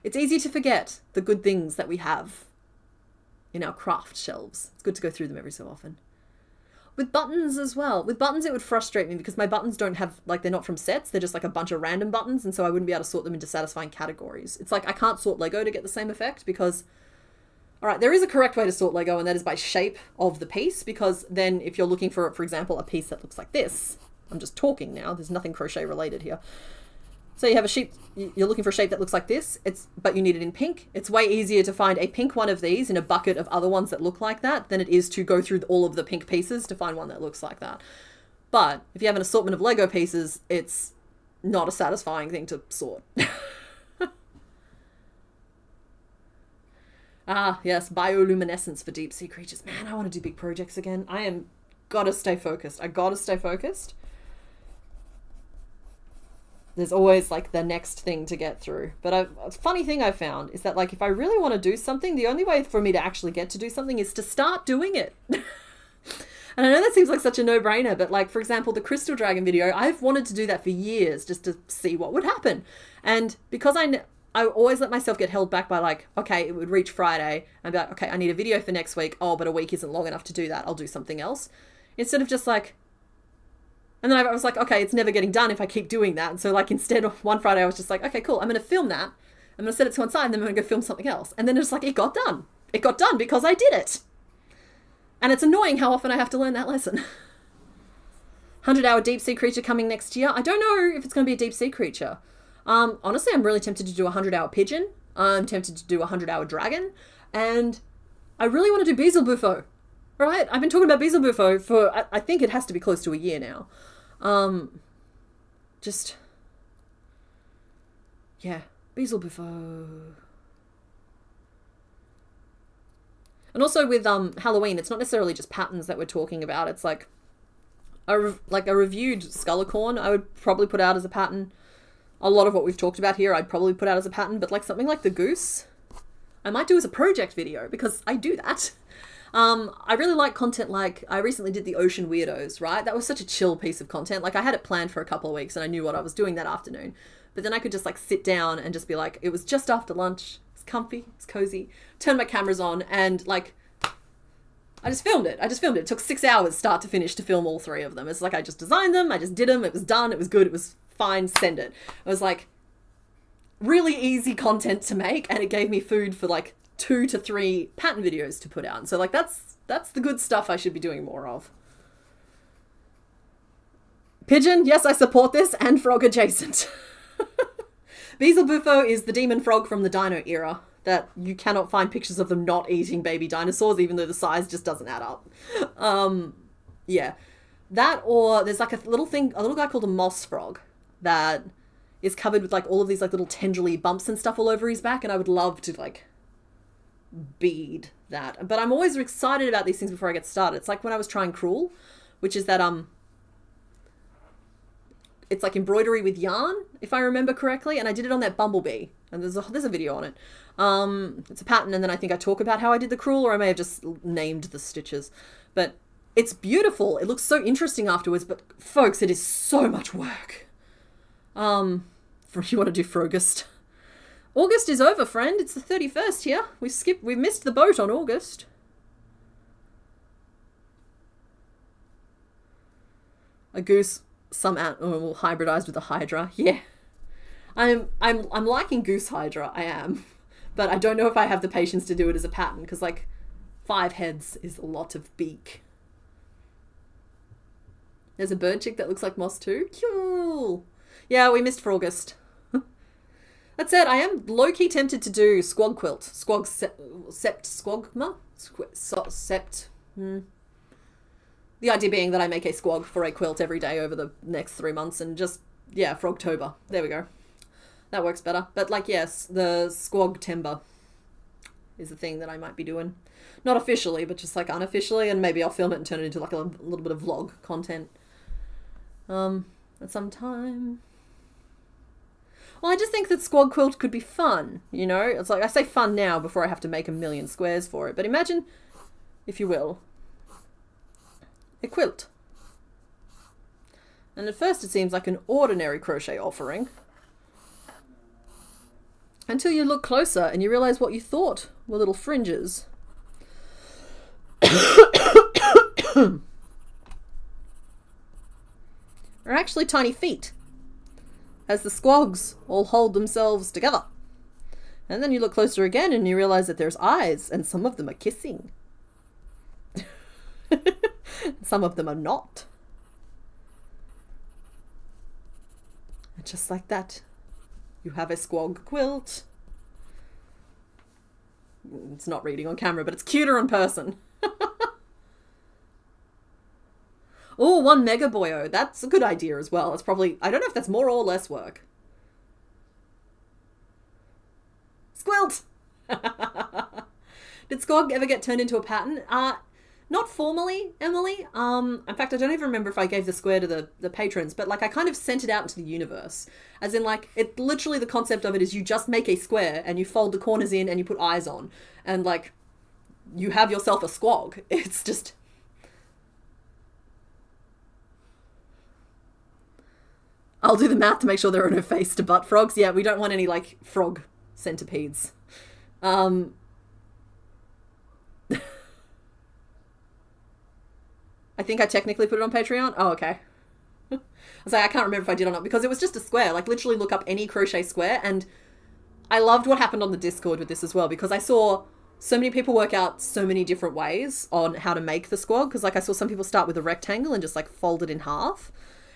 It's easy to forget the good things that we have in our craft shelves. It's good to go through them every so often. With buttons as well. With buttons, it would frustrate me because my buttons don't have, like, they're not from sets. They're just like a bunch of random buttons, and so I wouldn't be able to sort them into satisfying categories. It's like I can't sort Lego to get the same effect because... Alright, there is a correct way to sort Lego, and that is by shape of the piece, because then if you're looking for example, a piece that looks like this... I'm just talking now. There's nothing crochet related here. So you have a shape, you're looking for a shape that looks like this, but you need it in pink. It's way easier to find a pink one of these in a bucket of other ones that look like that than it is to go through all of the pink pieces to find one that looks like that. But if you have an assortment of Lego pieces, it's not a satisfying thing to sort. Ah, yes, bioluminescence for deep sea creatures. Man, I want to do big projects again. Gotta stay focused. I gotta stay focused. There's always like the next thing to get through. But a funny thing I found is that like if I really want to do something, the only way for me to actually get to do something is to start doing it. And I know that seems like such a no-brainer, but like for example, the Crystal Dragon video, I've wanted to do that for years just to see what would happen. And because I always let myself get held back by like, okay, it would reach Friday. I'd be like, okay, I need a video for next week. Oh, but a week isn't long enough to do that. I'll do something else. Instead of just like... And then I was like, okay, it's never getting done if I keep doing that. And so like instead of one Friday, I was just like, okay, cool. I'm going to film that. I'm going to set it to one side and then I'm going to go film something else. And then it's like, it got done. It got done because I did it. And it's annoying how often I have to learn that lesson. 100-hour deep sea creature coming next year. I don't know if it's going to be a deep sea creature. Honestly, I'm really tempted to do a 100-hour pigeon. I'm tempted to do a 100-hour dragon. And I really want to do Beelzebufo. Right? I've been talking about Beelzebufo for, I think it has to be close to a year now. Yeah, Beelzebufo. And also with Halloween, it's not necessarily just patterns that we're talking about. It's like a reviewed Skullicorn I would probably put out as a pattern. A lot of what we've talked about here I'd probably put out as a pattern, but like something like the goose, I might do as a project video because I do that. I really like content like, I recently did the Ocean Weirdos, right? That was such a chill piece of content. Like I had it planned for a couple of weeks and I knew what I was doing that afternoon. But then I could just like sit down and just be like, it was just after lunch. It's comfy, it's cozy. Turn my cameras on and like, I just filmed it. It took 6 hours start to finish to film all 3 of them. It's like I just designed them, I just did them, it was done, it was good, it was fine, send it. It was like really easy content to make and it gave me food for like 2 to 3 pattern videos to put out. And so like that's the good stuff I should be doing more of. Pigeon, yes, I support this, and frog adjacent. Beelzebufo is the demon frog from the dino era that you cannot find pictures of them not eating baby dinosaurs, even though the size just doesn't add up. Yeah. That, or there's like a little guy called a moss frog that is covered with like all of these like little tendrily bumps and stuff all over his back, and I would love to like bead that. But I'm always excited about these things before I get started. It's like when I was trying Cruel, which is that it's like embroidery with yarn, if I remember correctly, and I did it on that bumblebee, and there's a video on it. It's a pattern, and then I think I talk about how I did the Cruel, or I may have just named the stitches. But it's beautiful. It looks so interesting afterwards, but folks, it is so much work. You want to do Frogust. August is over, friend. It's the 31st here. We missed the boat on August. A goose, some animal hybridized with a hydra. Yeah. I'm liking goose hydra. I am. But I don't know if I have the patience to do it as a pattern, because like 5 heads is a lot of beak. There's a bird chick that looks like moss too. Cool. Yeah, we missed for August. That said, I am low-key tempted to do squog quilt. Squogma? Sept. The idea being that I make a squog for a quilt every day over the next 3 months and just, yeah, Frogtober. There we go. That works better. But like, yes, the squog timber is the thing that I might be doing. Not officially, but just like unofficially, and maybe I'll film it and turn it into like a little bit of vlog content. At some time. Well, I just think that squog quilt could be fun, you know? It's like, I say fun now before I have to make a million squares for it, but imagine, if you will, a quilt. And at first it seems like an ordinary crochet offering, until you look closer and you realize what you thought were little fringes. Are actually tiny feet, as the squogs all hold themselves together. And then you look closer again and you realize that there's eyes, and some of them are kissing. Some of them are not. And just like that, you have a squog quilt. It's not reading on camera, but it's cuter in person. Oh, 1 mega boyo. That's a good idea as well. It's probably, I don't know if that's more or less work. Squilt! Did squog ever get turned into a pattern? Not formally, Emily. In fact, I don't even remember if I gave the square to the patrons, but like I kind of sent it out into the universe. As in like, it literally, the concept of it is you just make a square and you fold the corners in and you put eyes on. And like, you have yourself a squog. It's just... I'll do the math to make sure there are no face to butt frogs. Yeah, we don't want any like frog centipedes. I think I technically put it on Patreon. Oh, okay. I was like, I can't remember if I did or not, because it was just a square. Like, literally look up any crochet square. And I loved what happened on the Discord with this as well, because I saw so many people work out so many different ways on how to make the squad. Because like I saw some people start with a rectangle and just like fold it in half.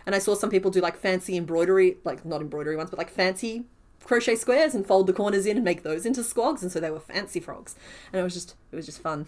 And I saw some people do like fancy embroidery, like not embroidery ones, but like fancy crochet squares and fold the corners in and make those into squogs. And so they were fancy frogs. And it was just fun.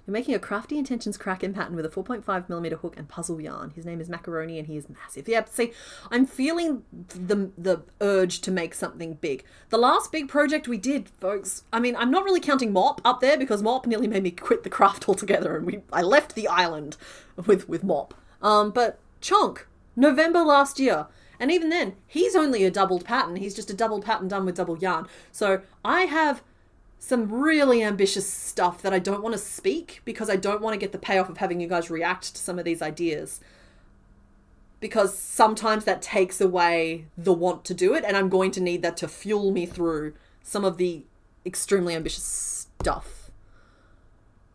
You're making a crafty intentions Kraken pattern with a 4.5mm hook and puzzle yarn. His name is Macaroni and he is massive. Yeah, see, I'm feeling the urge to make something big. The last big project we did, folks, I mean, I'm not really counting Mop up there because Mop nearly made me quit the craft altogether and I left the island with Mop. But Chonk, November last year. And even then, he's only a doubled pattern. He's just a doubled pattern done with double yarn. So I have some really ambitious stuff that I don't want to speak because I don't want to get the payoff of having you guys react to some of these ideas. Because sometimes that takes away the want to do it, and I'm going to need that to fuel me through some of the extremely ambitious stuff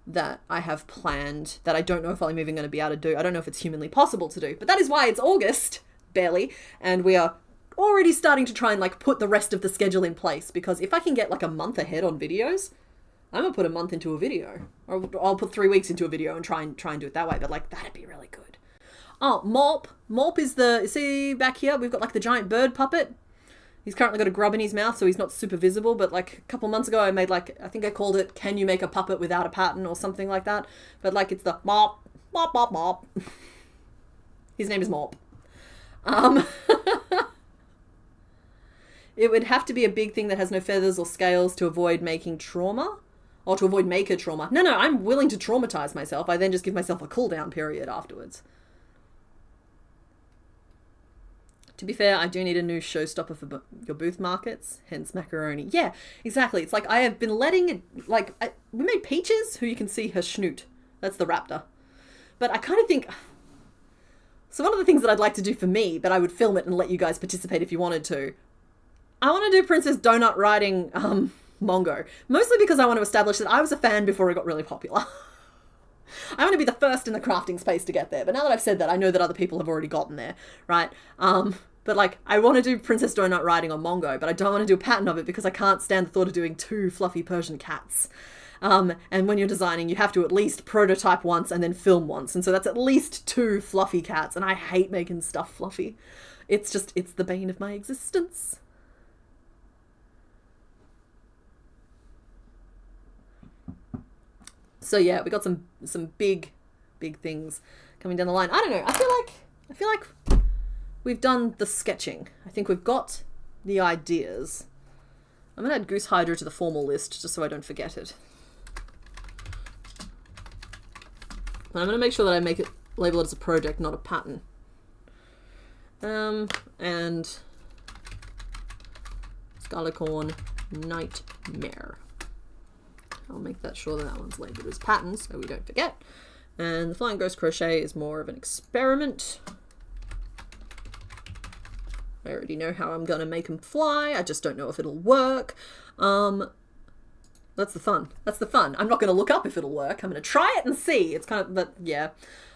that I have planned that I don't know if I'm even going to be able to do. I don't know if it's humanly possible to do. But that is why it's August, barely, and we are already starting to try and like put the rest of the schedule in place, because if I can get like a month ahead on videos, I'm gonna put a month into a video, or I'll put 3 weeks into a video and try and do it that way. But like, that'd be really good. Oh, Mop is the, see back here, we've got like the giant bird puppet. He's currently got a grub in his mouth, so he's not super visible, but like a couple months ago I made like, I think I called it, can you make a puppet without a pattern or something like that. But like, it's the Mop. His name is Mop. It would have to be a big thing that has no feathers or scales to avoid making trauma. Or to avoid maker trauma. No, I'm willing to traumatize myself. I then just give myself a cool-down period afterwards. To be fair, I do need a new showstopper for your booth markets. Hence macaroni. Yeah, exactly. It's like I have been letting it... Like, we made Peaches, who you can see her snoot. That's the raptor. But I kind of think... So one of the things that I'd like to do for me, but I would film it and let you guys participate if you wanted to... I want to do Princess Donut riding Mongo. Mostly because I want to establish that I was a fan before it got really popular. I want to be the first in the crafting space to get there. But now that I've said that, I know that other people have already gotten there, right? But like, I want to do Princess Donut riding on Mongo, but I don't want to do a pattern of it because I can't stand the thought of doing 2 fluffy Persian cats. And when you're designing, you have to at least prototype once and then film once. And so that's at least 2 fluffy cats. And I hate making stuff fluffy. It's the bane of my existence. So yeah, we got some big things coming down the line. I don't know. I feel like we've done the sketching. I think we've got the ideas. I'm going to add Goose Hydra to the formal list just so I don't forget it. And I'm going to make sure that I label it as a project, not a pattern. And Scarlicorn Nightmare. I'll make that sure that one's labeled as patterns so we don't forget. And the Flying Ghost Crochet is more of an experiment. I already know how I'm going to make them fly. I just don't know if it'll work. That's the fun. That's the fun. I'm not going to look up if it'll work. I'm going to try it and see. It's kind of, but yeah.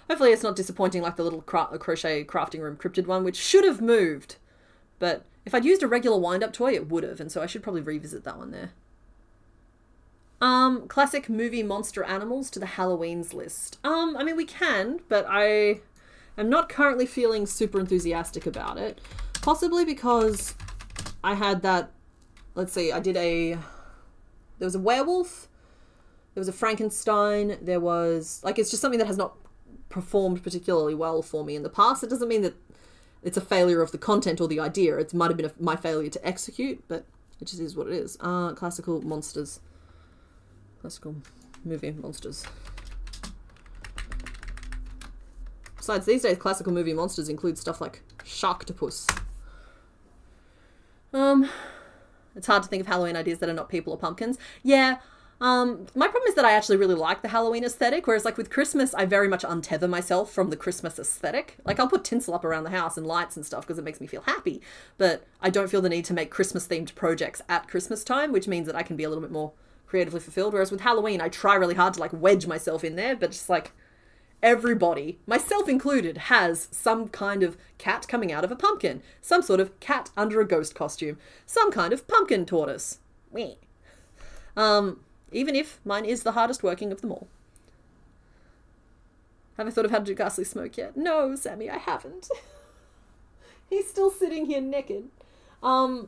Hopefully it's not disappointing like the little crochet crafting room cryptid one, which should have moved. But if I'd used a regular wind-up toy, it would have. And so I should probably revisit that one there. Classic movie monster animals to the Halloweens list. I mean, we can, but I am not currently feeling super enthusiastic about it. Possibly because I had that, let's see, there was a werewolf, there was a Frankenstein, there was, like, it's just something that has not performed particularly well for me in the past. It doesn't mean that it's a failure of the content or the idea. It might have been my failure to execute, but it just is what it is. Classical monsters. Classical movie monsters. Besides, these days, classical movie monsters include stuff like Sharktopus. It's hard to think of Halloween ideas that are not people or pumpkins. Yeah, my problem is that I actually really like the Halloween aesthetic, whereas like with Christmas, I very much untether myself from the Christmas aesthetic. Like I'll put tinsel up around the house and lights and stuff because it makes me feel happy, but I don't feel the need to make Christmas-themed projects at Christmas time, which means that I can be a little bit more creatively fulfilled. Whereas with Halloween, I try really hard to like wedge myself in there, but just like everybody, myself included, has some kind of cat coming out of a pumpkin, some sort of cat under a ghost costume, some kind of pumpkin tortoise. Wee. Even if mine is the hardest working of them all. Have I thought of how to do ghastly smoke yet? No, Sammy, I haven't. He's still sitting here naked. My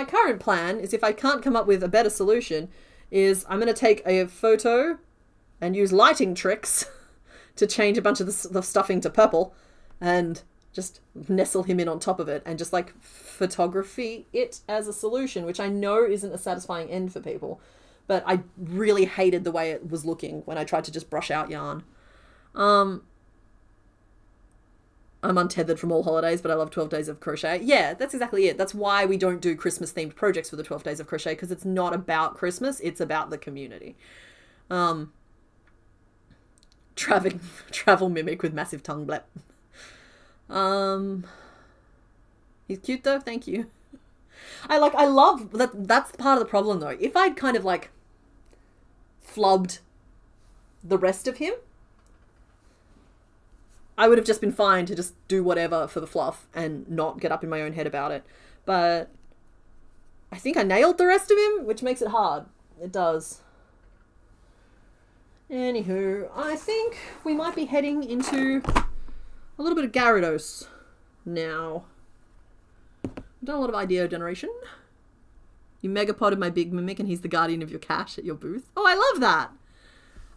current plan is, if I can't come up with a better solution, is I'm going to take a photo and use lighting tricks to change a bunch of the stuffing to purple and just nestle him in on top of it and just like photography it as a solution, which I know isn't a satisfying end for people, but I really hated the way it was looking when I tried to just brush out yarn. I'm untethered from all holidays, but I love 12 Days of Crochet. Yeah, that's exactly it. That's why we don't do Christmas-themed projects for the 12 Days of Crochet, because it's not about Christmas, it's about the community. Travel mimic with massive tongue blep. He's cute though, thank you. I love that. That's part of the problem though. If I'd kind of like flubbed the rest of him, I would have just been fine to just do whatever for the fluff and not get up in my own head about it. But I think I nailed the rest of him, which makes it hard. It does. Anywho, I think we might be heading into a little bit of Gyarados now. I've done a lot of idea generation. You megapoded my big mimic and he's the guardian of your cat at your booth. Oh, I love that!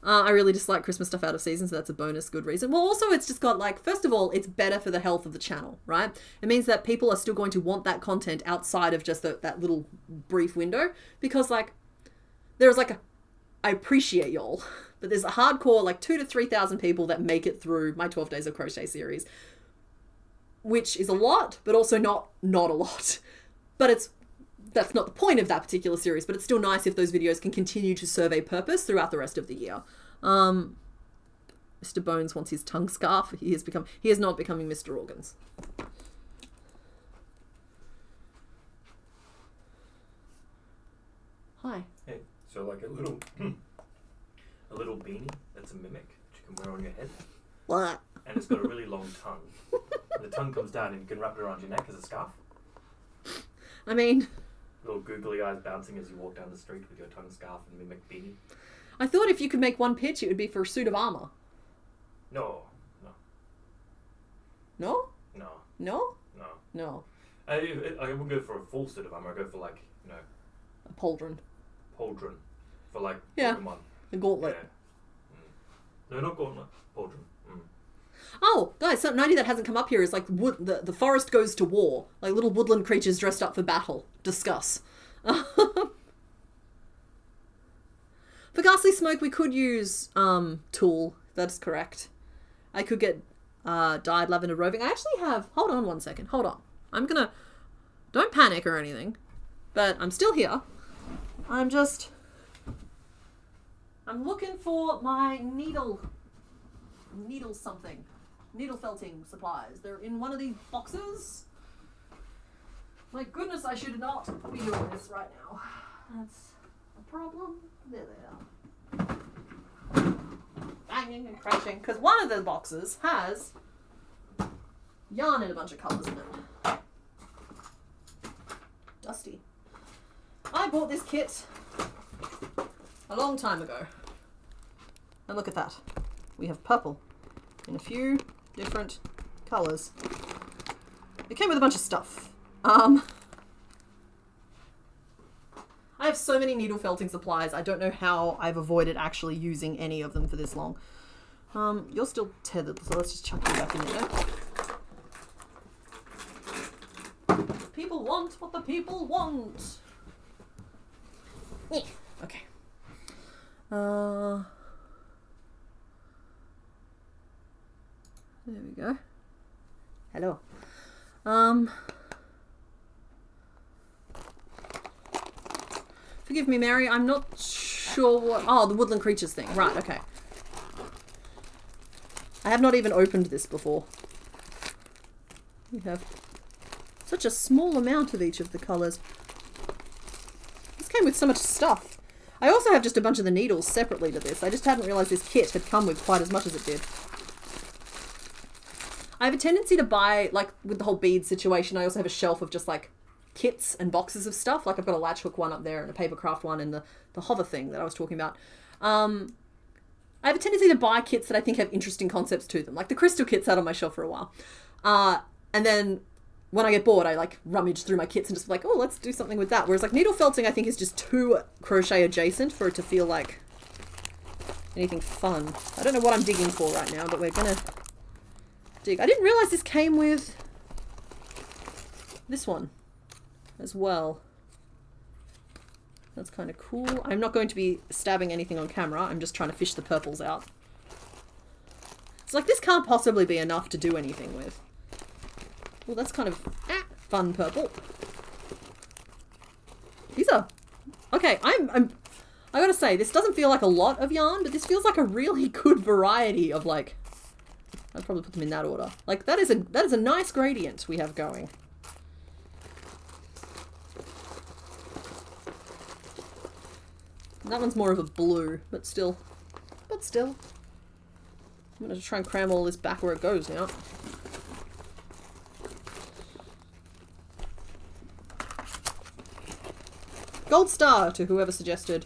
I really dislike Christmas stuff out of season, so that's a bonus good reason. Well, also it's just got like, first of all, it's better for the health of the channel, right? It means that people are still going to want that content outside of just that little brief window, because like, there's like I appreciate y'all, but there's a hardcore like 2,000 to 3,000 people that make it through my 12 Days of Crochet series, which is a lot, but also not a lot. But that's not the point of that particular series, but it's still nice if those videos can continue to serve a purpose throughout the rest of the year. Mr. Bones wants his tongue scarf. He is not becoming Mr. Organs. Why? Hey, so like a little beanie that's a mimic that you can wear on your head. What? And it's got a really long tongue. And the tongue comes down and you can wrap it around your neck as a scarf. I mean... Little googly eyes bouncing as you walk down the street with your tongue scarf and mimic beanie. I thought if you could make one pitch, it would be for a suit of armor. No. No? No. No? No. No. I wouldn't go for a full suit of armor. I go for like, you know... A pauldron. Pauldron. For like Yeah. Pokemon. A gauntlet. Yeah. No, not gauntlet. Pauldron. Oh, guys, something ninety that hasn't come up here is like the forest goes to war. Like little woodland creatures dressed up for battle. Discuss. For Ghastly Smoke, we could use Tool. That's correct. I could get Dyed Lavender Roving. I actually have... Hold on one second. Hold on. I'm gonna... Don't panic or anything. But I'm still here. I'm looking for my needle something. Needle felting supplies. They're in one of these boxes. My goodness, I should not be doing this right now. That's a problem. There they are. Banging and crashing. Because one of the boxes has yarn in a bunch of colours in it. Dusty. I bought this kit a long time ago. And look at that. We have purple in a few different colours. It came with a bunch of stuff. I have so many needle felting supplies. I don't know how I've avoided actually using any of them for this long. You're still tethered, so let's just chuck you back in there. People want what the people want. Yeah. Okay. There we go. Hello. Forgive me, Mary. I'm not sure what... Oh, the woodland creatures thing. Right, okay. I have not even opened this before. We have such a small amount of each of the colours. This came with so much stuff. I also have just a bunch of the needles separately to this. I just hadn't realised this kit had come with quite as much as it did. I have a tendency to buy, like, with the whole bead situation, I also have a shelf of just, like, kits and boxes of stuff. Like, I've got a latch hook one up there and a papercraft one and the hover thing that I was talking about. I have a tendency to buy kits that I think have interesting concepts to them. Like, the crystal kit sat on my shelf for a while. And then when I get bored, I, like, rummage through my kits and just be like, oh, let's do something with that. Whereas, like, needle felting, I think, is just too crochet adjacent for it to feel like anything fun. I don't know what I'm digging for right now, but we're gonna... dig. I didn't realise this came with this one as well. That's kind of cool. I'm not going to be stabbing anything on camera. I'm just trying to fish the purples out. It's like this can't possibly be enough to do anything with. Well, that's kind of fun purple. These are... Okay, I gotta say, this doesn't feel like a lot of yarn, but this feels like a really good variety of, like... I'd probably put them in that order. Like, that is a nice gradient we have going. That one's more of a blue, but still. I'm gonna try and cram all this back where it goes now. Gold star to whoever suggested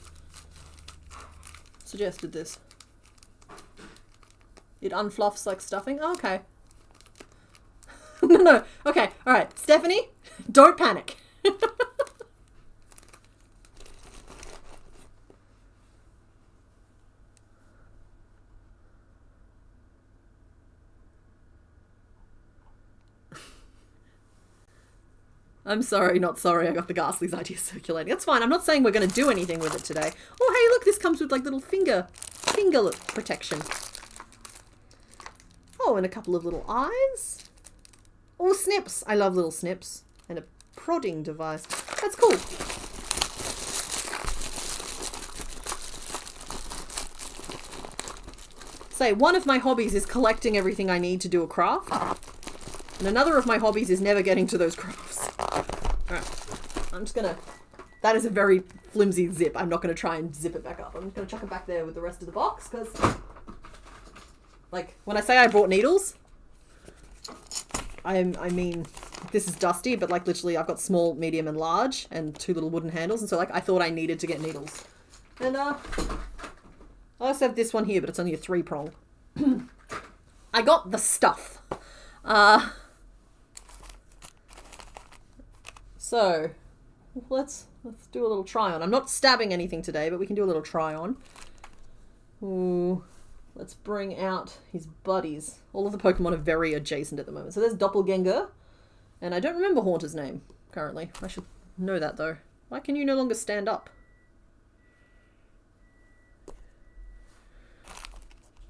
this. It unfluffs like stuffing? Oh, okay. No. Okay, alright. Stephanie, don't panic. I'm sorry, not sorry. I got the Ghastly's idea circulating. That's fine. I'm not saying we're going to do anything with it today. Oh, hey, look, this comes with like little finger protection. Oh, and a couple of little eyes. Oh, snips. I love little snips. And a prodding device. That's cool. Say, one of my hobbies is collecting everything I need to do a craft. And another of my hobbies is never getting to those crafts. Alright. I'm just gonna That is a very flimsy zip. I'm not going to try and zip it back up. I'm just going to chuck it back there with the rest of the box because, like, when I say I brought needles, I mean, this is dusty, but, like, literally I've got small, medium, and large and 2 little wooden handles. And so, like, I thought I needed to get needles. And, I also have this one here, but it's only a 3-prong. I got the stuff. So, let's do a little try on. I'm not stabbing anything today, but we can do a little try on. Ooh, let's bring out his buddies. All of the Pokemon are very adjacent at the moment. So there's Doppelganger, and I don't remember Haunter's name currently. I should know that though. Why can you no longer stand up?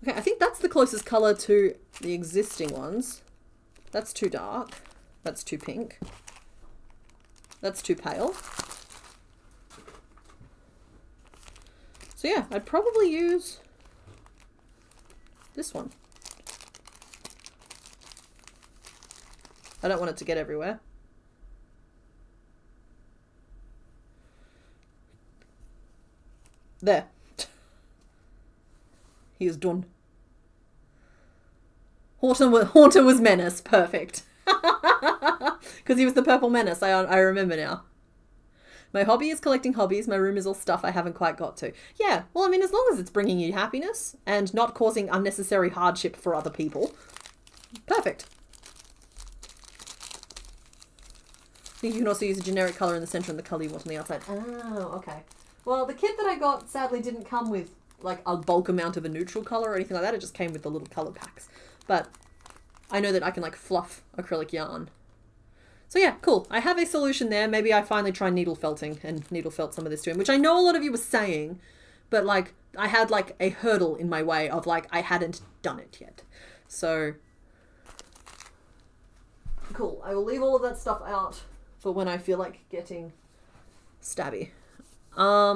Okay, I think that's the closest colour to the existing ones. That's too dark. That's too pink. That's too pale. So yeah, I'd probably use this one. I don't want it to get everywhere. There. He is done. Haunter was Menace. Perfect. Because he was the purple menace. I remember now. My hobby is collecting hobbies. My room is all stuff I haven't quite got to. Yeah, well, I mean, as long as it's bringing you happiness and not causing unnecessary hardship for other people. Perfect. I think you can also use a generic colour in the centre and the colour you want on the outside. Oh, okay. Well, the kit that I got sadly didn't come with like a bulk amount of a neutral colour or anything like that. It just came with the little colour packs. But I know that I can like fluff acrylic yarn. So yeah, cool. I have a solution there. Maybe I finally try needle felting and needle felt some of this to him, which I know a lot of you were saying, but like I had like a hurdle in my way of like I hadn't done it yet. So cool. I will leave all of that stuff out for when I feel like getting stabby.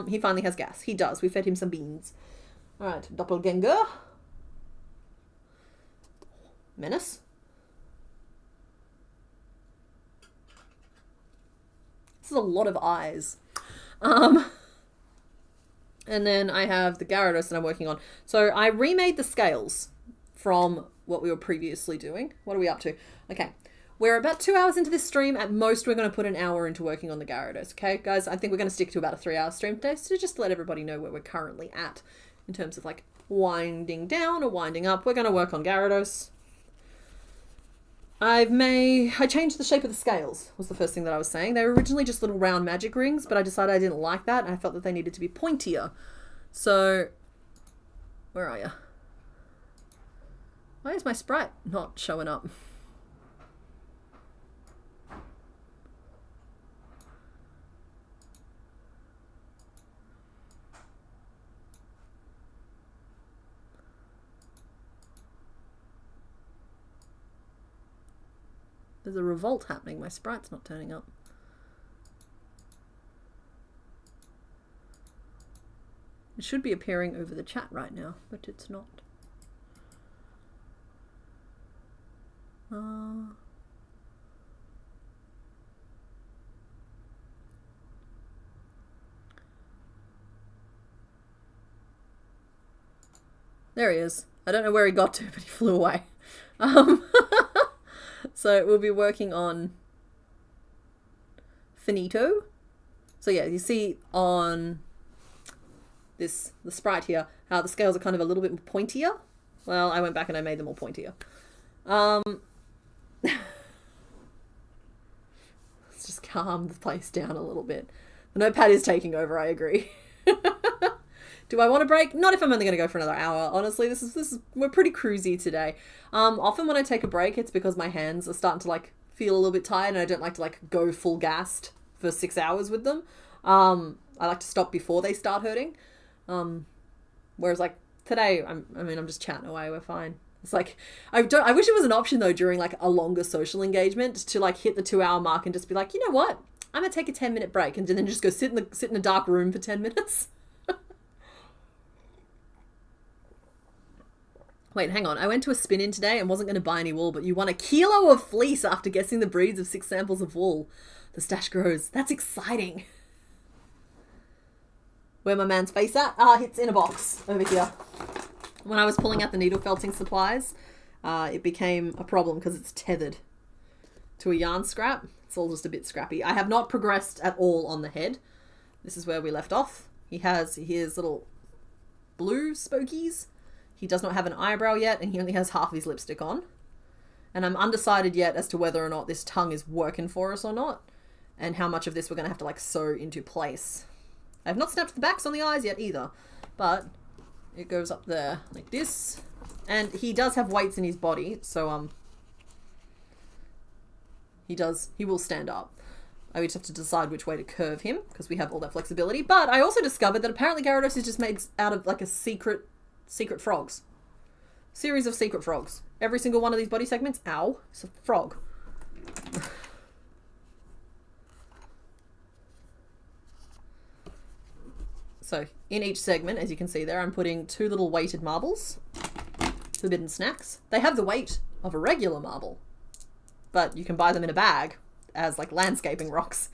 He finally has gas. He does. We fed him some beans. All right, Doppelganger. Menace. This is a lot of eyes. And then I have the Gyarados that I'm working on. So I remade the scales from what we were previously doing. What are we up to? Okay. We're about 2 hours into this stream. At most, we're going to put an hour into working on the Gyarados. Okay, guys? I think we're going to stick to about a 3-hour stream today. So just to let everybody know where we're currently at in terms of like winding down or winding up. We're going to work on Gyarados. I changed the shape of the scales, was the first thing that I was saying. They were originally just little round magic rings, but I decided I didn't like that, and I felt that they needed to be pointier. So, where are you? Why is my sprite not showing up? There's a revolt happening. My sprite's not turning up. It should be appearing over the chat right now, but it's not. There he is. I don't know where he got to, but he flew away. So we'll be working on Finito. So yeah, you see on the sprite here, how the scales are kind of a little bit pointier. Well, I went back and I made them all pointier. Let's just calm the place down a little bit. The notepad is taking over, I agree. Do I want a break? Not if I'm only going to go for another hour. Honestly, this is we're pretty cruisy today. Often when I take a break, it's because my hands are starting to like feel a little bit tired, and I don't like to like go full gassed for 6 hours with them. I like to stop before they start hurting. Whereas like today, I'm just chatting away. We're fine. It's like I wish it was an option though during like a longer social engagement to like hit the 2-hour mark and just be like, you know what? I'm gonna take a 10-minute break and then just go sit in a dark room for 10 minutes. Wait, hang on. I went to a spin-in today and wasn't going to buy any wool, but you won a kilo of fleece after guessing the breeds of 6 samples of wool. The stash grows. That's exciting. where my man's face at? It's in a box over here. When I was pulling out the needle felting supplies, it became a problem because it's tethered to a yarn scrap. It's all just a bit scrappy. I have not progressed at all on the head. This is where we left off. He has his little blue spokies. He does not have an eyebrow yet, and he only has half his lipstick on. And I'm undecided yet as to whether or not this tongue is working for us or not, and how much of this we're going to have to like sew into place. I have not snapped the backs on the eyes yet either, but it goes up there like this. And he does have weights in his body, so he will stand up. I would have to decide which way to curve him, because we have all that flexibility. But I also discovered that apparently Gyarados is just made out of like a secret frogs. Series of secret frogs. Every single one of these body segments, ow, it's a frog. So in each segment, as you can see there, I'm putting 2 little weighted marbles. Forbidden snacks. They have the weight of a regular marble, but you can buy them in a bag as like landscaping rocks.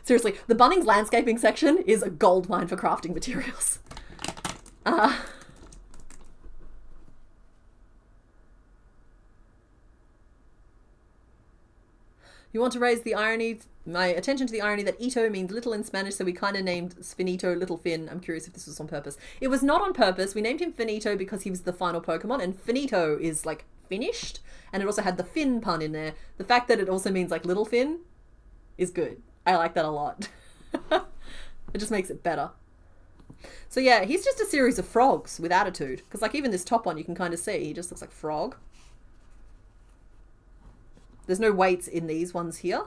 Seriously, the Bunnings landscaping section is a goldmine for crafting materials. You want to raise my attention to the irony that Ito means little in Spanish, so we kind of named Finito Little Fin. I'm curious if this was on purpose. It was not on purpose. We named him Finito because he was the final Pokemon, and Finito is like finished, and it also had the fin pun in there. The fact that it also means like little fin is good. I like that a lot. It just makes it better. So yeah, he's just a series of frogs with attitude, because like even this top one you can kind of see, he just looks like frog. There's no weights in these ones here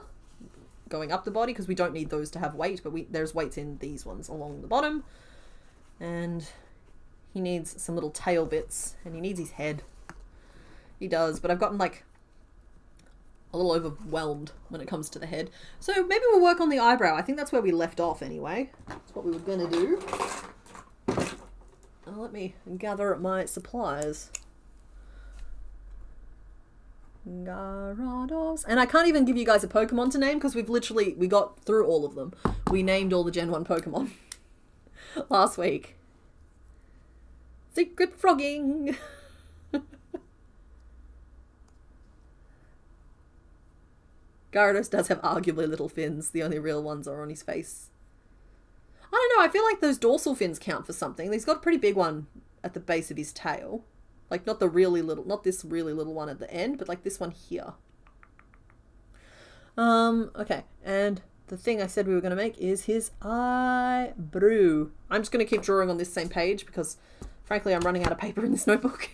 going up the body, because we don't need those to have weight, but there's weights in these ones along the bottom. And he needs some little tail bits, and he needs his head. He does, but I've gotten like a little overwhelmed when it comes to the head. So maybe we'll work on the eyebrow. I think that's where we left off anyway. That's what we were gonna do. Let me gather up my supplies. Gyarados. And I can't even give you guys a Pokemon to name, because we got through all of them. We named all the Gen 1 Pokemon last week. Secret frogging. Gyarados does have arguably little fins. The only real ones are on his face. I don't know, I feel like those dorsal fins count for something. He's got a pretty big one at the base of his tail. Like not this really little one at the end, but like this one here. Okay, and the thing I said we were going to make is his eyebrow. I'm just going to keep drawing on this same page because frankly I'm running out of paper in this notebook.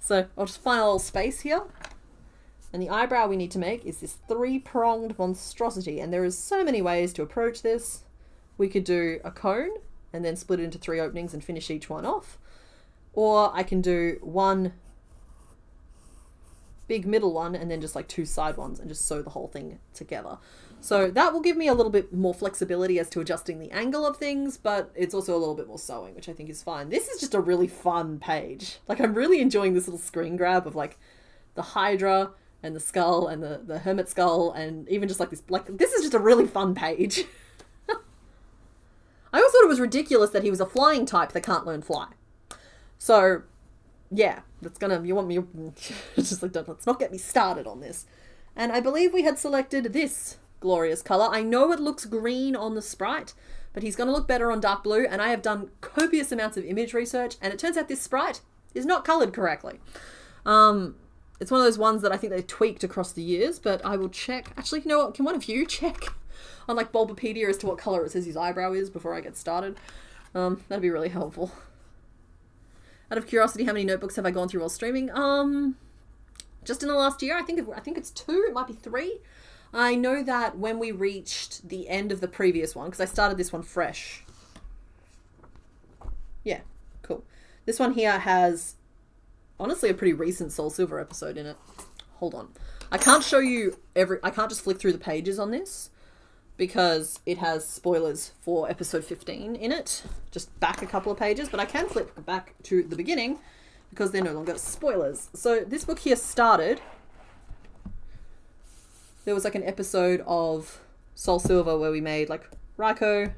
So I'll just find a little space here. And the eyebrow we need to make is this 3-pronged monstrosity, and there is so many ways to approach this. We could do a cone and then split it into 3 openings and finish each one off. Or I can do one big middle one and then just like 2 side ones and just sew the whole thing together. So that will give me a little bit more flexibility as to adjusting the angle of things, but it's also a little bit more sewing, which I think is fine. This is just a really fun page. Like I'm really enjoying this little screen grab of like the Hydra and the skull and the hermit skull, and even just like this is just a really fun page. I always thought it was ridiculous that he was a flying type that can't learn fly. So, yeah, let's not get me started on this. And I believe we had selected this glorious color. I know it looks green on the sprite, but he's going to look better on dark blue, and I have done copious amounts of image research, and it turns out this sprite is not colored correctly. It's one of those ones that I think they tweaked across the years, but I will check. Actually, you know what? Can one of you check on like Bulbapedia as to what color it says his eyebrow is before I get started? That'd be really helpful. Out of curiosity, how many notebooks have I gone through while streaming? Just in the last year, I think it's 2, it might be 3. I know that when we reached the end of the previous one, because I started this one fresh. Yeah, cool. This one here has, honestly, a pretty recent Soul Silver episode in it. Hold on. I can't show you I can't just flick through the pages on this, because it has spoilers for episode 15 in it. Just back a couple of pages, but I can flip back to the beginning because they're no longer spoilers. So this book here started, there was like an episode of Soul Silver where we made like Raikou,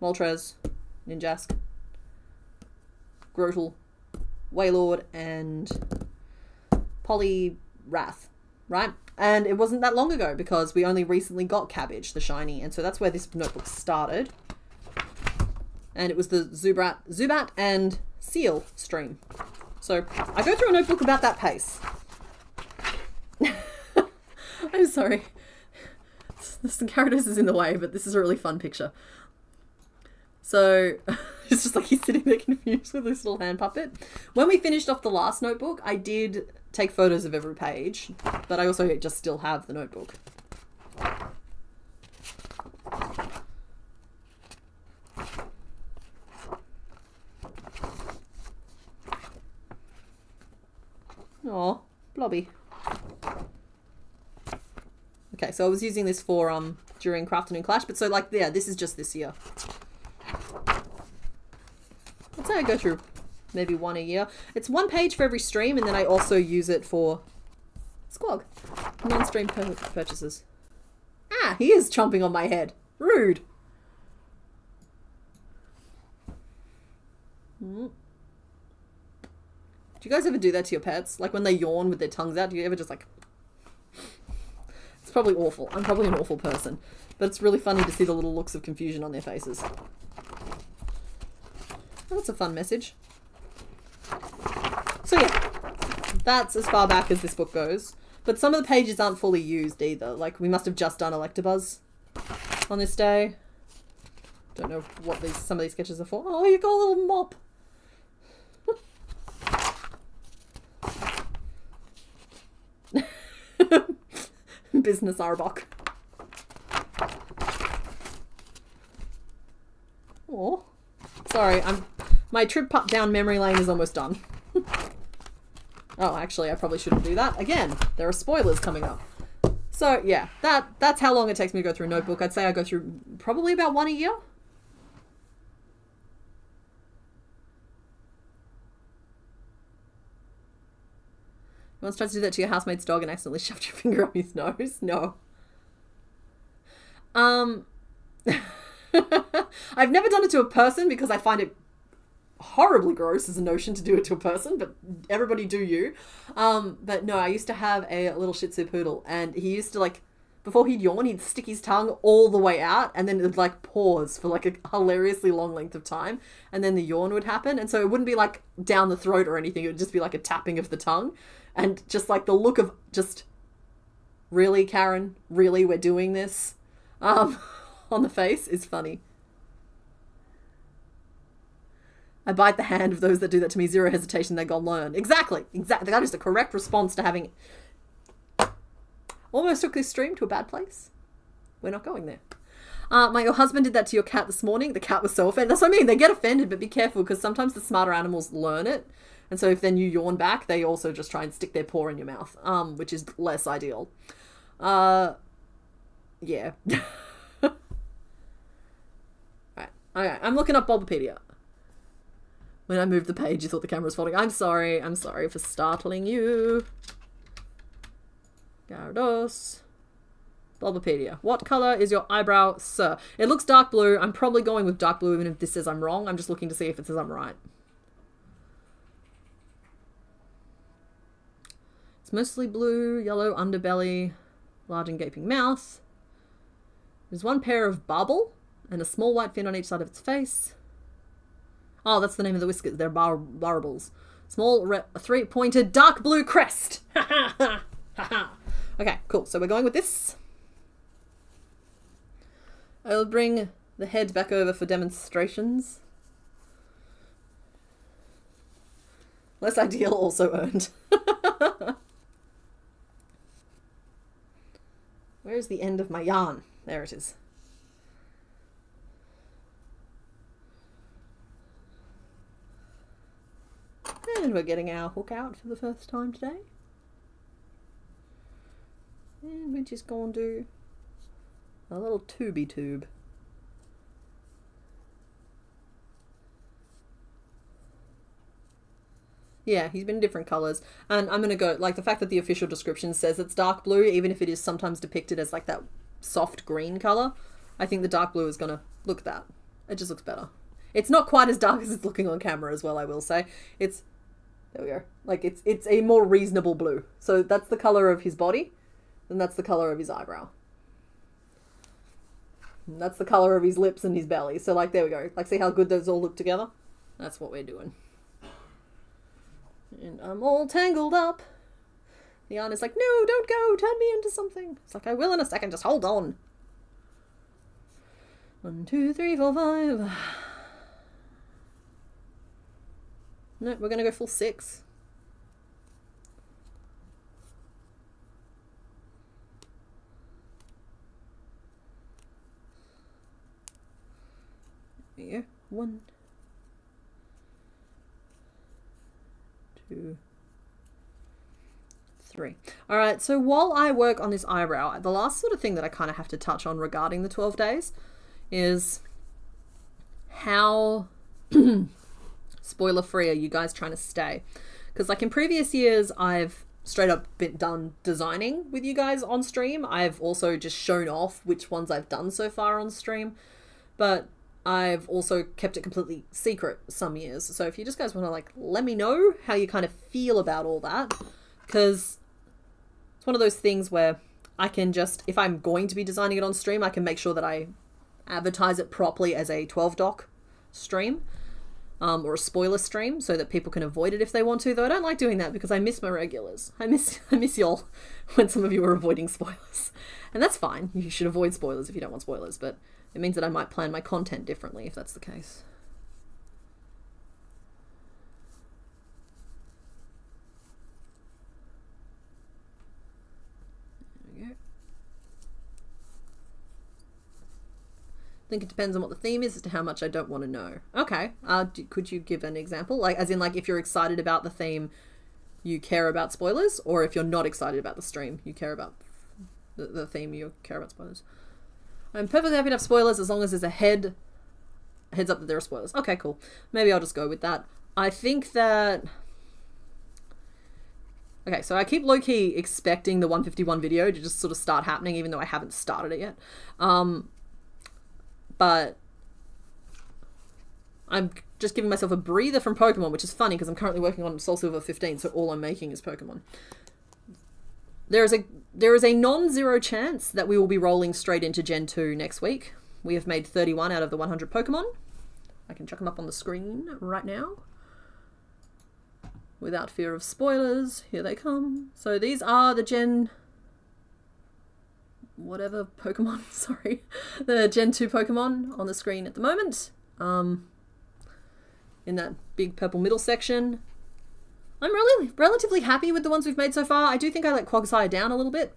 Moltres, Ninjask, Grotle, Wailord, and Poliwrath, right? And it wasn't that long ago because we only recently got Cabbage, the shiny, and so that's where this notebook started. And it was the Zubat and Seal stream. So I go through a notebook about that pace. I'm sorry. The Gyarados is in the way, but this is a really fun picture. So it's just like he's sitting there confused with this little hand puppet. When we finished off the last notebook, I did take photos of every page, but I also just still have the notebook. Aw, Blobby. Okay, so I was using this for during Crafting and Clash, but so like yeah, this is just this year. I'd say I go through maybe one a year. It's one page for every stream, and then I also use it for Squog. Non-stream purchases. Ah, he is chomping on my head. Rude. Do you guys ever do that to your pets? Like when they yawn with their tongues out, do you ever just like... It's probably awful. I'm probably an awful person. But it's really funny to see the little looks of confusion on their faces. Oh, that's a fun message. So yeah, that's as far back as this book goes. But some of the pages aren't fully used either. Like we must have just done Electabuzz on this day. Don't know what some of these sketches are for. Oh, you got a little mop. Business Arbok. Oh, sorry. My trip down memory lane is almost done. Oh, actually, I probably shouldn't do that. Again, there are spoilers coming up. So yeah, that's how long it takes me to go through a notebook. I'd say I go through probably about one a year. You once tried to do that to your housemate's dog and accidentally shoved your finger up his nose? No. I've never done it to a person because I find it horribly gross as a notion to do it to a person, but everybody do you. But no, I used to have a little Shih Tzu poodle, and he used to like, before he'd yawn, he'd stick his tongue all the way out, and then it would like pause for like a hilariously long length of time, and then the yawn would happen, and so it wouldn't be like down the throat or anything, it would just be like a tapping of the tongue. And just like the look of just, really, Karen? Really, we're doing this? On the face is funny. I bite the hand of those that do that to me. Zero hesitation, they go learn. Exactly. That is the correct response to having... Almost took this stream to a bad place. We're not going there. Your husband did that to your cat this morning. The cat was so offended. That's what I mean. They get offended, but be careful because sometimes the smarter animals learn it. And so if then you yawn back, they also just try and stick their paw in your mouth, which is less ideal. Yeah. Right. Okay, I'm looking up Bulbapedia. When I moved the page, you thought the camera was folding. I'm sorry for startling you. Gyarados. Bulbapedia. What colour is your eyebrow, sir? It looks dark blue. I'm probably going with dark blue even if this says I'm wrong. I'm just looking to see if it says I'm right. It's mostly blue, yellow underbelly, large and gaping mouth. There's one pair of barbel and a small white fin on each side of its face. Oh, that's the name of the whiskers. They're barbels. Small, three-pointed, dark blue crest. Okay, cool. So we're going with this. I'll bring the head back over for demonstrations. Less ideal, also earned. Where's the end of my yarn? There it is. And we're getting our hook out for the first time today. And we're just going to do a little tubey tube. Yeah, he's been different colours. And I'm going to go, like, the fact that the official description says it's dark blue, even if it is sometimes depicted as, like, that soft green colour, I think the dark blue is going to look that. It just looks better. It's not quite as dark as it's looking on camera as well, I will say. It's, there we go. Like, it's a more reasonable blue. So that's the color of his body, and that's the color of his eyebrow. And that's the color of his lips and his belly. So, like, there we go. Like, see how good those all look together? That's what we're doing. And I'm all tangled up. The aunt is like, no, don't go, turn me into something. It's like, I will in a second, just hold on. 1, 2, 3, 4, 5. No, we're gonna go full 6. There you go. 1, 2, 3. All right, so while I work on this eyebrow, the last sort of thing that I kind of have to touch on regarding the 12 days is how spoiler free are you guys trying to stay? Because like in previous years, I've straight up been done designing with you guys on stream. I've also just shown off which ones I've done so far on stream, but I've also kept it completely secret some years. So if you just guys want to like let me know how you kind of feel about all that, because it's one of those things where I can just, if I'm going to be designing it on stream, I can make sure that I advertise it properly as a 12 doc stream, or a spoiler stream, so that people can avoid it if they want to, though I don't like doing that because I miss my regulars. I miss y'all when some of you are avoiding spoilers. And that's fine. You should avoid spoilers if you don't want spoilers, but it means that I might plan my content differently if that's the case. There we go. I think it depends on what the theme is as to how much I don't want to know. Okay. Could you give an example? Like, as in, like, if you're excited about the theme, you care about spoilers, or if you're not excited about the stream, you care about the theme, you care about spoilers. I'm perfectly happy to have spoilers as long as there's a heads up that there are spoilers. Okay, cool. Maybe I'll just go with that. I think that... Okay, so I keep low-key expecting the 151 video to just sort of start happening, even though I haven't started it yet. But I'm just giving myself a breather from Pokemon, which is funny because I'm currently working on Soul Silver 15, so all I'm making is Pokemon. There is a non-zero chance that we will be rolling straight into Gen 2 next week. We have made 31 out of the 100 Pokemon. I can chuck them up on the screen right now. Without fear of spoilers, here they come. So these are the Gen... whatever Pokemon, sorry. The Gen 2 Pokemon on the screen at the moment. In that big purple middle section. I'm really relatively happy with the ones we've made so far. I do think I let Quagsire down a little bit.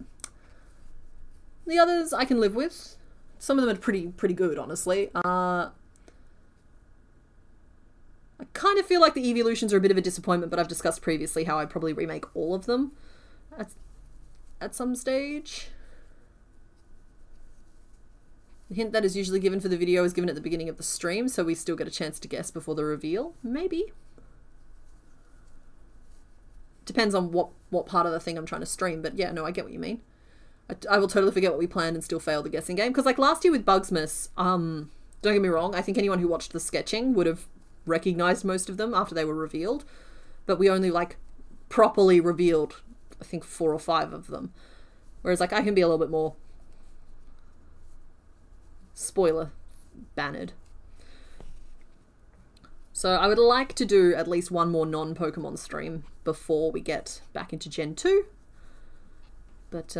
The others I can live with. Some of them are pretty good, honestly. I kind of feel like the evolutions are a bit of a disappointment, but I've discussed previously how I'd probably remake all of them at some stage. The hint that is usually given for the video is given at the beginning of the stream, so we still get a chance to guess before the reveal. Maybe. Depends on what part of the thing I'm trying to stream, but yeah, no, I get what you mean. I will totally forget what we planned and still fail the guessing game. Because like last year with Bugsmas, don't get me wrong, I think anyone who watched the sketching would have recognized most of them after they were revealed. But we only like properly revealed, I think 4 or 5 of them. Whereas like I can be a little bit more spoiler bannered. So I would like to do at least one more non-Pokemon stream before we get back into Gen 2. But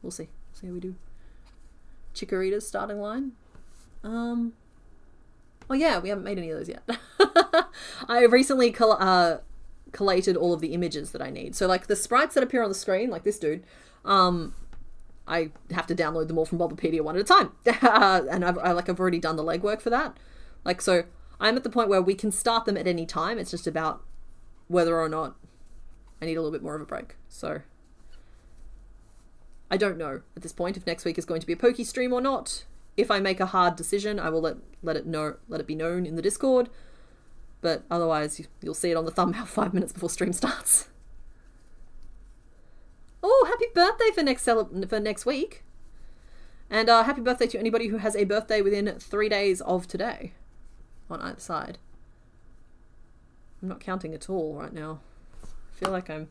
we'll see. See how we do. Chikorita's starting line. Oh yeah, we haven't made any of those yet. I recently collated all of the images that I need. So like the sprites that appear on the screen, like this dude, I have to download them all from Bulbapedia one at a time. And I've already done the legwork for that. Like, so I'm at the point where we can start them at any time. It's just about whether or not I need a little bit more of a break. So I don't know at this point if next week is going to be a Poke stream or not. If I make a hard decision, I will let it be known in the Discord. But otherwise, you'll see it on the thumbnail 5 minutes before stream starts. Oh, happy birthday for next week. And happy birthday to anybody who has a birthday within 3 days of today. On either side. I'm not counting at all right now. I feel like I'm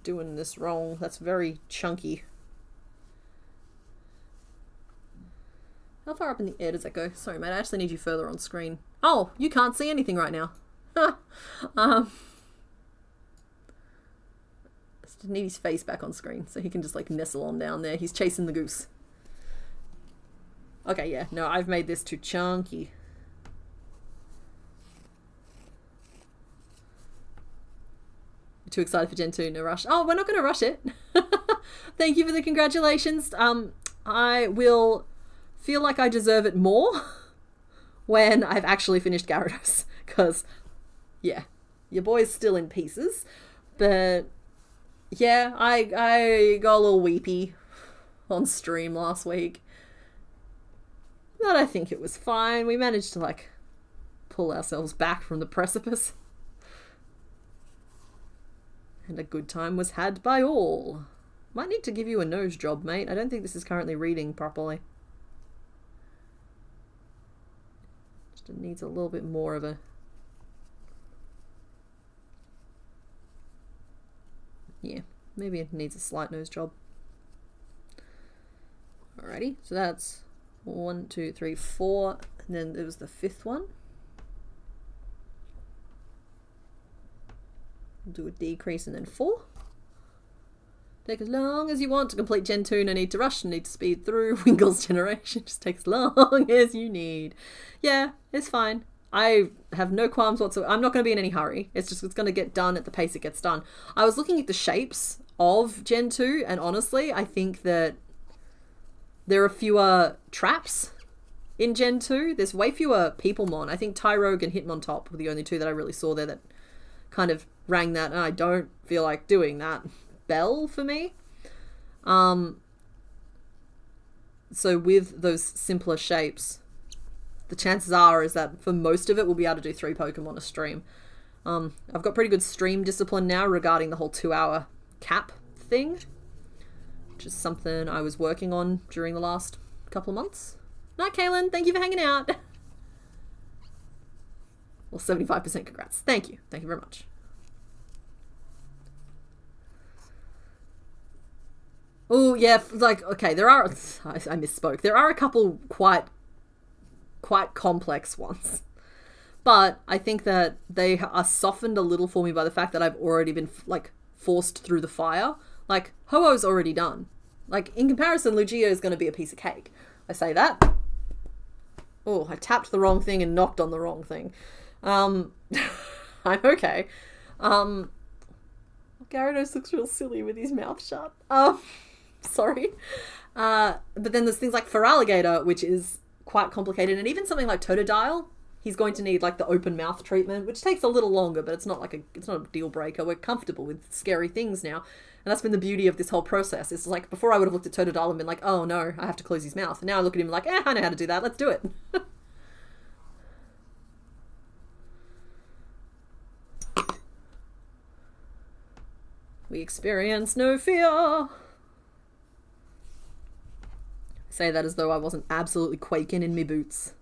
doing this wrong. That's very chunky. How far up in the air does that go? Sorry, mate, I actually need you further on screen. Oh, you can't see anything right now. Just need his face back on screen so he can just like nestle on down there. He's chasing the goose. Okay, yeah, no, I've made this too chunky. Too excited for Gen 2, no rush. Oh, we're not going to rush it. Thank you for the congratulations. I will feel like I deserve it more when I've actually finished Gyarados. Because, yeah, your boy's still in pieces. But, yeah, I got a little weepy on stream last week. But I think it was fine. We managed to, like, pull ourselves back from the precipice. And a good time was had by all. Might need to give you a nose job, mate. I don't think this is currently reading properly. Just needs a little bit more of a... Yeah, maybe it needs a slight nose job. Alrighty, so that's 1, 2, 3, 4. And then there was the 5th one. Do a decrease and then 4. Take as long as you want to complete Gen 2. No need to rush, no need to speed through. Winkle's generation just take as long as you need. Yeah, it's fine. I have no qualms whatsoever. I'm not going to be in any hurry. It's going to get done at the pace it gets done. I was looking at the shapes of Gen 2 and honestly, I think that there are fewer traps in Gen 2. There's way fewer Peoplemon. I think Tyrogue and Hitmontop were the only two that I really saw there that kind of rang that, and I don't feel like doing that bell for me. So with those simpler shapes, the chances are is that for most of it we'll be able to do 3 Pokemon a stream. I've got pretty good stream discipline now regarding the whole 2-hour cap thing, which is something I was working on during the last couple of months. Night, Kaylin, thank you for hanging out. Well, 75% congrats. Thank you very much. Oh, yeah, like, okay, there are... I misspoke. There are a couple quite complex ones. But I think that they are softened a little for me by the fact that I've already been, like, forced through the fire. Like, Ho-Oh's already done. Like, in comparison, Lugia is going to be a piece of cake. I say that. Oh, I tapped the wrong thing and knocked on the wrong thing. I'm okay. Gyarados looks real silly with his mouth shut. Sorry. But then there's things like Feraligatr, which is quite complicated, and even something like Totodile, he's going to need like the open mouth treatment, which takes a little longer, but it's not a deal breaker. We're comfortable with scary things now. And that's been the beauty of this whole process. It's like, before I would have looked at Totodile and been like, oh no, I have to close his mouth. And now I look at him like, I know how to do that. Let's do it. We experience no fear. I say that as though I wasn't absolutely quaking in me boots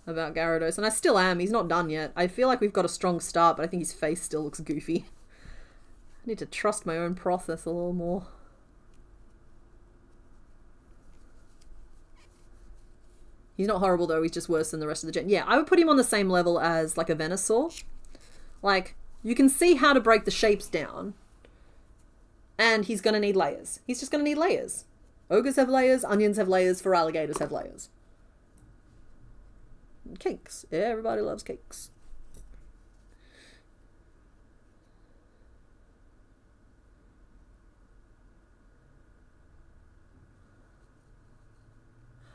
about Gyarados. And I still am. He's not done yet. I feel like we've got a strong start, but I think his face still looks goofy. I need to trust my own process a little more. He's not horrible though, he's just worse than the rest of the gen. Yeah, I would put him on the same level as like a Venusaur. Like, you can see how to break the shapes down. And he's going to need layers. He's just going to need layers. Ogres have layers, onions have layers, Feraligatrs have layers. Cakes. Everybody loves cakes.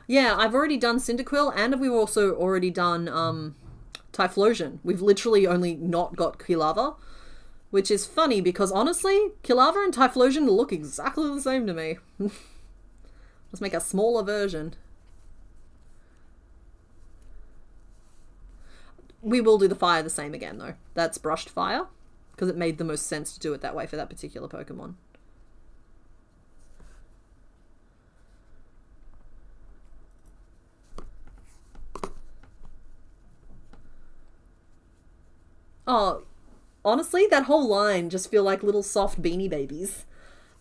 Yeah, I've already done Cyndaquil, and we've also already done Typhlosion. We've literally only not got Quilava, which is funny because honestly, Quilava and Typhlosion look exactly the same to me. Let's make a smaller version. We will do the fire the same again though. That's brushed fire, because it made the most sense to do it that way for that particular Pokemon. Oh, honestly, that whole line just feel like little soft beanie babies.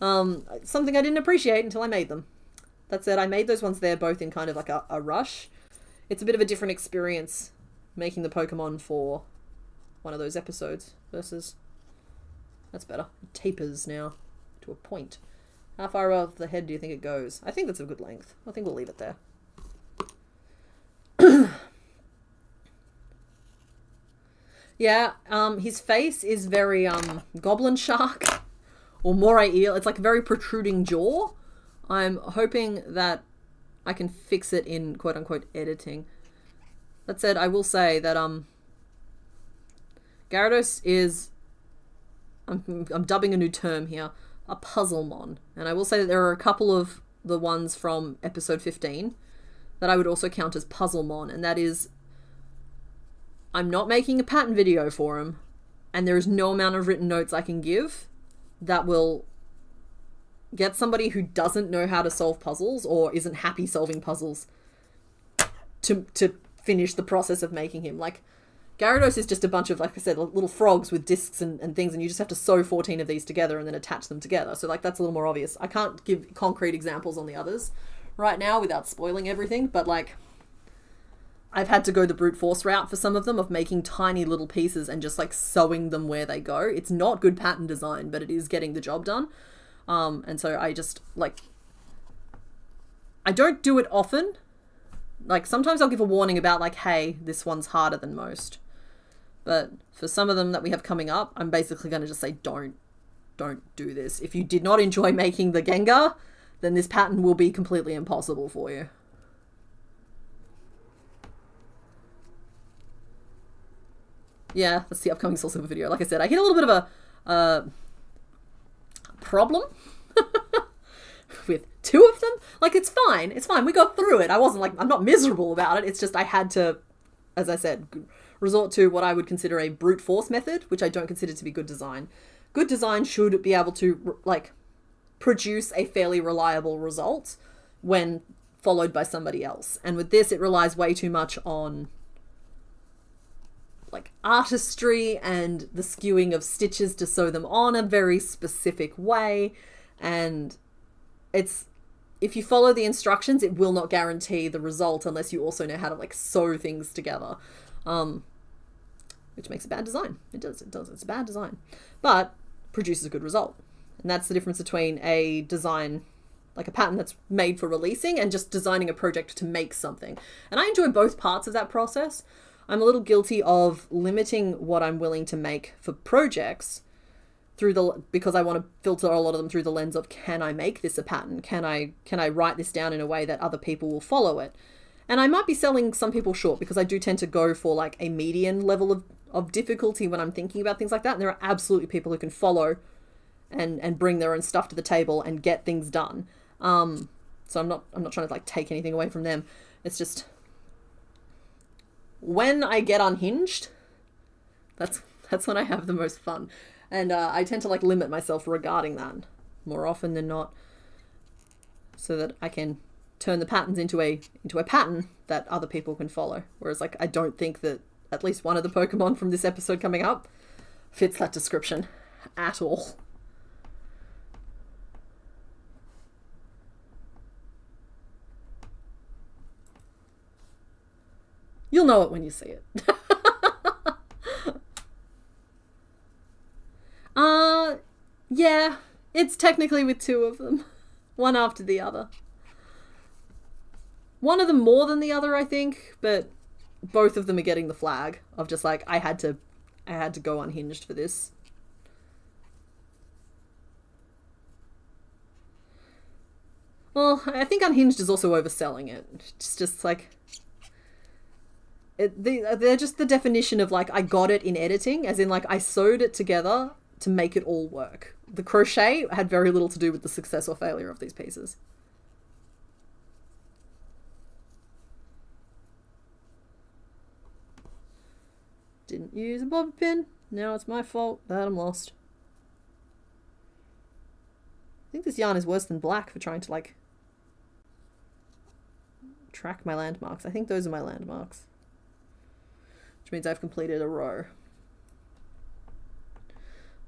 Something I didn't appreciate until I made them. That said, I made those ones there both in kind of like a rush. It's a bit of a different experience making the Pokemon for one of those episodes versus... That's better. It tapers now to a point. How far above the head do you think it goes? I think that's a good length. I think we'll leave it there. Yeah, his face is very, goblin shark or moray eel. It's like a very protruding jaw. I'm hoping that I can fix it in quote-unquote editing. That said, I will say that, Gyarados is, I'm dubbing a new term here, a puzzlemon. And I will say that there are a couple of the ones from episode 15 that I would also count as puzzlemon, and that is, I'm not making a pattern video for him, and there is no amount of written notes I can give that will get somebody who doesn't know how to solve puzzles or isn't happy solving puzzles to finish the process of making him. Like, Gyarados is just a bunch of, like I said, little frogs with discs and things, and you just have to sew 14 of these together and then attach them together. So, like, that's a little more obvious. I can't give concrete examples on the others right now without spoiling everything, but, like, I've had to go the brute force route for some of them of making tiny little pieces and just like sewing them where they go. It's not good pattern design, but it is getting the job done. And so I just like, I don't do it often. Like sometimes I'll give a warning about like, hey, this one's harder than most. But for some of them that we have coming up, I'm basically going to just say, don't do this. If you did not enjoy making the Gengar, then this pattern will be completely impossible for you. Yeah, that's the upcoming Soul Silver video. Like I said, I hit a little bit of a problem with two of them. Like, it's fine. It's fine. We got through it. I wasn't like, I'm not miserable about it. It's just I had to, as I said, resort to what I would consider a brute force method, which I don't consider to be good design. Good design should be able to, like, produce a fairly reliable result when followed by somebody else. And with this, it relies way too much on like artistry and the skewing of stitches to sew them on a very specific way. And it's, if you follow the instructions, it will not guarantee the result unless you also know how to like sew things together. Which makes a bad design. It does. It's a bad design, but produces a good result. And that's the difference between a design, like a pattern that's made for releasing, and just designing a project to make something. And I enjoy both parts of that process. I'm a little guilty of limiting what I'm willing to make for projects because I want to filter a lot of them through the lens of, can I make this a pattern? Can I write this down in a way that other people will follow it? And I might be selling some people short because I do tend to go for like a median level of difficulty when I'm thinking about things like that. And there are absolutely people who can follow and bring their own stuff to the table and get things done. So I'm not trying to like take anything away from them. It's just, when I get unhinged, that's when I have the most fun. And I tend to like limit myself regarding that more often than not, so that I can turn the patterns into a pattern that other people can follow. Whereas like I don't think that at least one of the Pokemon from this episode coming up fits that description at all. You'll know it when you see it. Yeah, it's technically with two of them. One after the other. One of them more than the other, I think, but both of them are getting the flag of just like, I had to go unhinged for this. Well, I think unhinged is also overselling it. It's just like, they're just the definition of like, I got it in editing, as in like I sewed it together to make it all work. The crochet had very little to do with the success or failure of these pieces. Didn't use a bobby pin. Now it's my fault that I'm lost. I think this yarn is worse than black for trying to like track my landmarks. I think those are my landmarks. Which means I've completed a row.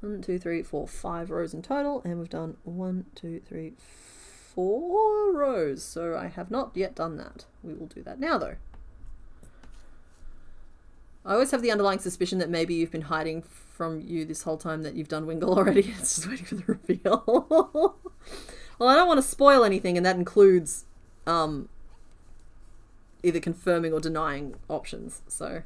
1, 2, 3, 4, 5 rows in total, and we've done 1, 2, 3, 4 rows. So I have not yet done that. We will do that now, though. I always have the underlying suspicion that maybe you've been hiding from you this whole time that you've done Wingle already. It's just waiting for the reveal. Well, I don't want to spoil anything, and that includes either confirming or denying options, so...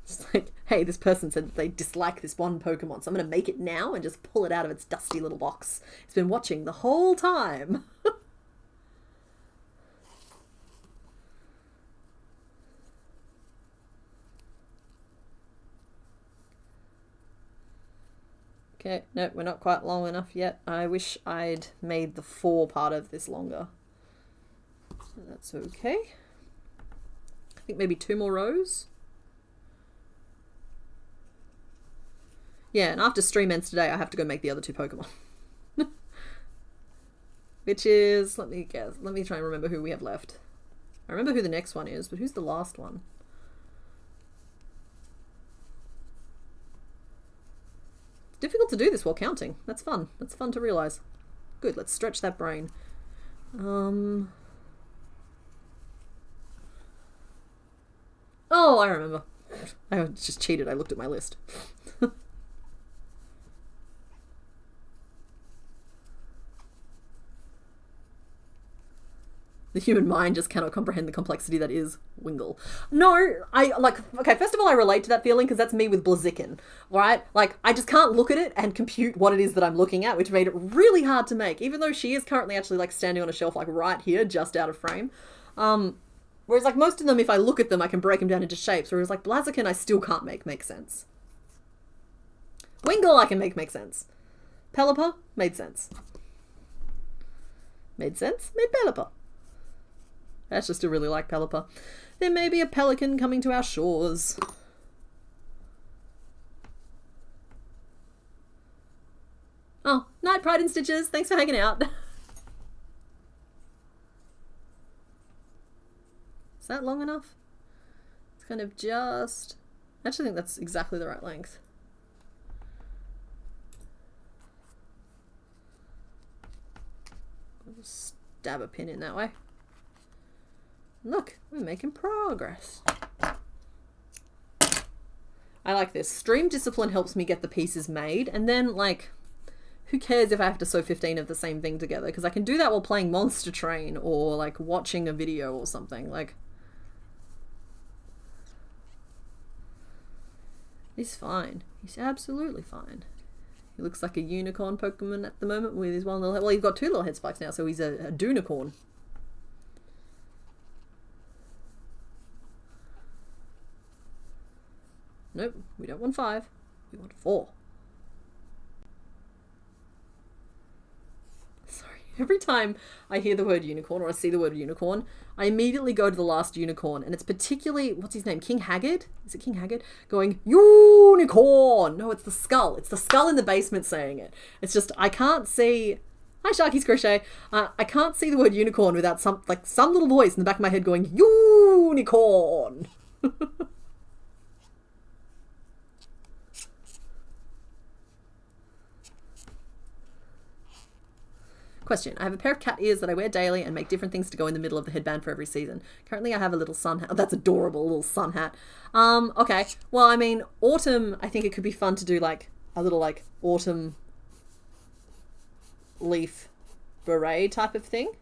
It's like, hey, this person said that they dislike this one Pokemon, so I'm going to make it now and just pull it out of its dusty little box. It's been watching the whole time. Okay, no, we're not quite long enough yet. I wish I'd made the 4 part of this longer. That's okay. I think maybe 2 more rows. Yeah, and after stream ends today, I have to go make the other 2 Pokemon. Which is, let me guess, let me try and remember who we have left. I remember who the next one is, but who's the last one? It's difficult to do this while counting. That's fun. That's fun to realise. Good, let's stretch that brain. Oh, I remember. I just cheated. I looked at my list. The human mind just cannot comprehend the complexity that is Wingle. No, okay, first of all, I relate to that feeling because that's me with Blaziken, right? Like, I just can't look at it and compute what it is that I'm looking at, which made it really hard to make, even though she is currently actually, like, standing on a shelf, like, right here, just out of frame. Whereas, like, most of them, if I look at them, I can break them down into shapes, whereas, like, Blaziken, I still can't make sense. Wingle, I can make sense. Pelipper, made sense. Made sense, made Pelipper. I actually still really like Pelipper. There may be a pelican coming to our shores. Oh, night, Pride and Stitches. Thanks for hanging out. Is that long enough? It's kind of just... I actually think that's exactly the right length. I'll just stab a pin in that way. Look, we're making progress. I like this. Stream discipline helps me get the pieces made, and then, like, who cares if I have to sew 15 of the same thing together? Because I can do that while playing Monster Train or, like, watching a video or something. Like, he's fine. He's absolutely fine. He looks like a unicorn Pokemon at the moment with his one little... Well, he's got 2 little head spikes now, so he's a Dunicorn. Nope, we don't want 5. We want 4. Sorry, every time I hear the word unicorn or I see the word unicorn, I immediately go to the last unicorn, and it's particularly, what's his name, King Haggard? Is it King Haggard? Going, unicorn! No, it's the skull. It's the skull in the basement saying it. It's just, I can't see... Hi, Sharky's Crochet. I can't see the word unicorn without some little voice in the back of my head going, unicorn! Question. I have a pair of cat ears that I wear daily and make different things to go in the middle of the headband for every season. Currently I have a little sun hat. Oh, that's adorable, little sun hat. Okay. Well, I mean, autumn, I think it could be fun to do like a little like autumn leaf beret type of thing.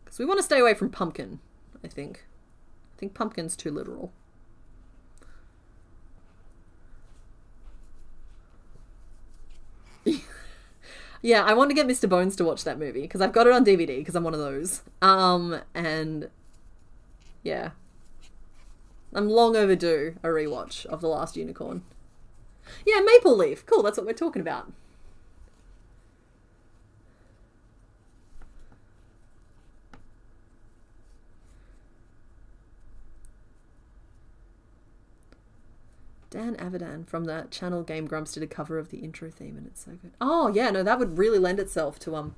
Because we want to stay away from pumpkin, I think. I think pumpkin's too literal. Yeah, I want to get Mr. Bones to watch that movie because I've got it on DVD because I'm one of those. And yeah, I'm long overdue a rewatch of The Last Unicorn. Yeah, Maple Leaf. Cool, that's what we're talking about. Dan Avidan from the channel Game Grumps did a cover of the intro theme and it's so good. Oh, yeah, no, that would really lend itself to,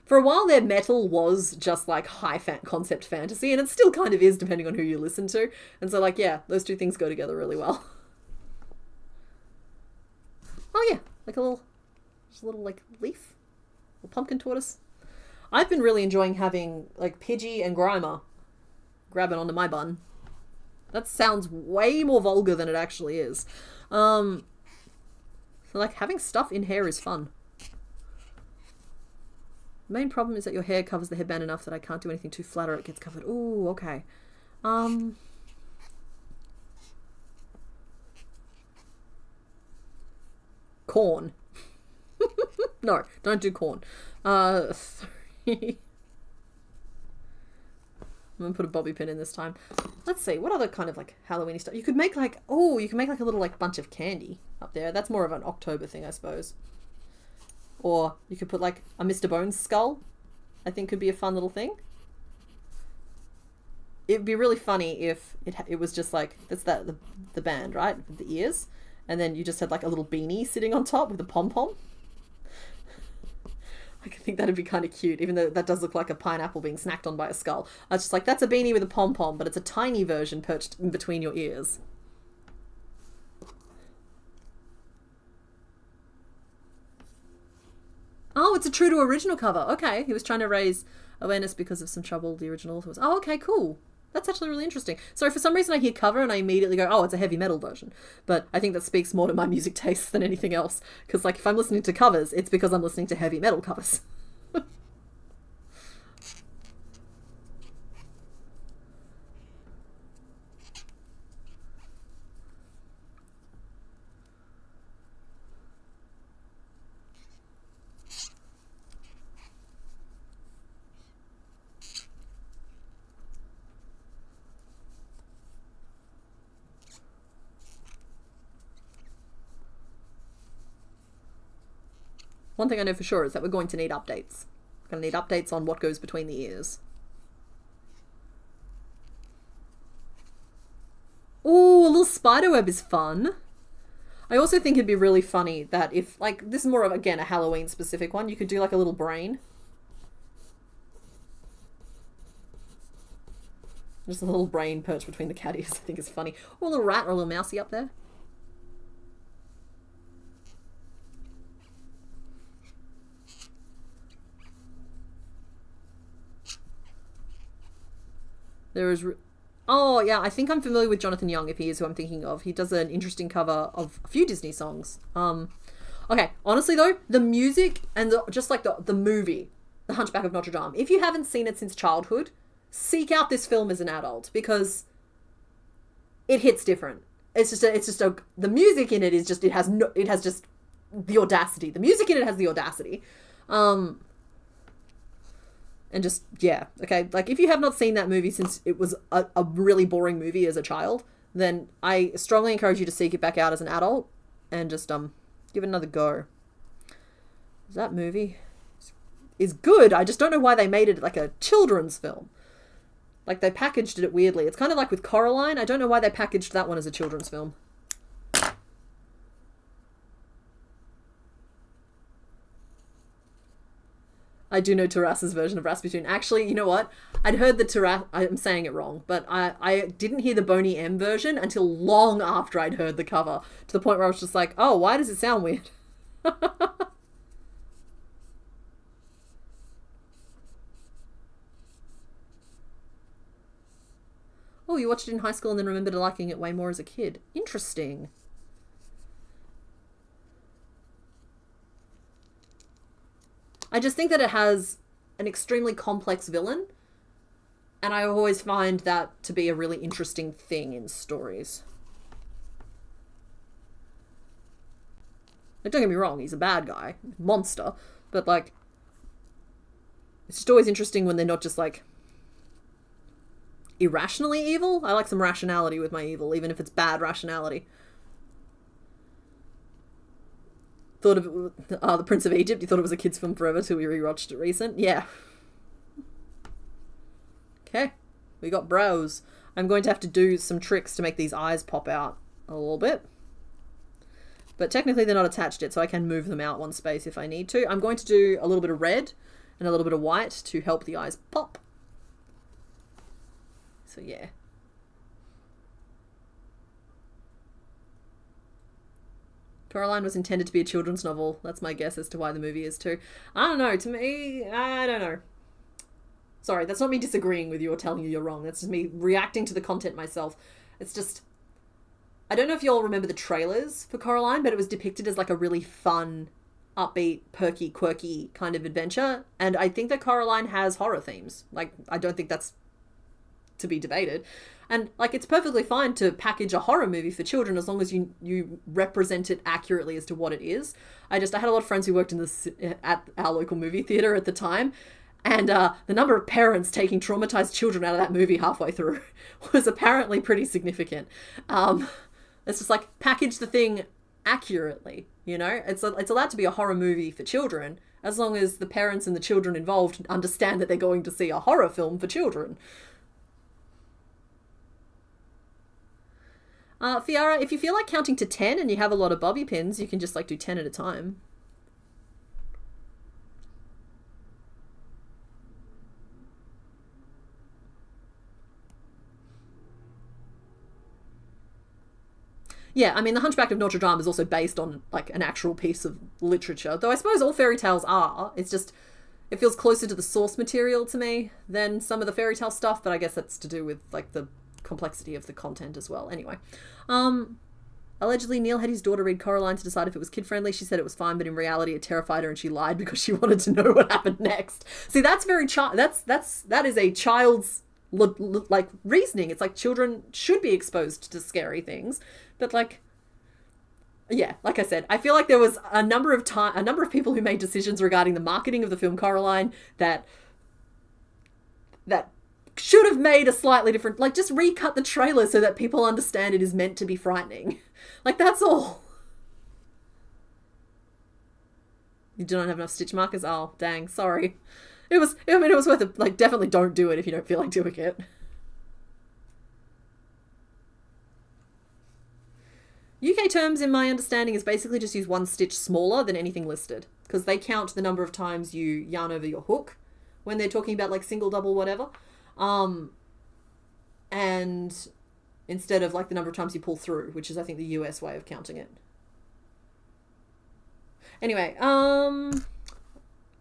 For a while there, metal was just like high concept fantasy, and it still kind of is depending on who you listen to. And so like, yeah, those two things go together really well. Oh yeah, like just a little like leaf, little pumpkin tortoise. I've been really enjoying having like Pidgey and Grimer grabbing onto my bun. That sounds way more vulgar than it actually is. So like having stuff in hair is fun. The main problem is that your hair covers the headband enough that I can't do anything too flat or it gets covered. Ooh, okay. Corn. No, don't do corn. Sorry. I'm gonna put a bobby pin in this time. Let's see, what other kind of like Halloween-y stuff? You could make like, oh, you can make like a little like bunch of candy up there. That's more of an October thing, I suppose. Or you could put like a Mr. Bones skull. I think could be a fun little thing. It'd be really funny if it was just like, that's the band, right? With the ears. And then you just had like a little beanie sitting on top with a pom-pom. I think that'd be kind of cute, even though that does look like a pineapple being snacked on by a skull. I was just like, that's a beanie with a pom-pom, but it's a tiny version perched in between your ears. Oh, it's a true to original cover. Okay, he was trying to raise awareness because of some trouble the original author was. Oh, okay, cool. That's actually really interesting. So for some reason I hear cover and I immediately go, oh, it's a heavy metal version. But I think that speaks more to my music tastes than anything else. Because like if I'm listening to covers, it's because I'm listening to heavy metal covers. One thing I know for sure is that we're going to need updates. We're going to need updates on what goes between the ears. Ooh, a little spiderweb is fun. I also think it'd be really funny that if, like, this is more of, again, a Halloween specific one, you could do like a little brain. Just a little brain perched between the cat ears, I think is funny. Or a little rat or a little mousey up there. There is... Oh, yeah, I think I'm familiar with Jonathan Young, if he is who I'm thinking of. He does an interesting cover of a few Disney songs. Okay, honestly, though, the music and just like the movie, The Hunchback of Notre Dame, if you haven't seen it since childhood, seek out this film as an adult, because it hits different. It's just the music in it is just, it has just the audacity. The music in it has the audacity. And just, yeah, okay, like, if you have not seen that movie since it was a really boring movie as a child, then I strongly encourage you to seek it back out as an adult and just, give it another go. That movie is good. I just don't know why they made it like a children's film. Like, they packaged it weirdly. It's kind of like with Coraline. I don't know why they packaged that one as a children's film. I do know Taras's version of Rasputin. Actually, you know what? I'd heard the Taras... I'm saying it wrong, but I didn't hear the Boney M version until long after I'd heard the cover, to the point where I was just like, oh, why does it sound weird? Oh, you watched it in high school and then remembered liking it way more as a kid. Interesting. I just think that it has an extremely complex villain, and I always find that to be a really interesting thing in stories. Like, don't get me wrong, he's a bad guy, monster, but like, it's just always interesting when they're not just like irrationally evil. I like some rationality with my evil, even if it's bad rationality. Thought of The Prince of Egypt. You thought it was a kid's film forever till we rewatched it recent. Yeah. Okay. We got brows. I'm going to have to do some tricks to make these eyes pop out a little bit. But technically they're not attached yet, so I can move them out one space if I need to. I'm going to do a little bit of red and a little bit of white to help the eyes pop. So yeah. Coraline was intended to be a children's novel. That's my guess as to why the movie is too. I don't know. To me, I don't know. Sorry, that's not me disagreeing with you or telling you you're wrong. That's just me reacting to the content myself. It's just... I don't know if you all remember the trailers for Coraline, but it was depicted as like a really fun, upbeat, perky, quirky kind of adventure. And I think that Coraline has horror themes. Like, I don't think that's to be debated. And like, it's perfectly fine to package a horror movie for children as long as you represent it accurately as to what it is. I had a lot of friends who worked at our local movie theater at the time, and the number of parents taking traumatized children out of that movie halfway through was apparently pretty significant. It's just like, package the thing accurately, you know? It's allowed to be a horror movie for children as long as the parents and the children involved understand that they're going to see a horror film for children. Fiara, if you feel like counting to 10 and you have a lot of bobby pins, you can just like do 10 at a time. Yeah, I mean, The Hunchback of Notre Dame is also based on like an actual piece of literature, though I suppose all fairy tales are. It's just, it feels closer to the source material to me than some of the fairy tale stuff, but I guess that's to do with like the complexity of the content as well. Anyway, allegedly Neil had his daughter read Coraline to decide if it was kid friendly. She said it was fine, but in reality it terrified her and she lied because she wanted to know what happened next. See, that's very that is a child's like reasoning. It's like, children should be exposed to scary things, but like, yeah, like I said, I feel like there was a number of people who made decisions regarding the marketing of the film Coraline that should have made a slightly different, like, just recut the trailer so that people understand it is meant to be frightening. Like, that's all. You do not have enough stitch markers? Oh, dang, sorry. It was worth it. Like, definitely don't do it if you don't feel like doing it. UK terms, in my understanding, is basically just use one stitch smaller than anything listed, because they count the number of times you yarn over your hook when they're talking about like single, double, whatever. And instead of like the number of times you pull through, which is I think the US way of counting it. Anyway,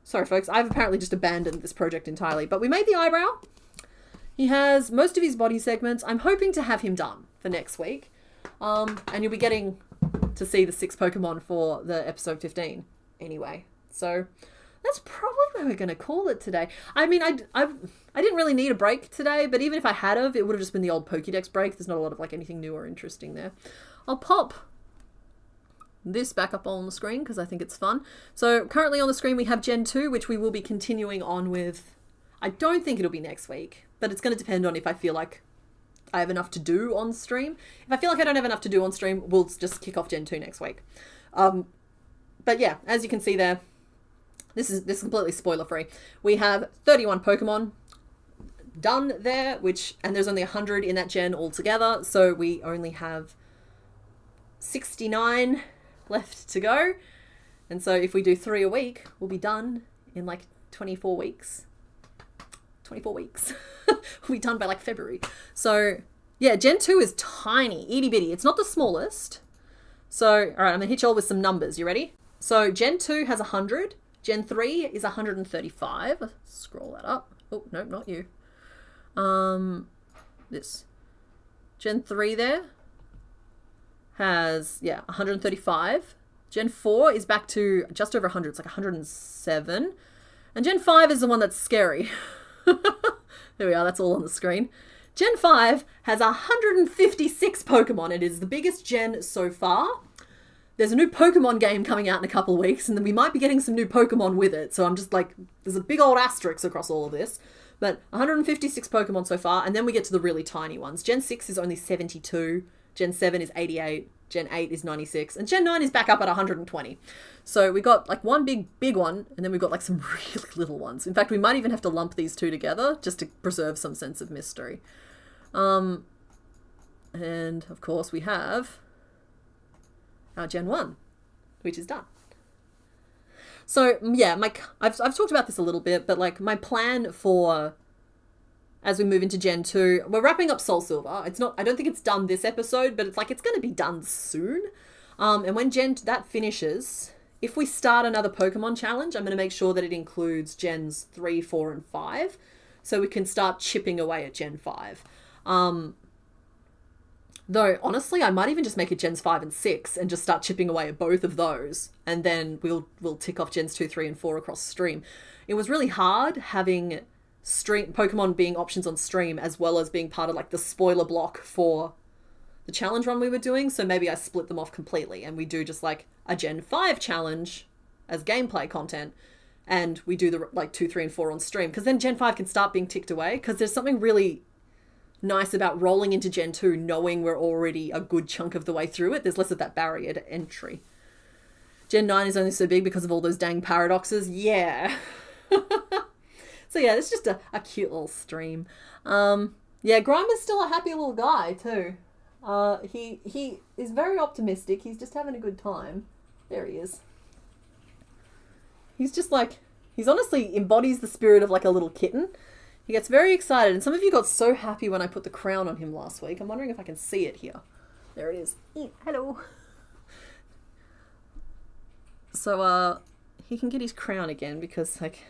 sorry folks, I've apparently just abandoned this project entirely, but we made the eyebrow. He has most of his body segments. I'm hoping to have him done for next week. And you'll be getting to see the 6 Pokemon for the episode 15 anyway. So that's probably where we're going to call it today. I mean, I didn't really need a break today, but even if I had of, it would have just been the old Pokédex break. There's not a lot of like anything new or interesting there. I'll pop this back up on the screen because I think it's fun. So currently on the screen we have Gen 2, which we will be continuing on with. I don't think it'll be next week, but it's going to depend on if I feel like I have enough to do on stream. If I feel like I don't have enough to do on stream, we'll just kick off Gen 2 next week. But yeah, as you can see there, this is completely spoiler free. We have 31 Pokemon done there, and there's only 100 in that gen altogether, so we only have 69 left to go. And so if we do 3 a week, we'll be done in like 24 weeks. 24 weeks. We'll be done by like February. So yeah, Gen 2 is tiny, itty bitty. It's not the smallest. So, all right, I'm gonna hit you all with some numbers. You ready? So Gen 2 has 100. Gen 3 is 135. Scroll that up. Oh, no, not you. This. Gen 3 there has, 135. Gen 4 is back to just over 100. It's like 107. And Gen 5 is the one that's scary. There we are. That's all on the screen. Gen 5 has 156 Pokemon. It is the biggest gen so far. There's a new Pokemon game coming out in a couple of weeks, and then we might be getting some new Pokemon with it. So I'm just like, there's a big old asterisk across all of this. But 156 Pokemon so far, and then we get to the really tiny ones. Gen 6 is only 72. Gen 7 is 88. Gen 8 is 96. And Gen 9 is back up at 120. So we got like one big one, and then we've got like some really little ones. In fact, we might even have to lump these two together just to preserve some sense of mystery. And of course we have our Gen 1, which is done. So, yeah, I've talked about this a little bit, but, like, my plan for, as we move into Gen 2, we're wrapping up Soul Silver. I don't think it's done this episode, but it's, like, it's going to be done soon. And when that finishes, if we start another Pokemon challenge, I'm going to make sure that it includes Gens 3, 4, and 5, so we can start chipping away at Gen 5. Though, honestly, I might even just make it Gens 5 and 6 and just start chipping away at both of those. And then we'll tick off Gens 2, 3, and 4 across stream. It was really hard having Pokemon being options on stream as well as being part of, like, the spoiler block for the challenge run we were doing. So maybe I split them off completely and we do just, like, a Gen 5 challenge as gameplay content. And we do the, like, 2, 3, and 4 on stream. Because then Gen 5 can start being ticked away. Because there's something really nice about rolling into Gen 2 knowing we're already a good chunk of the way through it. There's less of that barrier to entry. Gen 9 is only so big because of all those dang paradoxes. Yeah. So yeah, it's just a cute little stream. Yeah, Grime is still a happy little guy too. He is very optimistic. He's just having a good time. There he is. He's just like, he's honestly embodies the spirit of like a little kitten. He gets very excited, and some of you got so happy when I put the crown on him last week. I'm wondering if I can see it here. There it is. Hello. So, he can get his crown again because, like,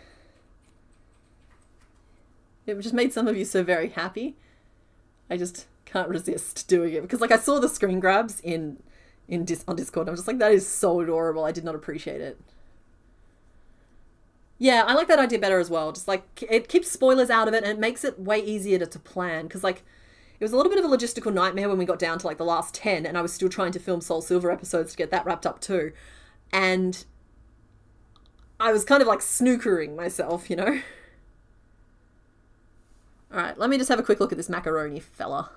it just made some of you so very happy. I just can't resist doing it because, like, I saw the screen grabs on Discord, and I was just like, that is so adorable. I did not appreciate it. Yeah, I like that idea better as well. Just, like, it keeps spoilers out of it, and it makes it way easier to plan. Because, like, it was a little bit of a logistical nightmare when we got down to, like, the last 10, and I was still trying to film Soul Silver episodes to get that wrapped up too. And I was kind of, like, snookering myself, you know? Alright, let me just have a quick look at this macaroni fella.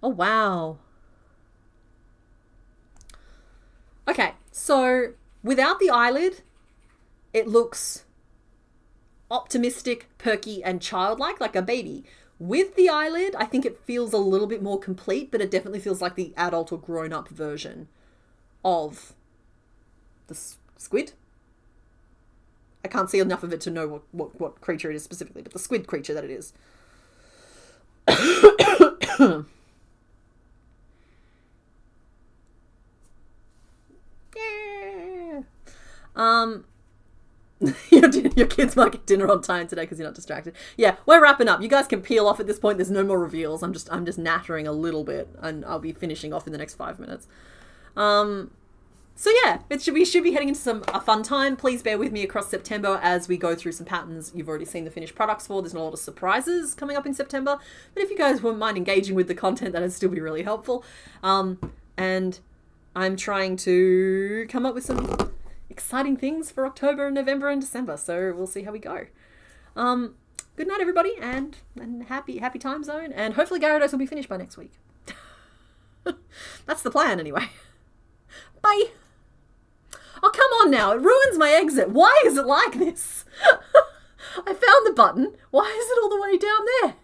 Oh, wow. Okay, so without the eyelid, it looks optimistic, perky, and childlike, like a baby. With the eyelid, I think it feels a little bit more complete, but it definitely feels like the adult or grown-up version of the squid. I can't see enough of it to know what creature it is specifically, but the squid creature that it is. Yeah. Your kids might get dinner on time today because you're not distracted. Yeah, we're wrapping up. You guys can peel off at this point. There's no more reveals. I'm just nattering a little bit, and I'll be finishing off in the next 5 minutes. So yeah, we should be heading into a fun time. Please bear with me across September as we go through some patterns you've already seen the finished products for. There's not a lot of surprises coming up in September, but if you guys wouldn't mind engaging with the content, that'd still be really helpful. And I'm trying to come up with some exciting things for October, November, and December, so we'll see how we go. Good night, everybody, and happy time zone, and hopefully Gyarados will be finished by next week. That's the plan, anyway. Bye! Oh, come on now, it ruins my exit. Why is it like this? I found the button. Why is it all the way down there?